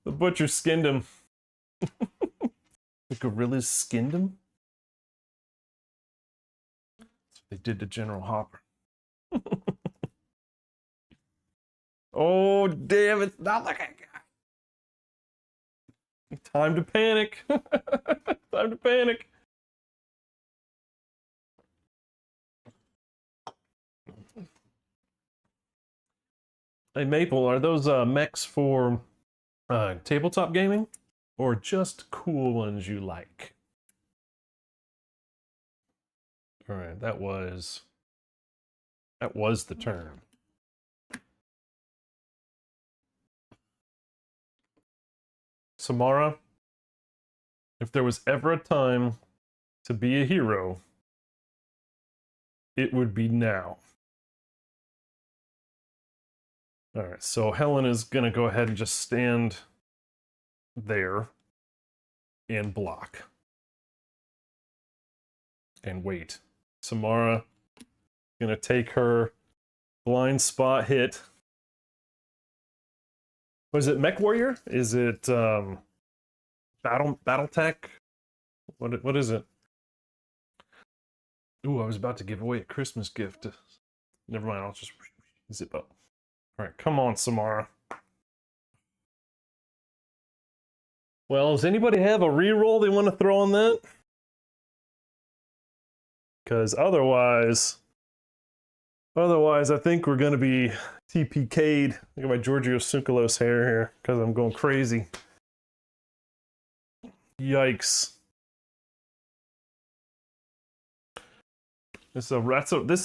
butcher skinned him. The gorillas skinned him? That's what they did to General Hopper. Oh, damn, it's not like I got. Time to panic. Time to panic. Hey, Maple, are those mechs for tabletop gaming? Or just cool ones you like? Alright, that was the turn. Samara, if there was ever a time to be a hero, it would be now. Alright, so Helen is gonna go ahead and just stand there and block. And wait. Samara gonna take her blind spot hit. Was it Mech Warrior? Is it Battle Tech? What is it? Ooh, I was about to give away a Christmas gift. Never mind, I'll just zip up. Alright, come on, Samara. Well, does anybody have a reroll they want to throw on that? Because otherwise, I think we're going to be TPK'd. Look at my Giorgio Tsoukalos hair here, because I'm going crazy. Yikes. This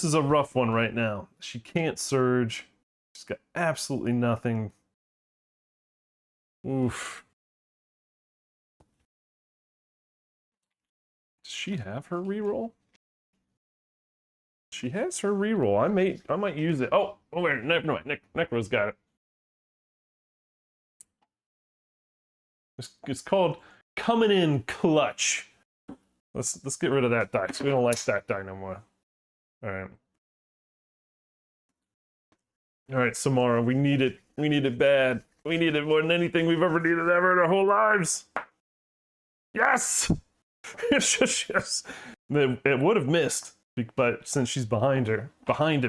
is a rough one right now. She can't surge. She's got absolutely nothing. Oof. Does she have her reroll? She has her reroll. I might use it. Oh wait, never mind. Necro's got it. It's called coming in clutch. Let's get rid of that die. So we don't like that die no more. All right. All right, Samara, we need it. We need it bad. We need it more than anything we've ever needed ever in our whole lives. Yes. Yes. It would have missed, but since she's behind him,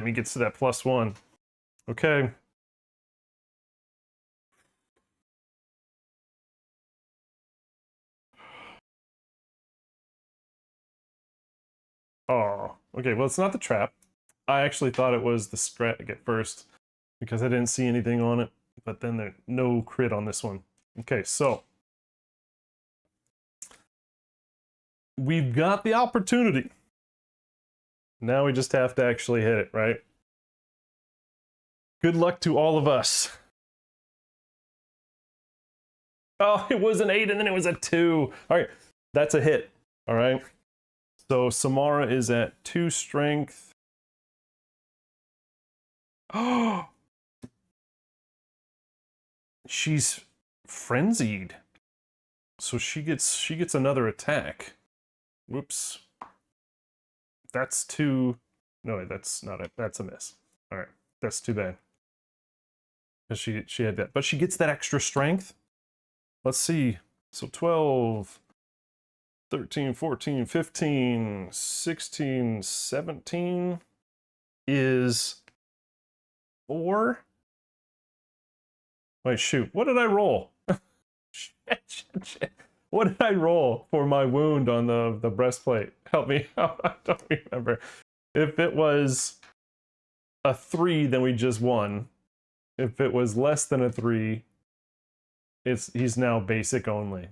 he gets to that +1. Okay. Oh, okay. Well, it's not the trap. I actually thought it was the strat at first because I didn't see anything on it, but then there's no crit on this one. Okay, so we've got the opportunity. Now we just have to actually hit it, right? Good luck to all of us. Oh, it was an 8 and then it was a 2. All right, that's a hit. All right. So Samara is at 2 strength. Oh, she's frenzied. So she gets another attack. Whoops. That's 2. No, wait, that's not it. That's a miss. All right, that's too bad. Because she had that, but she gets that extra strength. Let's see. So 12. 13, 14, 15, 16, 17 is 4. Wait, shoot. What did I roll? Shit. What did I roll for my wound on the breastplate? Help me out. I don't remember. If it was a 3, then we just won. If it was less than a 3, he's now basic only.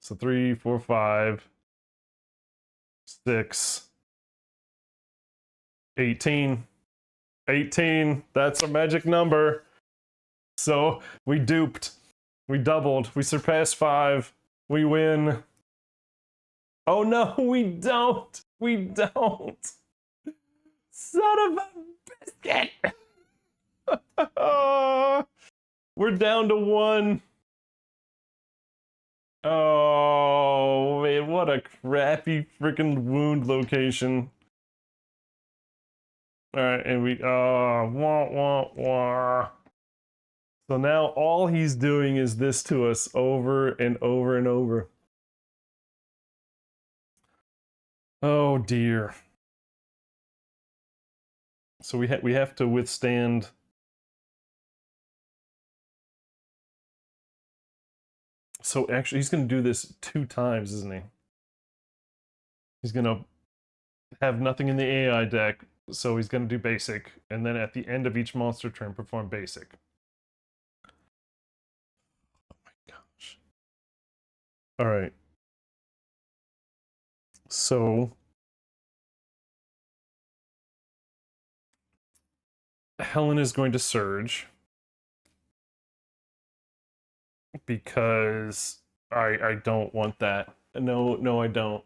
So 3, 4, 5, 6, 18. 18, that's a magic number. So we duped. We doubled. We surpassed 5. We win. Oh no, we don't. We don't. Son of a biscuit. We're down to 1. Oh, man, what a crappy freaking wound location. Alright, and we, wah, wah, wah. So now all he's doing is this to us over and over and over. Oh dear. So we have to withstand. So actually, he's going to do this 2 times, isn't he? He's going to have nothing in the AI deck, so he's going to do basic, and then at the end of each monster turn, perform basic. Oh my gosh. All right. So Helen is going to surge because I don't want that. No, I don't.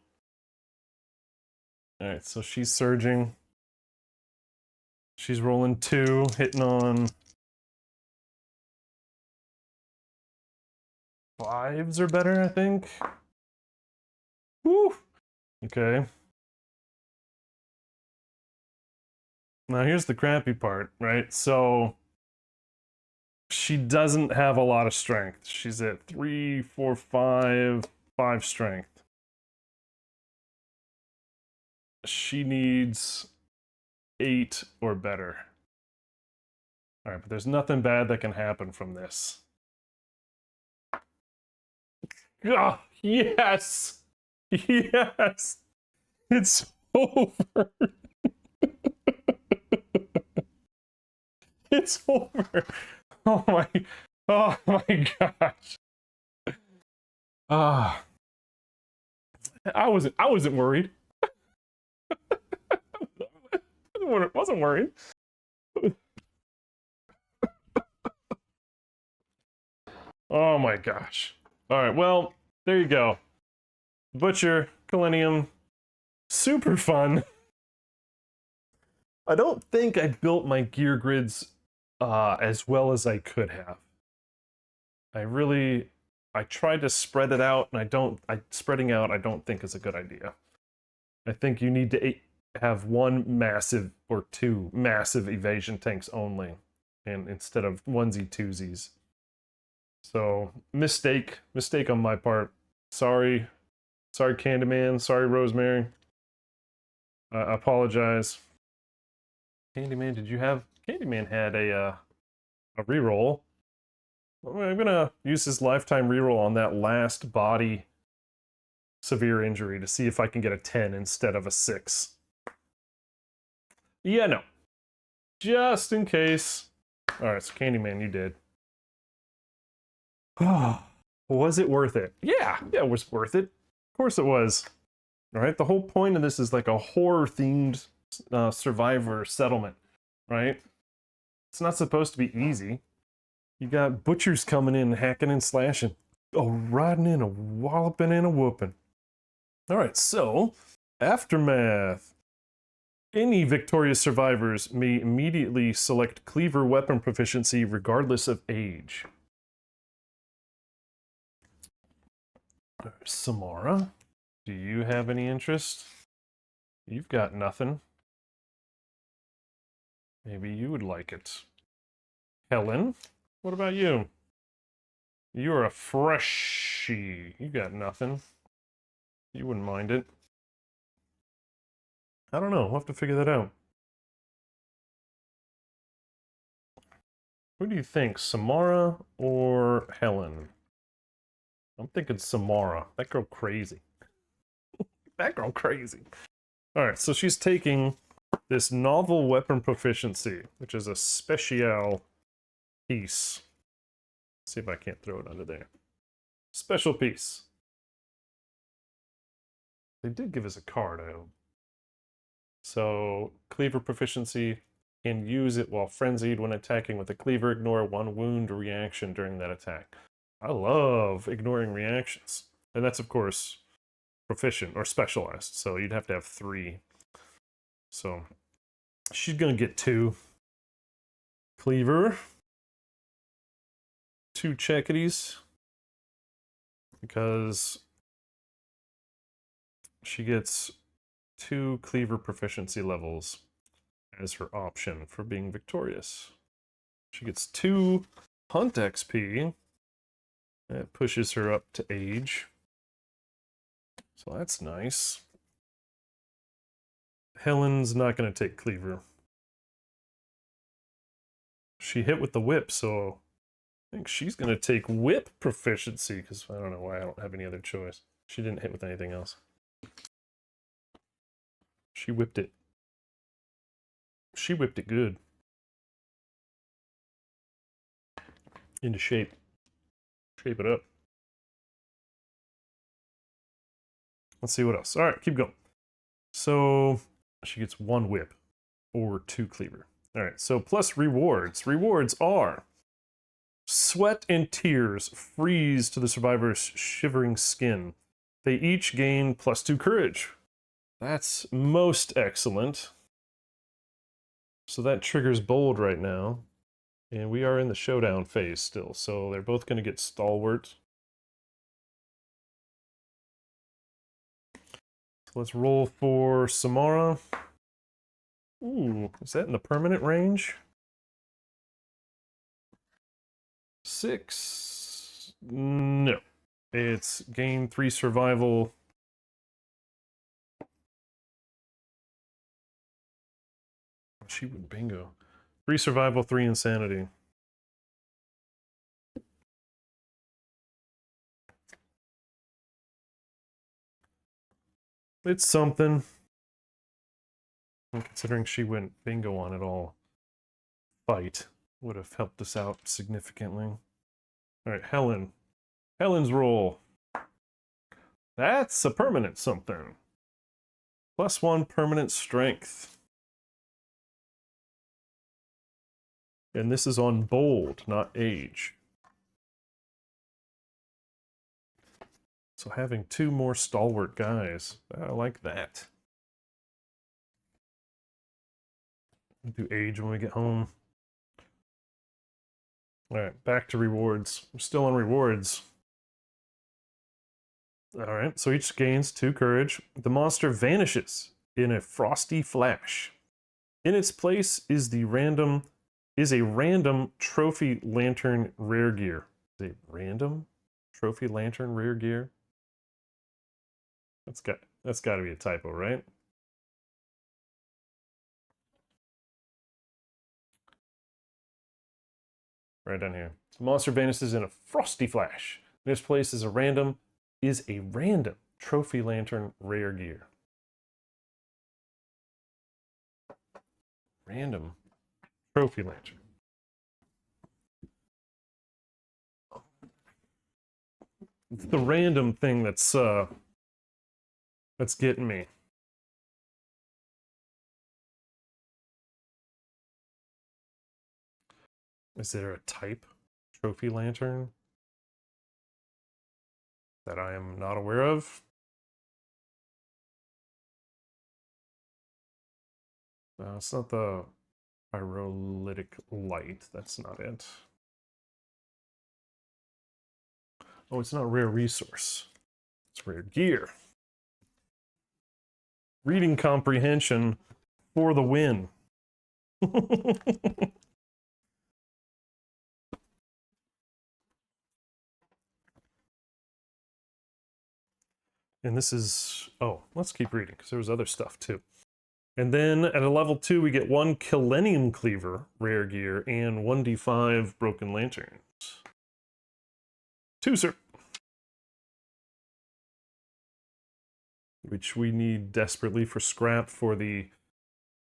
All right, so she's surging. She's rolling 2, hitting on 5s or better, I think. Woo! Okay. Now here's the crappy part, right? So she doesn't have a lot of strength. She's at 3, 4, 5 strength. She needs 8 or better. All right, but there's nothing bad that can happen from this. Oh, yes! Yes! It's over! It's over! Oh my gosh. Ah. I wasn't worried. I wasn't worried. Oh my gosh. All right, well, there you go. Butcher, Killenium, super fun. I don't think I built my gear grids as well as I could have. I tried to spread it out, and spreading out I don't think is a good idea. I think you need to have one massive or two massive evasion tanks only, and instead of onesie twosies. So mistake on my part. Sorry, Candyman. Sorry, Rosemary. I apologize. Candyman, did you have? Candyman had a reroll. I'm gonna use his lifetime reroll on that last body severe injury to see if I can get a 10 instead of a 6. Yeah, no. Just in case. Alright, so Candyman, you did. Was it worth it? Yeah, it was worth it. Of course it was. Alright, the whole point of this is like a horror-themed survivor settlement, right? It's not supposed to be easy. You got butchers coming in, hacking and slashing. A riding in, a walloping and a whooping. Alright, so, Aftermath. Any victorious survivors may immediately select cleaver weapon proficiency regardless of age. Samara, do you have any interest? You've got nothing. Maybe you would like it. Helen, what about you? You're a freshie. You got nothing. You wouldn't mind it. I don't know. We'll have to figure that out. Who do you think, Samara or Helen? I'm thinking Samara. That girl crazy. That girl crazy. Alright, so she's taking this novel weapon proficiency, which is a special piece. Let's see if I can't throw it under there. Special piece. They did give us a card, I hope. So, cleaver proficiency, can use it while frenzied when attacking with a cleaver. Ignore 1 wound reaction during that attack. I love ignoring reactions. And that's, of course, proficient or specialized. So you'd have to have 3. So she's going to get 2. Cleaver. 2 checkities. Because she gets 2 cleaver proficiency levels as her option for being victorious. She gets 2 hunt XP. That pushes her up to age. So that's nice. Helen's not going to take cleaver. She hit with the whip, so I think she's going to take whip proficiency, because I don't know why I don't have any other choice. She didn't hit with anything else. She whipped it. She whipped it good. Into shape. Shape it up. Let's see what else. All right, keep going. So she gets 1 whip or 2 cleaver. All right, so plus rewards. Rewards are sweat and tears freeze to the survivor's shivering skin. They each gain plus 2 courage. That's most excellent. So that triggers bold right now. And we are in the showdown phase still, so they're both going to get stalwart. So let's roll for Samara. Ooh, is that in the permanent range? 6. No. It's gain 3 survival. She would bingo. 3 survival, 3 insanity. It's something. Considering she went bingo on it all. Fight would have helped us out significantly. Alright, Helen. Helen's roll. That's a permanent something. +1 permanent strength. And this is on bold, not age. So having 2 more stalwart guys, I like that. We'll do age when we get home. Alright, back to rewards. We're still on rewards. Alright, so each gains 2 courage. The monster vanishes in a frosty flash. In its place is a random trophy lantern rare gear. Is it random trophy lantern rare gear? That's got to be a typo, right? Right down here. The monster vanishes in a frosty flash. In its place is a random trophy lantern rare gear. Random trophy lantern. It's the random thing that's getting me. Is there a type trophy lantern that I am not aware of? No, it's not the pyrolytic light. That's not it. Oh, it's not rare resource. It's rare gear. Reading comprehension for the win. And this is, oh, let's keep reading because there was other stuff too. And then at a level 2, we get 1 Killenium Cleaver, rare gear, and 1d5 Broken Lanterns. 2, sir. Which we need desperately for scrap for the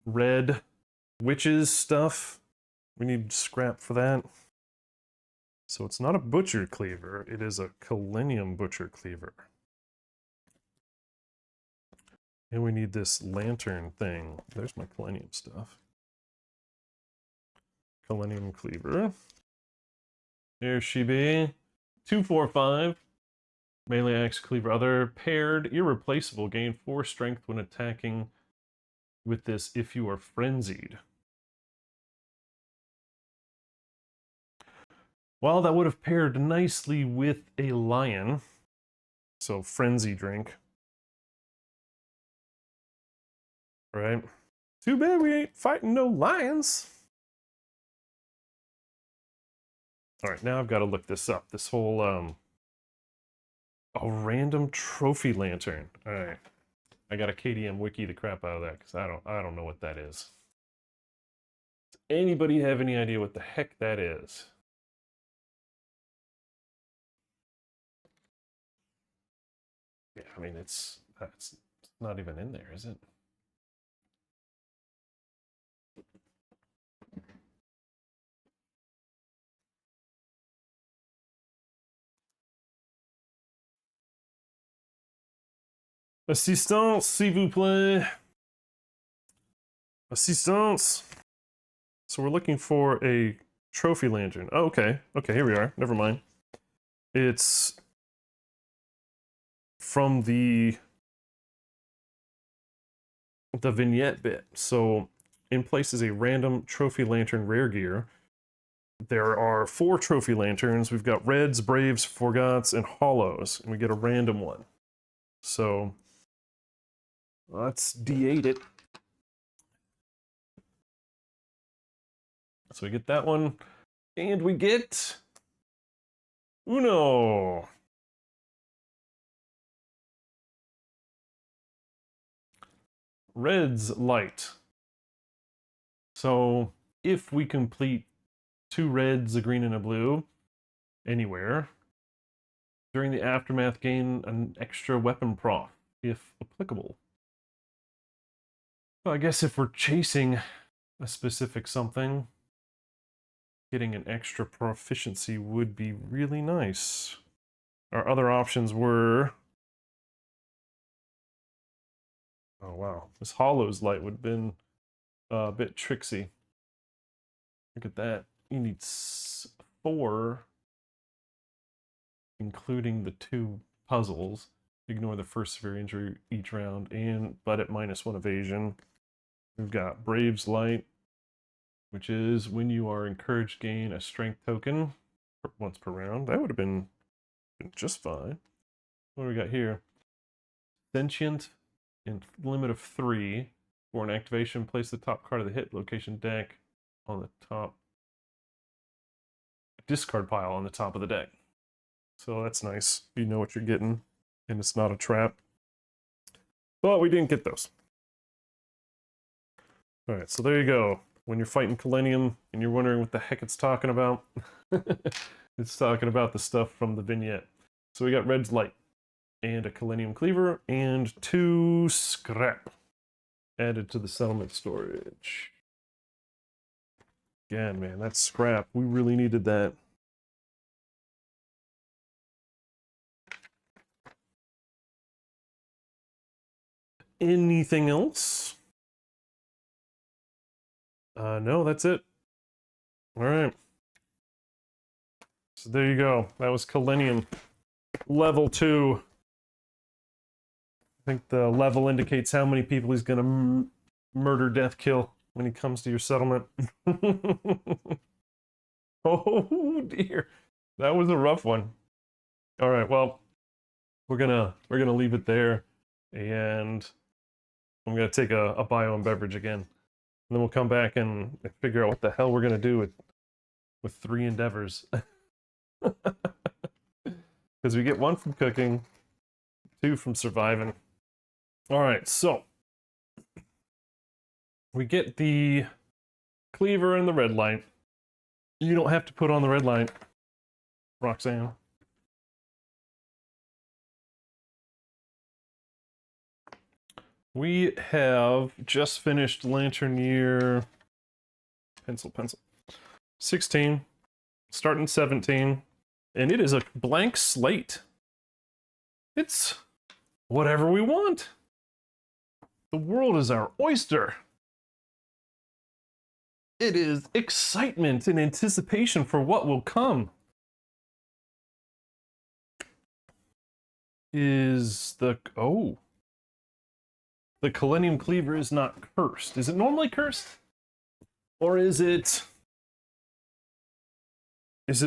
red witches stuff. We need scrap for that. So it's not a Butcher Cleaver, it is a Killenium Butcher Cleaver. And we need this lantern thing. There's my Killenium stuff. Killenium Cleaver. There she be. 245. Melee axe cleaver other. Paired. Irreplaceable. Gain 4 strength when attacking with this if you are frenzied. Well, that would have paired nicely with a lion. So, frenzy drink. Right? Too bad we ain't fighting no lions. Alright, now I've got to look this up. This whole, a random trophy lantern. Alright. I got a KDM wiki the crap out of that, because I don't know what that is. Does anybody have any idea what the heck that is? Yeah, I mean, it's not even in there, is it? Assistance, s'il vous plaît. Assistance. So we're looking for a trophy lantern. Oh, okay. Okay, here we are. Never mind. It's from the vignette bit. So in place is a random trophy lantern rare gear. There are 4 trophy lanterns. We've got reds, braves, forgots, and hollows. And we get a random one. So Let's D8 it. So we get that one, and we get Uno. Red's light. So if we complete 2 reds, a green, and a blue anywhere, during the aftermath gain an extra weapon proc, if applicable. Well, I guess if we're chasing a specific something, getting an extra proficiency would be really nice. Our other options were... Oh wow, this Hollow's light would have been a bit tricksy. Look at that. You need 4, including the 2 puzzles. Ignore the first severe injury each round, but at -1 evasion. We've got Brave's Light, which is when you are encouraged, gain a strength token once per round. That would have been just fine. What do we got here? Sentient and limit of 3. For an activation, place the top card of the hit location deck on the top discard pile on the top of the deck. So that's nice. You know what you're getting, and it's not a trap. But we didn't get those. Alright, so there you go. When you're fighting Killenium and you're wondering what the heck it's talking about, it's talking about the stuff from the vignette. So we got Red's Light, and a Killenium Cleaver, and 2 scrap added to the settlement storage. Again, man, that's scrap. We really needed that. Anything else? No, that's it. All right. So there you go. That was Killenium. Level 2. I think the level indicates how many people he's gonna murder, death, kill when he comes to your settlement. Oh dear. That was a rough one. All right, well, we're gonna leave it there, and I'm gonna take a bio and beverage again, and then we'll come back and figure out what the hell we're gonna do with 3 endeavors. Because we get 1 from cooking, 2 from surviving. All right, so we get the cleaver and the red light. You don't have to put on the red light, Roxanne. We have just finished Lantern Year... Pencil. 16. Starting 17. And it is a blank slate. It's whatever we want. The world is our oyster. It is excitement and anticipation for what will come. Is the... Oh. The Killenium Cleaver is not cursed. Is it normally cursed? Or is it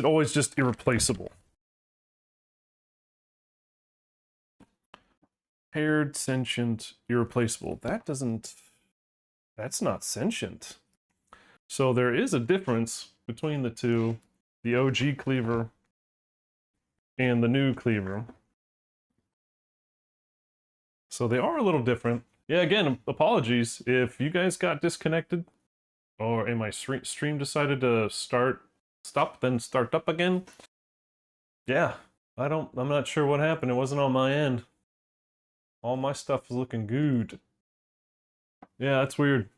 always just irreplaceable? Paired, sentient, irreplaceable. That's not sentient. So there is a difference between the two, the OG Cleaver and the new Cleaver. So they are a little different. Yeah, again, apologies if you guys got disconnected, or my stream decided to stop, then start up again. Yeah, I'm not sure what happened. It wasn't on my end. All my stuff is looking good. Yeah, that's weird.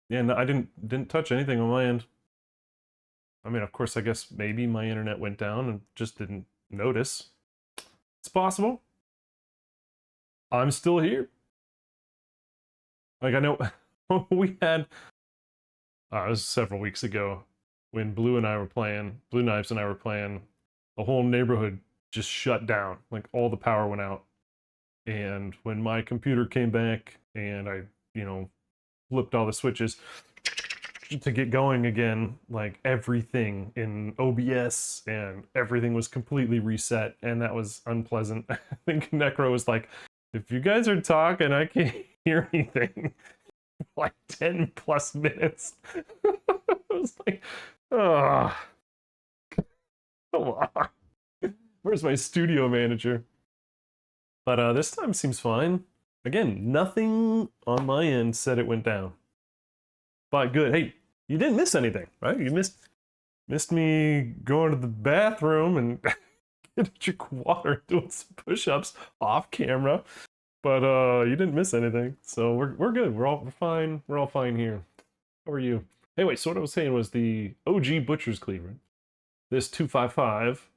Yeah, no, I didn't touch anything on my end. I mean, of course, I guess maybe my internet went down and just didn't notice. It's possible. I'm still here. Like, I know we had, it was several weeks ago when Blue Knives and I were playing, the whole neighborhood just shut down. Like, all the power went out. And when my computer came back and I, flipped all the switches to get going again, like, everything in OBS and everything was completely reset, and that was unpleasant. I think Necro was like, If you guys are talking, I can't hear anything. Like 10 plus minutes. I was like, oh, come on. Where's my studio manager? But this time seems fine. Again, nothing on my end said it went down. But good. Hey, you didn't miss anything, right? You missed me going to the bathroom and getting a drink of water, doing some push-ups off camera. But you didn't miss anything. So we're good. We're fine. We're all fine here. How are you? Anyway, so what I was saying was the OG Butcher's Cleaver. This 255.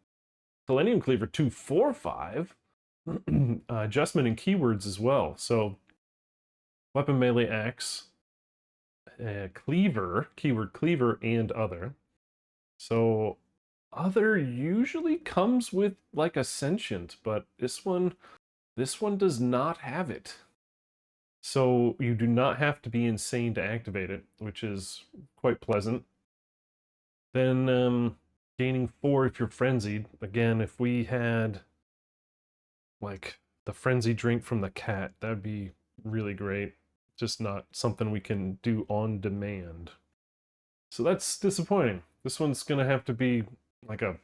Killenium Cleaver 245. Adjustment in keywords as well. So weapon melee axe, cleaver, keyword cleaver, and other. So other usually comes with like a sentient, but this one does not have it. So you do not have to be insane to activate it, which is quite pleasant. Then gaining 4 if you're frenzied. Again, if we had like the frenzy drink from the cat, that'd be really great. Just not something we can do on demand. So that's disappointing. This one's gonna have to be like a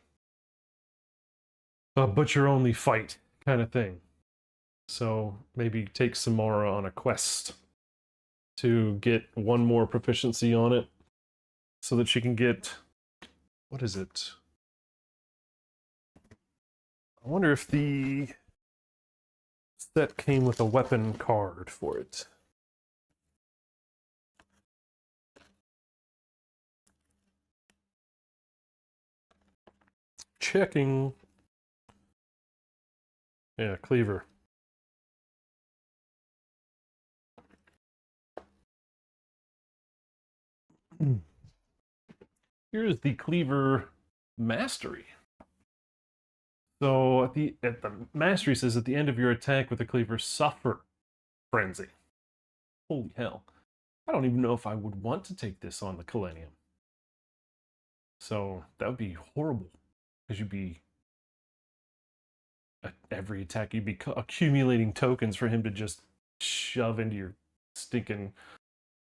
butcher only fight kind of thing. So maybe take Samara on a quest to get 1 more proficiency on it so that she can get, what is it? I wonder if the set came with a weapon card for it. Checking. Yeah, cleaver. Here's the cleaver mastery. So at the mastery says at the end of your attack with the cleaver, suffer frenzy. Holy hell! I don't even know if I would want to take this on the Killenium. So that would be horrible because you'd be at every attack you'd be accumulating tokens for him to just shove into your stinking.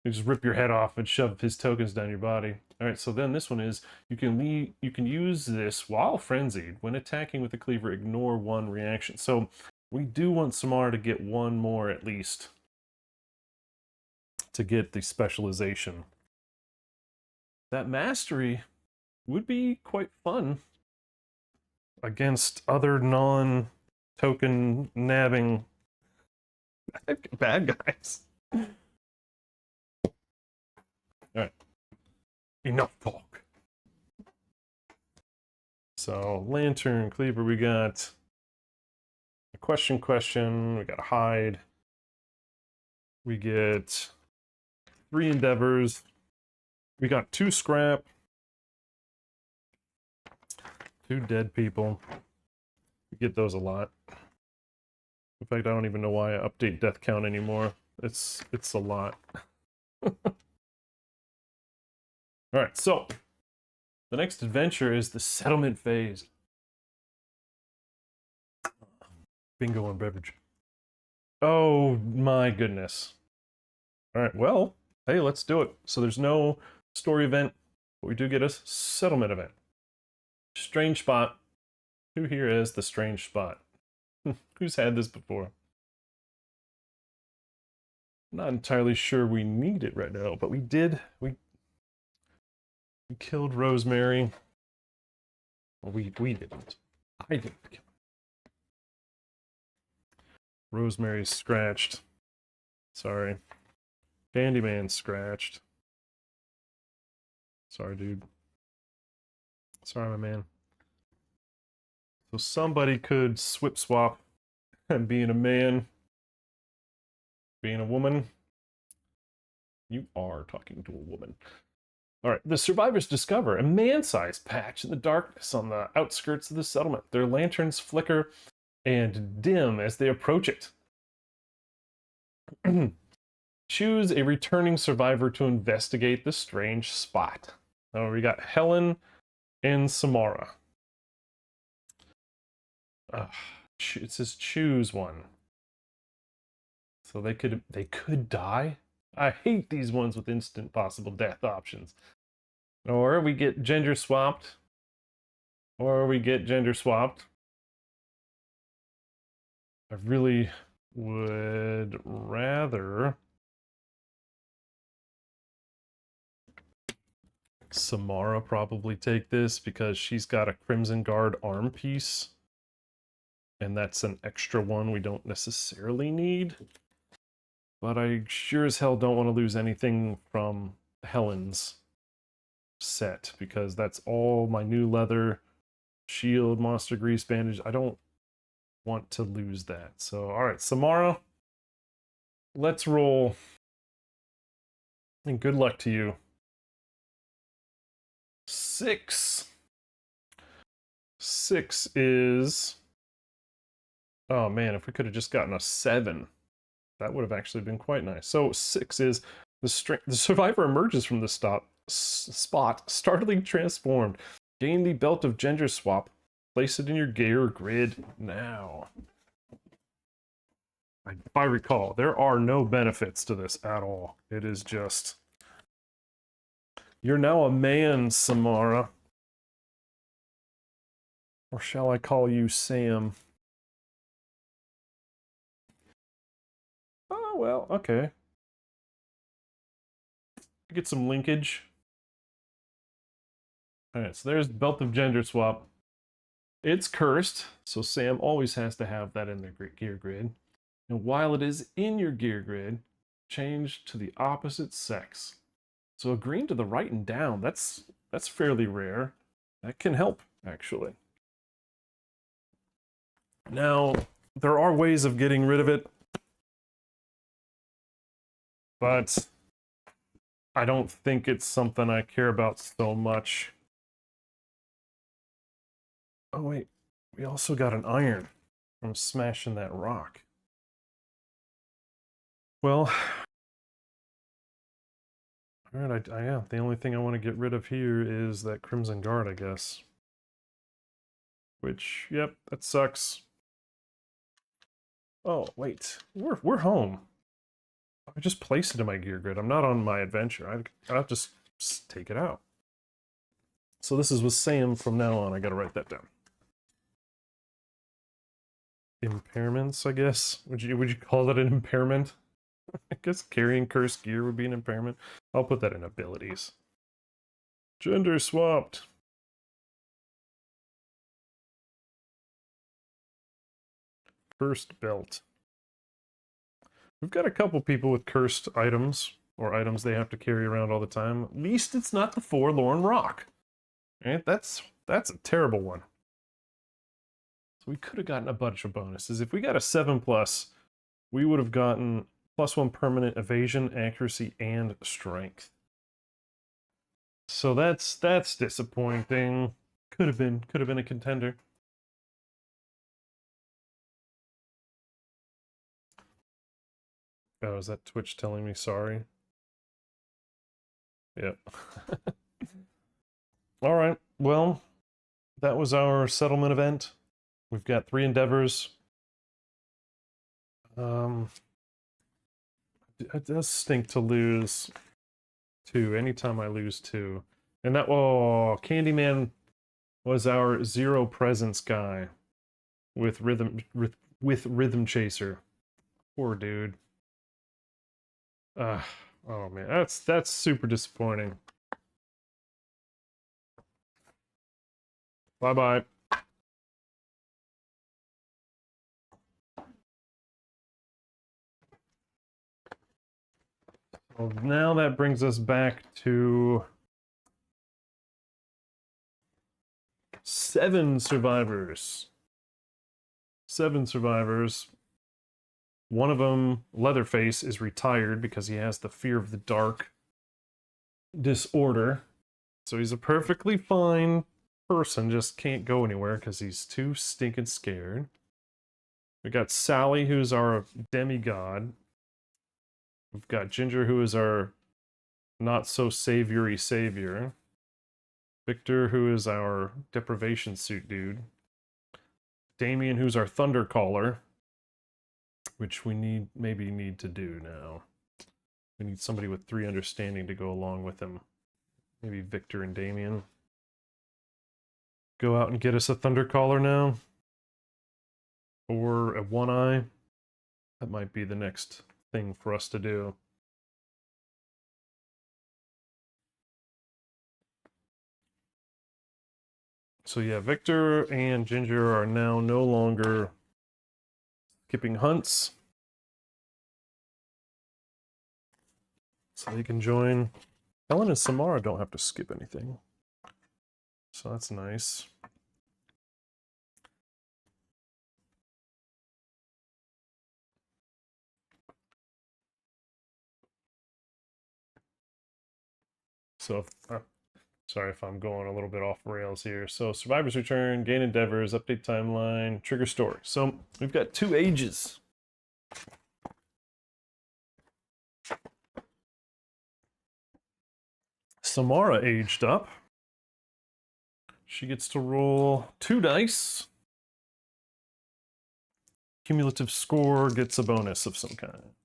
You just rip your head off and shove his tokens down your body. All right, so then this one is you can use this while frenzied. When attacking with the cleaver, ignore 1 reaction. So we do want Samara to get 1 more at least to get the specialization. That mastery would be quite fun against other non-token nabbing bad guys. Alright. Enough talk. So, Lantern, Cleaver, we got a question, we got a hide. We get 3 endeavors. We got 2 scrap. 2 dead people. We get those a lot. In fact, I don't even know why I update death count anymore. It's a lot. Alright, so the next adventure is the settlement phase. Bingo on beverage. Oh my goodness. Alright, well, hey, let's do it. So there's no story event, but we do get a settlement event. Strange spot. Who here is the strange spot? Who's had this before? Not entirely sure we need it right now, but we did. We killed Rosemary. Well, we didn't. I didn't kill her. Rosemary's scratched. Sorry. Candyman scratched. Sorry, dude. Sorry, my man. So somebody could swip swap and being a man, being a woman. You are talking to a woman. All right, the survivors discover a man-sized patch in the darkness on the outskirts of the settlement. Their lanterns flicker and dim as they approach it. Choose a returning survivor to investigate the strange spot. Oh, we got Helen and Samara. It says choose one. So they could die. I hate these ones with instant possible death options. Or we get gender swapped. Or we get gender swapped. I really would rather Samara probably take this because she's got a Crimson Guard arm piece. And that's an extra one we don't necessarily need. But I sure as hell don't want to lose anything from Helen's set because that's all my new leather, shield, monster grease bandage. I don't want to lose that. So, all right, Samara, let's roll. And good luck to you. 6. 6 is... Oh man, if we could have just gotten a 7, that would have actually been quite nice. So 6 is the survivor emerges from the spot, startlingly transformed. Gain the belt of gender swap. Place it in your gear grid now. If I recall, there are no benefits to this at all. It is just... You're now a man, Samara. Or shall I call you Sam? Oh, well, okay. Get some linkage. Alright, so there's Belt of Gender Swap. It's cursed, so Sam always has to have that in their gear grid. And while it is in your gear grid, change to the opposite sex. So a green to the right and down, that's fairly rare. That can help, actually. Now, there are ways of getting rid of it, but I don't think it's something I care about so much. Oh wait, we also got an iron from smashing that rock. Well, alright, yeah, the only thing I want to get rid of here is that Crimson Guard, I guess. Which, yep, that sucks. Oh, wait, we're home. I just placed it in my gear grid. I'm not on my adventure. I'll just take it out. So this is with Sam from now on. I gotta write that down. Impairments, I guess. Would you call that an impairment? I guess carrying cursed gear would be an impairment. I'll put that in abilities. Gender swapped. Cursed belt. We've got a couple people with cursed items, or items they have to carry around all the time. At least it's not the Forlorn Rock. Right? That's a terrible one. So we could have gotten a bunch of bonuses. If we got a 7+, we would have gotten +1 permanent evasion, accuracy, and strength. So that's disappointing. Could have been a contender. Oh, is that Twitch telling me sorry? Yep. All right. Well, that was our settlement event. We've got 3 endeavors. It does stink to lose 2. Anytime I lose 2. And that, oh, Candyman was our 0 presence guy with Rhythm Chaser. Poor dude. Oh man, that's super disappointing. Bye-bye. Well, now that brings us back to 7 survivors. 7 survivors. One of them, Leatherface, is retired because he has the fear of the dark disorder. So he's a perfectly fine person, just can't go anywhere because he's too stinking scared. We got Sally, who's our demigod. We've got Ginger, who is our not-so-savoury savior. Victor, who is our deprivation suit dude. Damien, who's our thunder caller. which we maybe need to do now. We need somebody with 3 understanding to go along with him. Maybe Victor and Damien. Go out and get us a Thundercaller now. Or a One-Eye. That might be the next thing for us to do. So yeah, Victor and Ginger are now no longer skipping hunts. So they can join. Helen and Samara don't have to skip anything. So that's nice. So, sorry if I'm going a little bit off rails here. So, Survivor's Return, Gain Endeavors, Update Timeline, Trigger Story. So, we've got 2 ages. Samara aged up. She gets to roll 2 dice. Cumulative score gets a bonus of some kind.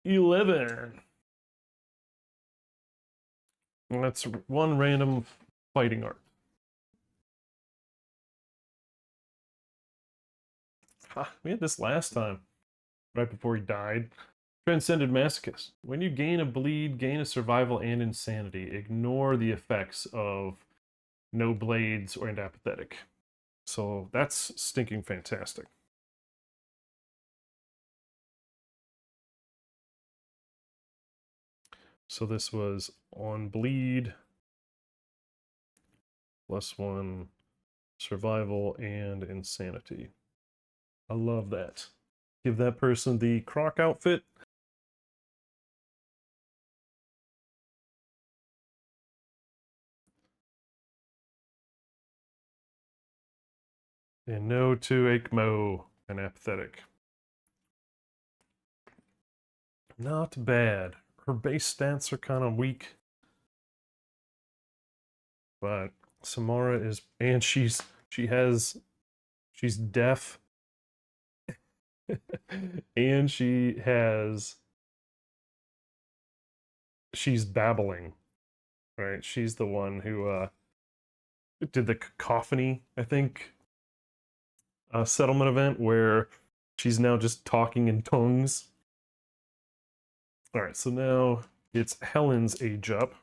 11. And that's 1 random fighting art. We had this last time, right before he died. Transcended Masochist. When you gain a bleed, gain a survival and insanity. Ignore the effects of no blades and apathetic. So that's stinking fantastic. So this was on bleed, +1 survival and insanity. I love that. Give that person the Croc outfit. And no to ECMO and apathetic. Not bad. Her base stats are kind of weak. But Samara is, and she's deaf. And she's babbling. Right? She's the one who did the cacophony, I think, settlement event where she's now just talking in tongues. All right, so now it's Helen's age up.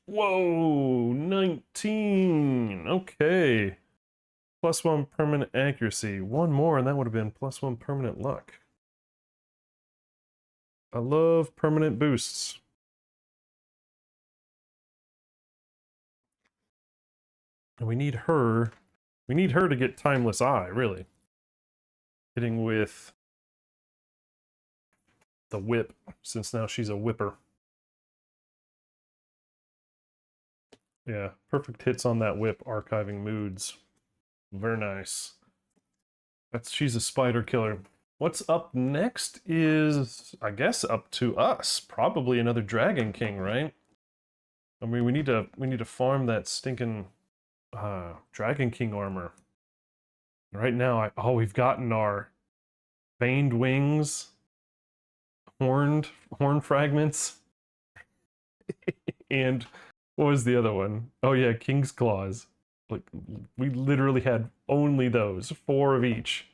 Whoa, 19. Okay. +1 permanent accuracy. 1 more, and that would have been +1 permanent luck. I love permanent boosts. And we need her to get Timeless Eye, really. Hitting with the whip, since now she's a whipper. Yeah, perfect hits on that whip, archiving moods. Very nice. She's a spider killer. What's up next is, I guess, up to us. Probably another Dragon King, right? I mean, we need to farm that stinking Dragon King armor. Right now, we've gotten our veined wings, horn fragments, and what was the other one? Oh yeah, King's Claws. Like, we literally had only those, 4 of each.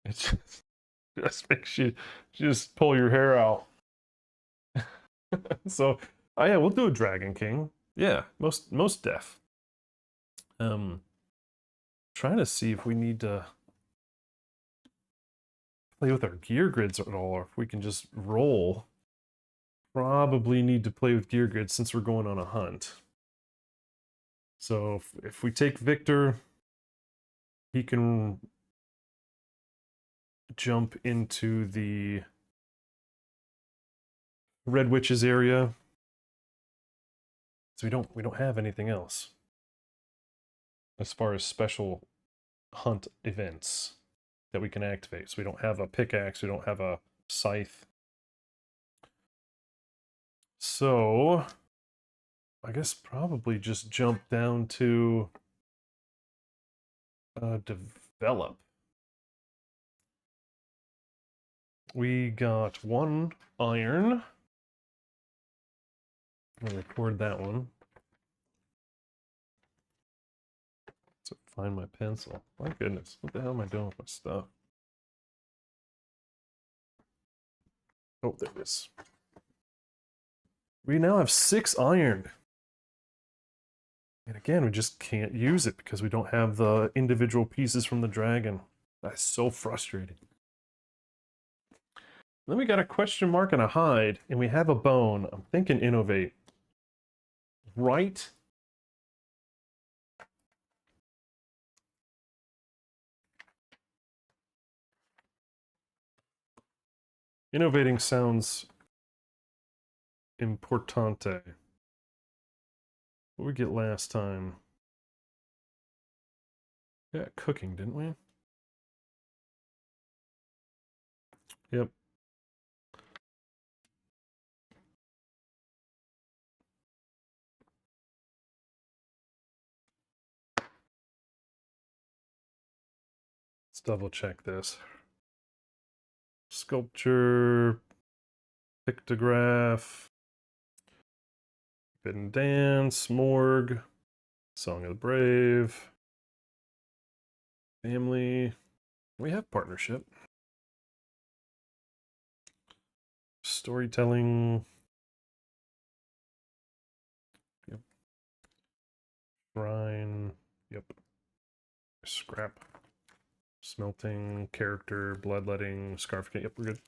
It just makes you just pull your hair out. So, oh yeah, we'll do a Dragon King. Yeah, most def. Trying to see if we need to play with our gear grids at all, or if we can just roll. Probably need to play with gear grids since we're going on a hunt. So if we take Victor, he can jump into the Red Witch's area. So we don't have anything else as far as special hunt events that we can activate. So we don't have a pickaxe, we don't have a scythe. So I guess probably just jump down to develop. We got 1 iron. I'll record that one. So find my pencil. My goodness, what the hell am I doing with my stuff? Oh, there it is. We now have 6 iron. And again, we just can't use it because we don't have the individual pieces from the dragon. That's so frustrating. Then we got a question mark and a hide, and we have a bone. I'm thinking innovate. Right? Innovating sounds importante. What did we get last time? Yeah, cooking, didn't we? Yep. Let's double check this. Sculpture, pictograph, Forbidden Dance, Morgue, Song of the Brave, Family. We have partnership. Storytelling. Yep. Shrine. Yep. Scrap. Smelting, character, bloodletting, scarf. Yep, we're good.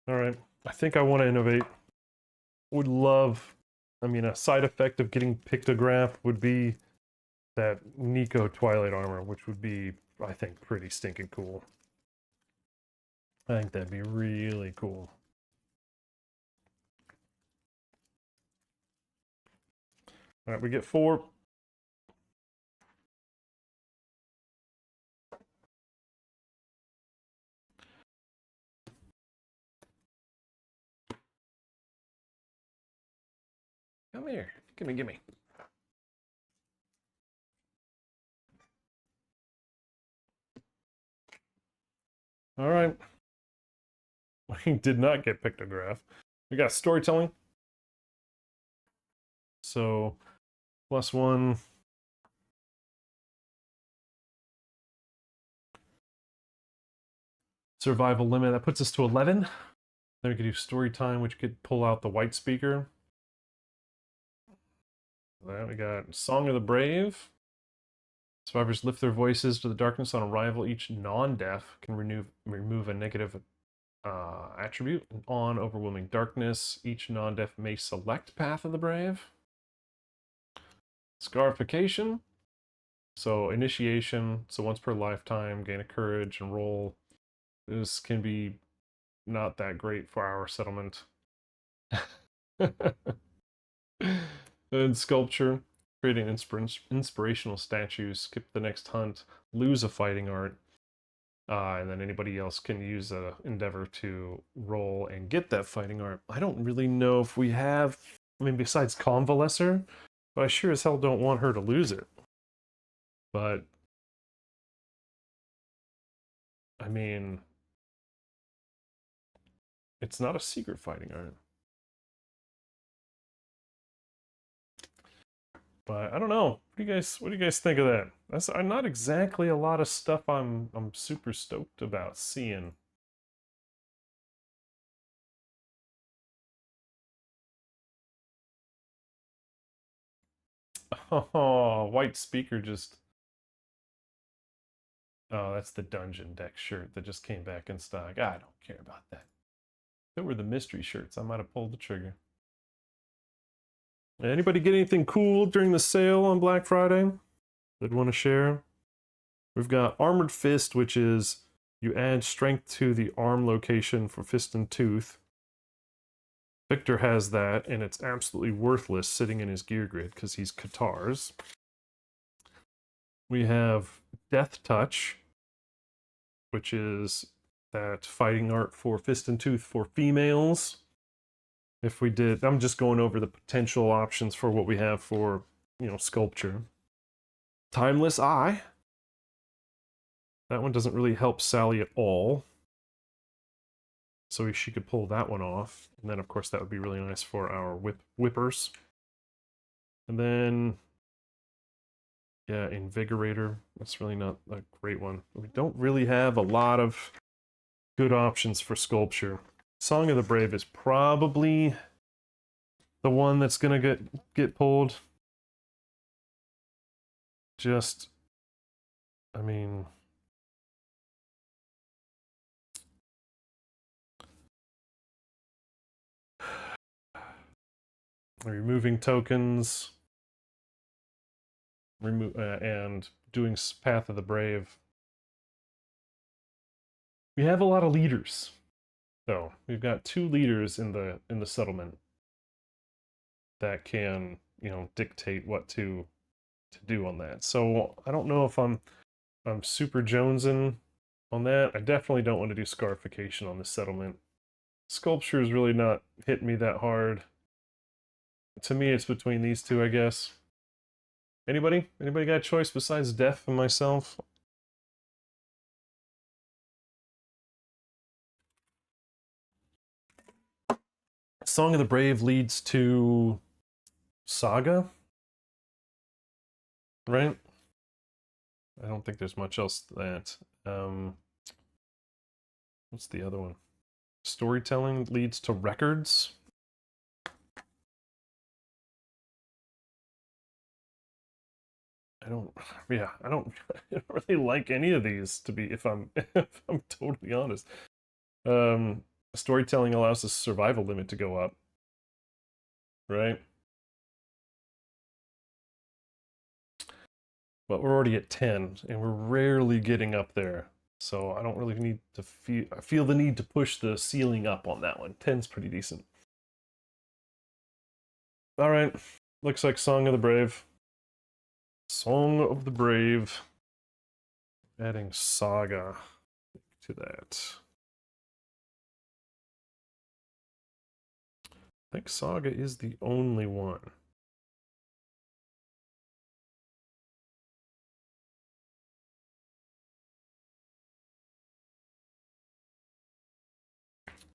Alright. I think I want to innovate. Would love, I mean, a side effect of getting pictograph would be that Nico Twilight armor, which would be, I think, pretty stinking cool. I think that'd be really cool. Alright, we get 4. Come here. Gimme, gimme. Alright. We did not get pictograph. We got storytelling. So, +1. Survival limit. That puts us to 11. Then we could do story time, which could pull out the white speaker. Then we got Song of the Brave. Survivors lift their voices to the darkness on arrival. Each non-deaf can remove a negative attribute. On overwhelming darkness, each non-deaf may select Path of the Brave. Scarification. So initiation. So once per lifetime, gain a courage and roll. This can be not that great for our settlement. And sculpture. Creating inspirational statues, skip the next hunt, lose a fighting art, and then anybody else can use a endeavor to roll and get that fighting art. I don't really know if we have, I mean, besides Convalescer, but I sure as hell don't want her to lose it. But, I mean, it's not a secret fighting art. But I don't know. What do you guys think of that? That's not exactly a lot of stuff I'm super stoked about seeing. Oh, white speaker just. Oh, that's the dungeon deck shirt that just came back in stock. I don't care about that. If it were the mystery shirts, I might have pulled the trigger. Anybody get anything cool during the sale on Black Friday that want to share? We've got Armored Fist, which is you add strength to the arm location for Fist and Tooth. Victor has that, and it's absolutely worthless sitting in his gear grid because he's Katars. We have Death Touch, which is that fighting art for Fist and Tooth for females. If we did, I'm just going over the potential options for what we have for, sculpture. Timeless Eye. That one doesn't really help Sally at all. So she could pull that one off. And then, of course, that would be really nice for our whippers. And then, yeah, Invigorator. That's really not a great one. We don't really have a lot of good options for Sculpture. Song of the Brave is probably the one that's going to get pulled. Just, I mean... removing tokens, and doing Path of the Brave. We have a lot of leaders, though. We've got 2 leaders in the settlement that can, you know, dictate what to do on that. So I don't know if I'm super jonesing on that. I definitely don't want to do Scarification on this settlement. Sculpture is really not hitting me that hard. To me, it's between these 2, I guess. Anybody? Anybody got a choice besides Death and myself? Song of the Brave leads to Saga, right? I don't think there's much else to that. What's the other one? Storytelling leads to Records. I don't really like any of these, to be, if I'm totally honest. Storytelling allows the survival limit to go up, right? But we're already at 10, and we're rarely getting up there. So I don't really need to feel the need to push the ceiling up on that one. 10's pretty decent. All right, looks like Song of the Brave. Song of the Brave. Adding Saga to that. I think Saga is the only one.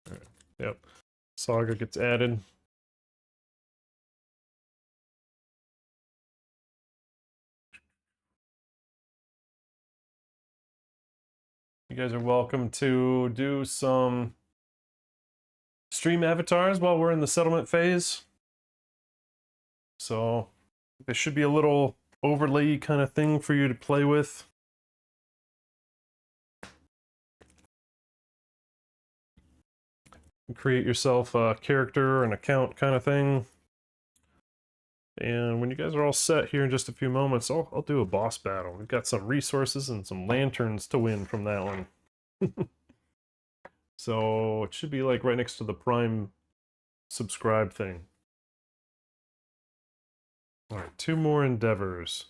All right. Yep. Saga gets added. You guys are welcome to do some stream avatars while we're in the settlement phase. So there should be a little overlay kind of thing for you to play with. Create yourself a character, an account kind of thing. And when you guys are all set here in just a few moments, I'll do a boss battle. We've got some resources and some lanterns to win from that one. So it should be like right next to the Prime subscribe thing. All right, 2 more endeavors.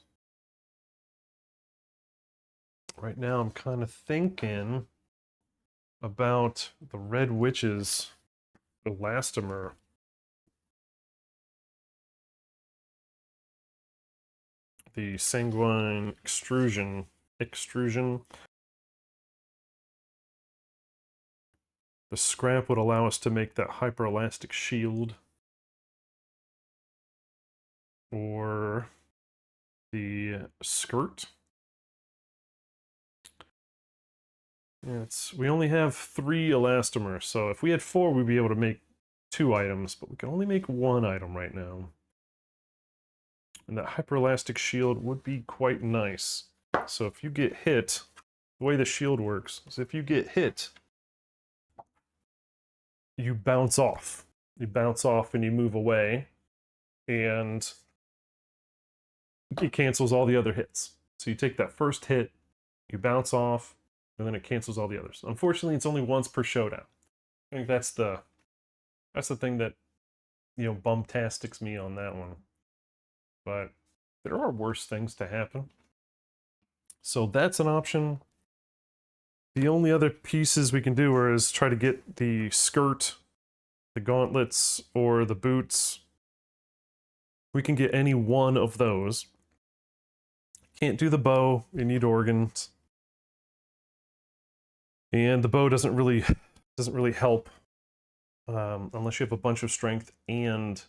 Right now I'm kind of thinking about the Red Witch's elastomer. The Sanguine Extrusion. The scrap would allow us to make that hyper-elastic shield. Or the skirt. We only have 3 elastomers, so if we had 4, we'd be able to make 2 items, but we can only make 1 item right now. And that hyper-elastic shield would be quite nice. So if you get hit, the way the shield works is if you get hit, you bounce off. You bounce off and you move away, and it cancels all the other hits. So you take that first hit, you bounce off, and then it cancels all the others. Unfortunately, it's only once per showdown. I think that's the thing that, you know, bumtastics me on that one. But there are worse things to happen. So that's an option. The only other pieces we can do is try to get the skirt, the gauntlets, or the boots. We can get any one of those. Can't do the bow, you need organs. And the bow doesn't really Doesn't really help unless you have a bunch of strength and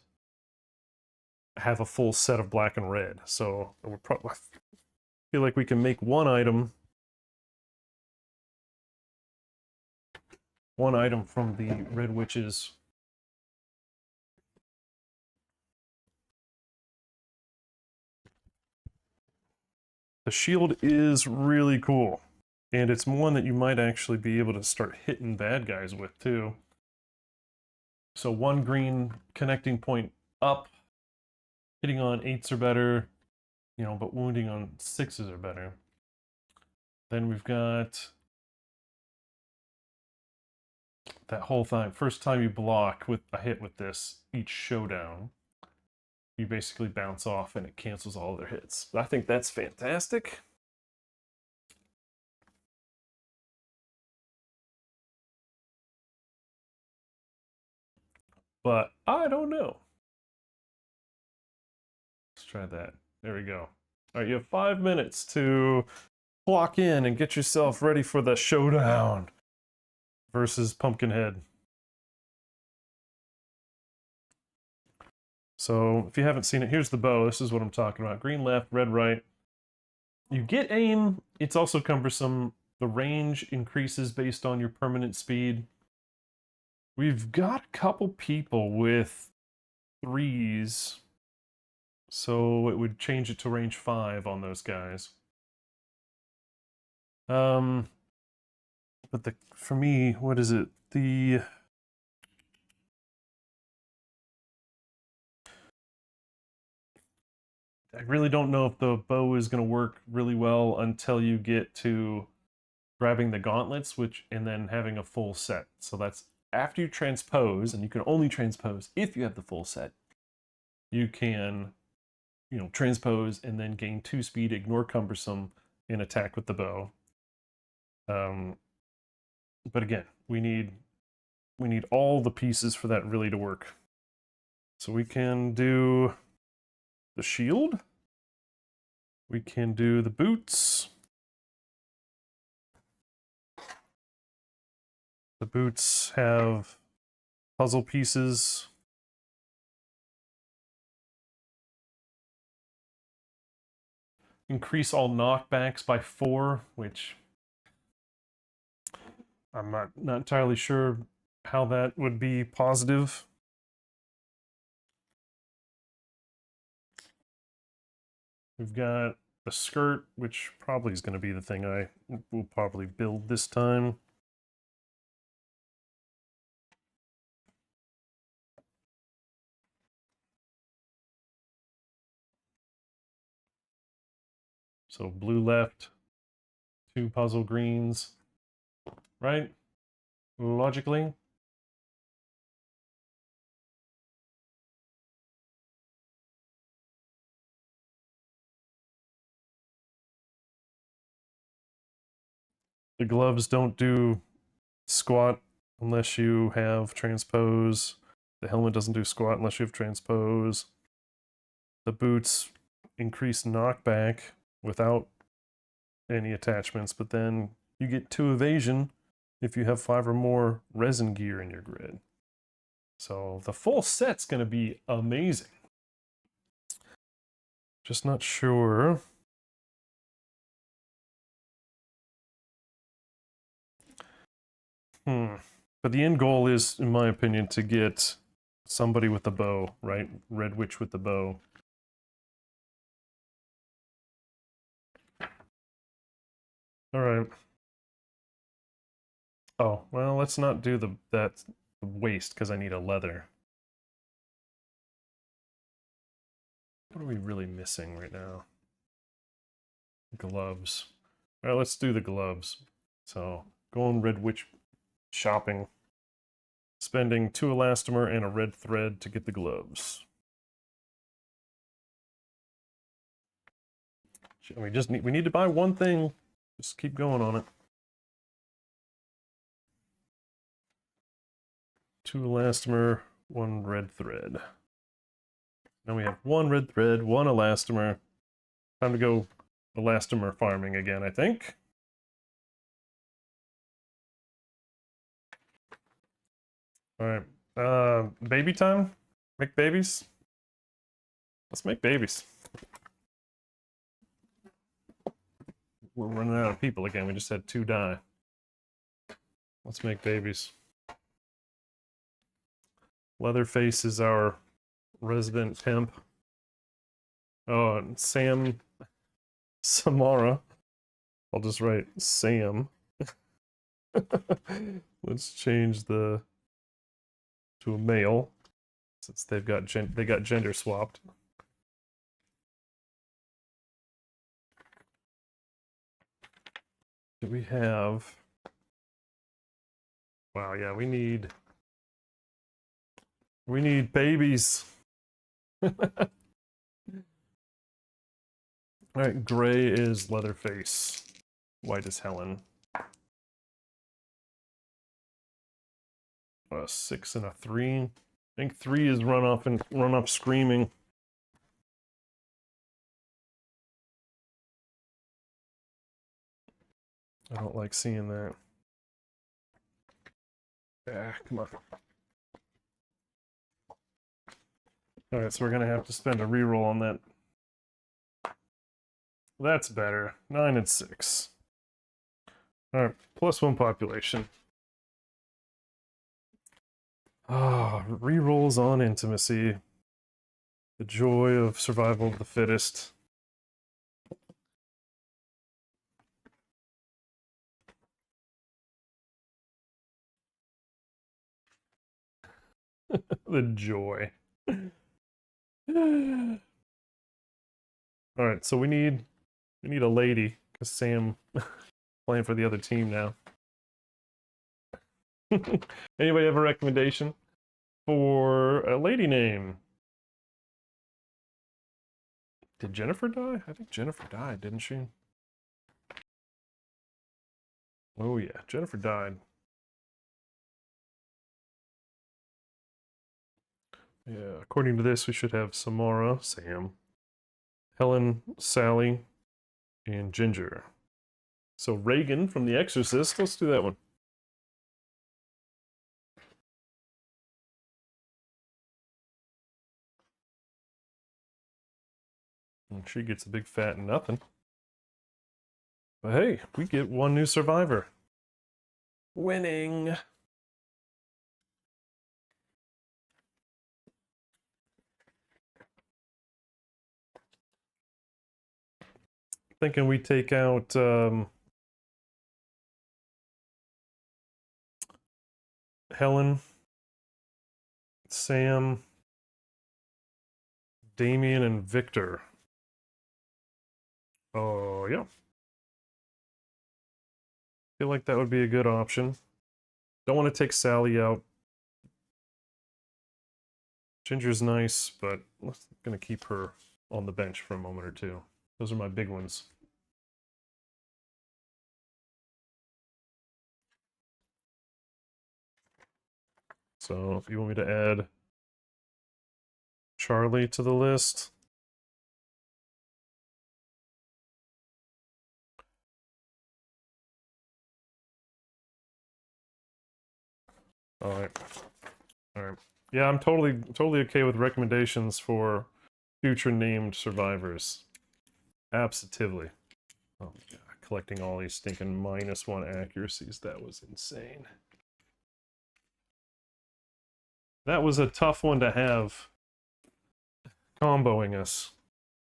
have a full set of black and red. So I feel like we can make one item from the Red Witches. The shield is really cool, and it's one that you might actually be able to start hitting bad guys with too. So 1 green connecting point up, hitting on 8s are better, you know, but wounding on 6s are better. Then we've got that whole thing. First time you block with a hit with this, each showdown, you basically bounce off and it cancels all their hits. I think that's fantastic. But I don't know. Let's try that. There we go. All right, you have 5 minutes to clock in and get yourself ready for the showdown versus Pumpkinhead. So if you haven't seen it, here's the bow. This is what I'm talking about. Green left, red right. You get aim. It's also cumbersome. The range increases based on your permanent speed. We've got a couple people with 3s, so it would change it to range 5 on those guys. But for me, what is it? I really don't know if the bow is going to work really well until you get to grabbing the gauntlets, and then having a full set. So that's after you transpose, and you can only transpose if you have the full set. You can, you know, transpose and then gain 2 speed, ignore cumbersome, and attack with the bow. But again, we need all the pieces for that really to work. So we can do the shield. We can do the boots. The boots have puzzle pieces. Increase all knockbacks by 4, which I'm not entirely sure how that would be positive. We've got the skirt, which probably is going to be the thing I will probably build this time. So blue left, 2 puzzle greens, right? Logically. The gloves don't do squat unless you have transpose. The helmet doesn't do squat unless you have transpose. The boots increase knockback without any attachments, but then you get 2 evasion if you have 5 or more resin gear in your grid. So the full set's going to be amazing. Just not sure. But the end goal is, in my opinion, to get somebody with the bow, right? Red Witch with the bow. All right. Oh, well, let's not do that waist because I need a leather. What are we really missing right now? Gloves. All right, let's do the gloves. So, going Red Witch shopping. Spending 2 elastomer and a red thread to get the gloves. We need to buy one thing. Just keep going on it. 2 elastomer, 1 red thread. Now we have 1 red thread, 1 elastomer. Time to go elastomer farming again, I think. All right. Baby time? Make babies? Let's make babies. We're running out of people again. We just had 2 die. Let's make babies. Leatherface is our resident pimp. Oh, and Sam Samara. I'll just write Sam. Let's change the to a male since they got gender swapped. Do we have? Wow, yeah, we need babies. All right, gray is Leatherface. White is Helen. A 6 and a 3. I think 3 is run off screaming. I don't like seeing that. Ah, come on. All right, so we're gonna have to spend a reroll on that. That's better. 9 and 6. All right, +1 population. Ah, rerolls on intimacy. The joy of survival of the fittest. The joy. All right, so we need a lady because Sam playing for the other team now. Anybody have a recommendation for a lady name? Did Jennifer die? I think Jennifer died, didn't she? Oh yeah, Jennifer died. Yeah, according to this, we should have Samara, Sam, Helen, Sally, and Ginger. So Reagan from The Exorcist, let's do that one. And she gets a big fat nothing. But hey, we get 1 new survivor. Winning. Thinking we take out Helen, Sam, Damien, and Victor. Oh, yeah. Feel like that would be a good option. Don't want to take Sally out. Ginger's nice, but I'm gonna keep her on the bench for a moment or two. Those are my big ones. So if you want me to add Charlie to the list. All right. All right. Yeah, I'm totally okay with recommendations for future named survivors. Absolutely. Oh my god, collecting all these stinking -1 accuracies, that was insane. That was a tough one to have comboing us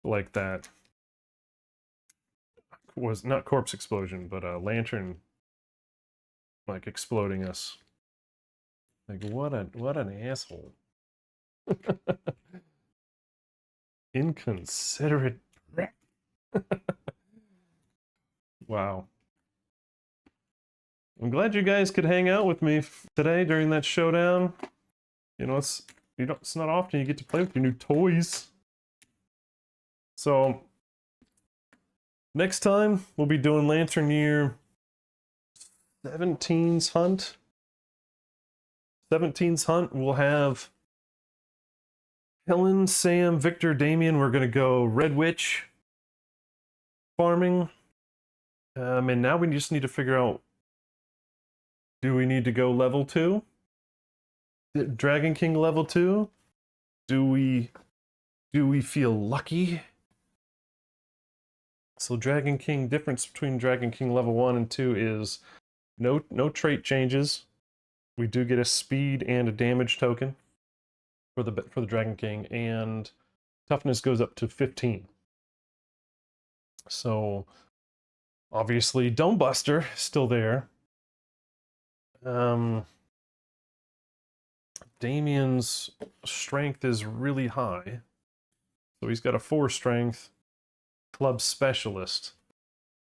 like that. Was not corpse explosion, but a lantern like exploding us. Like what an asshole. Inconsiderate. Wow. I'm glad you guys could hang out with me today during that showdown. You know, it's not often you get to play with your new toys. So next time we'll be doing Lantern Year 17's Hunt. 17's Hunt. We'll have Helen, Sam, Victor, Damien. We're gonna go Red Witch farming. And now we just need to figure out, do we need to go level 2? Dragon King level 2? Do we feel lucky? So Dragon King, difference between Dragon King level 1 and 2 is no trait changes. We do get a speed and a damage token for the Dragon King, and toughness goes up to 15. So obviously Dome Buster still there. Damien's strength is really high. So he's got a 4 strength. Club Specialist.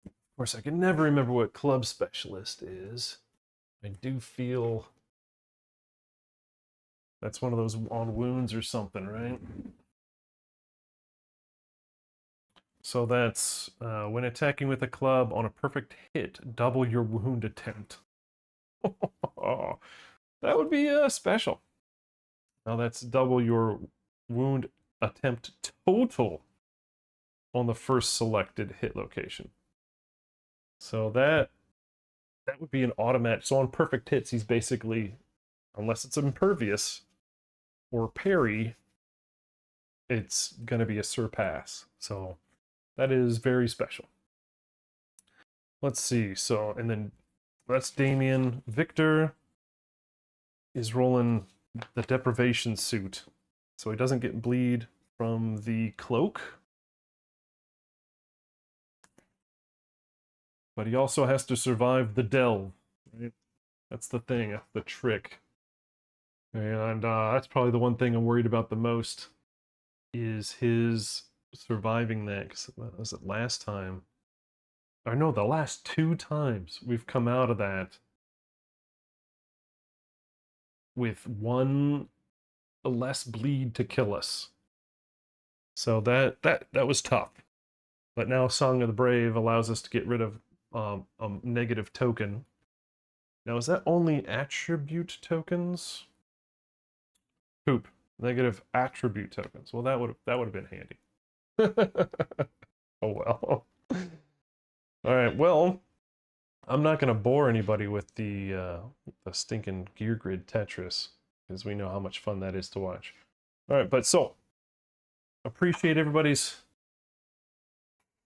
Of course, I can never remember what Club Specialist is. I do feel that's one of those on wounds or something, right? So that's when attacking with a club on a perfect hit, double your wound attempt. Oh, that would be special. Now that's double your wound attempt total on the first selected hit location. So that would be an automatic. So on perfect hits, he's basically, unless it's impervious or parry, it's going to be a surpass. So that is very special. Let's see. So, and then that's Damien. Victor is rolling the deprivation suit. So he doesn't get bleed from the cloak. But he also has to survive the delve. Right? That's the thing. That's the trick. And that's probably the one thing I'm worried about the most is his surviving that. Because was it last time? Or no, the last 2 times we've come out of that with 1 less bleed to kill us. So that was tough. But now Song of the Brave allows us to get rid of a negative token. Now is that only attribute tokens? Poop. Negative attribute tokens. Well, that would have been handy. Oh well. All right. Well, I'm not going to bore anybody with the stinking gear grid Tetris, because we know how much fun that is to watch. All right, but so appreciate everybody's.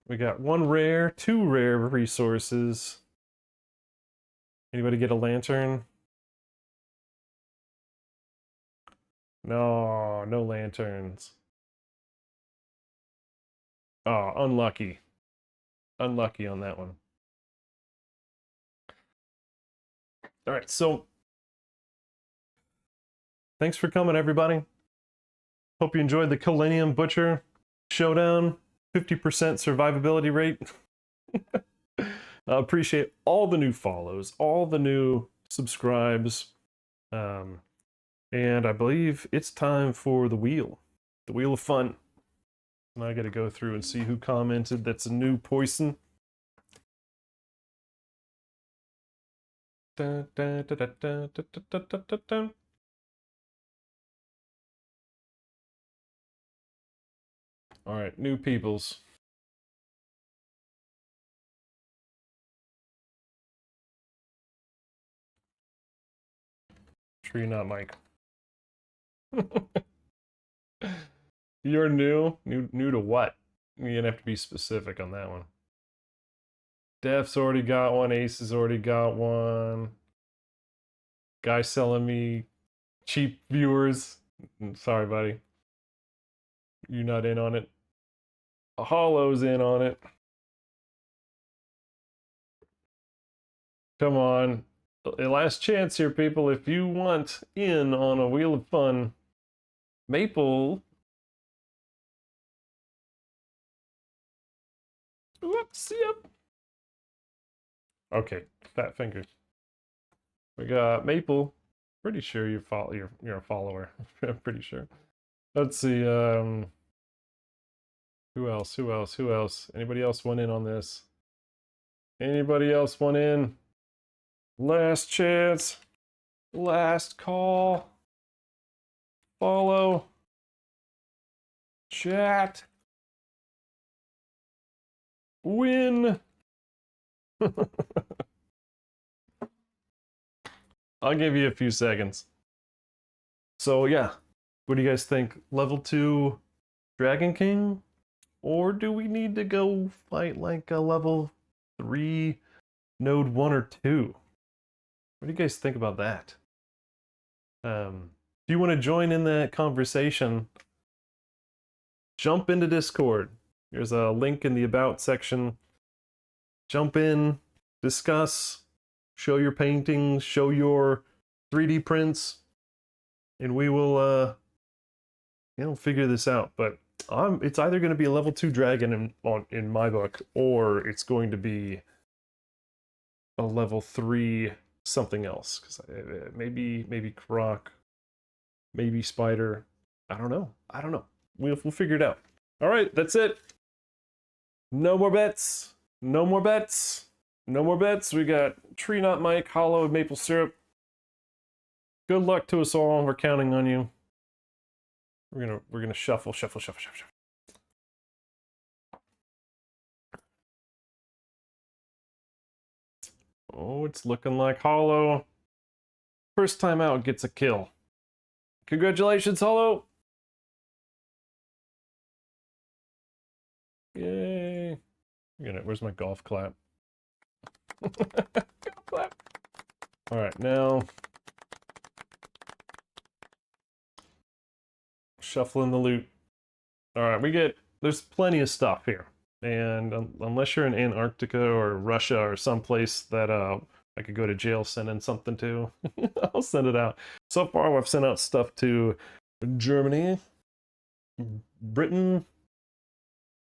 We got 1 rare, 2 rare resources. Anybody get a lantern? No, no lanterns. Oh, unlucky. Unlucky on that one. All right, so thanks for coming, everybody. Hope you enjoyed the Killenium Butcher showdown. 50% survivability rate. I appreciate all the new follows, all the new subscribes. And I believe it's time for the wheel of fun. And I got to go through and see who commented that's a new poison. Dun, dun, dun, dun, dun, dun, dun, dun, dun, dun. All right, new peoples. Tree not Mike. You're new? New to what? You're gonna have to be specific on that one. Def's already got one, Ace has already got one. Guy selling me cheap viewers. Sorry, buddy. You're not in on it. A Hollow's in on it. Come on. Last chance here, people. If you want in on a Wheel of Fun, Maple. Whoops, yep. Okay, fat fingers. We got Maple. Pretty sure you're a follower. I'm pretty sure. Let's see. Who else? Who else? Who else? Anybody else want in on this? Anybody else want in? Last chance. Last call. Follow. Chat. Win. I'll give you a few seconds. So yeah, what do you guys think? Level 2 Dragon King? Or do we need to go fight like a level 3 Node 1 or 2? What do you guys think about that? If you want to join in that conversation, jump into Discord. There's a link in the About section. Jump in, discuss, show your paintings, show your 3D prints, and we will, figure this out. But it's either going to be a level 2 dragon in my book, or it's going to be a level 3 something else. Because maybe Croc, maybe Spider. I don't know. We'll figure it out. All right, that's it. No more bets. No more bets. No more bets. We got Tree Nut Mike, Hollow, Maple Syrup. Good luck to us all. We're counting on you. We're gonna shuffle. Oh, it's looking like Hollow. First time out gets a kill. Congratulations, Hollow. Yay. Where's my golf clap? Golf clap. All right, now shuffling the loot. All right, there's plenty of stuff here. And unless you're in Antarctica or Russia or someplace that I could go to jail sending something to, I'll send it out. So far, I've sent out stuff to Germany, Britain,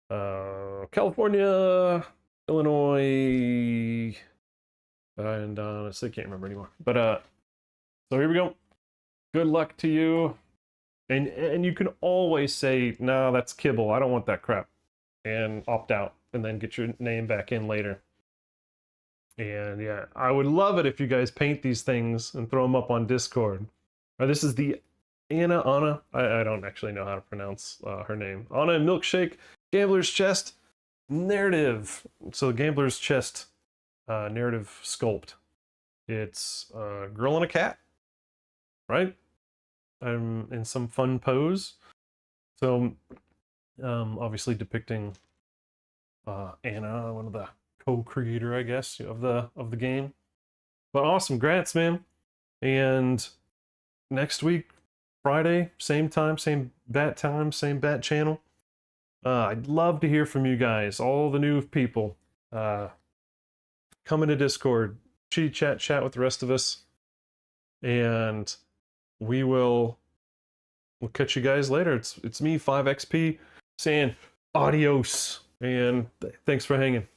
California, Illinois, and I still can't remember anymore. But so here we go. Good luck to you. And you can always say, no, that's kibble. I don't want that crap. And opt out and then get your name back in later. And yeah, I would love it if you guys paint these things and throw them up on Discord. This is the Anna. I don't actually know how to pronounce her name. Anna Milkshake, Gambler's Chest, narrative. So Gambler's Chest narrative sculpt. It's a girl and a cat, right? In some fun pose. So obviously depicting Anna, one of the co-creator, I guess, of the game. But awesome, grats, man. And next week, Friday, same time, same bat channel. I'd love to hear from you guys, all the new people. Come into Discord, chat with the rest of us, and we'll catch you guys later. It's me, 5XP, saying adios, and thanks for hanging.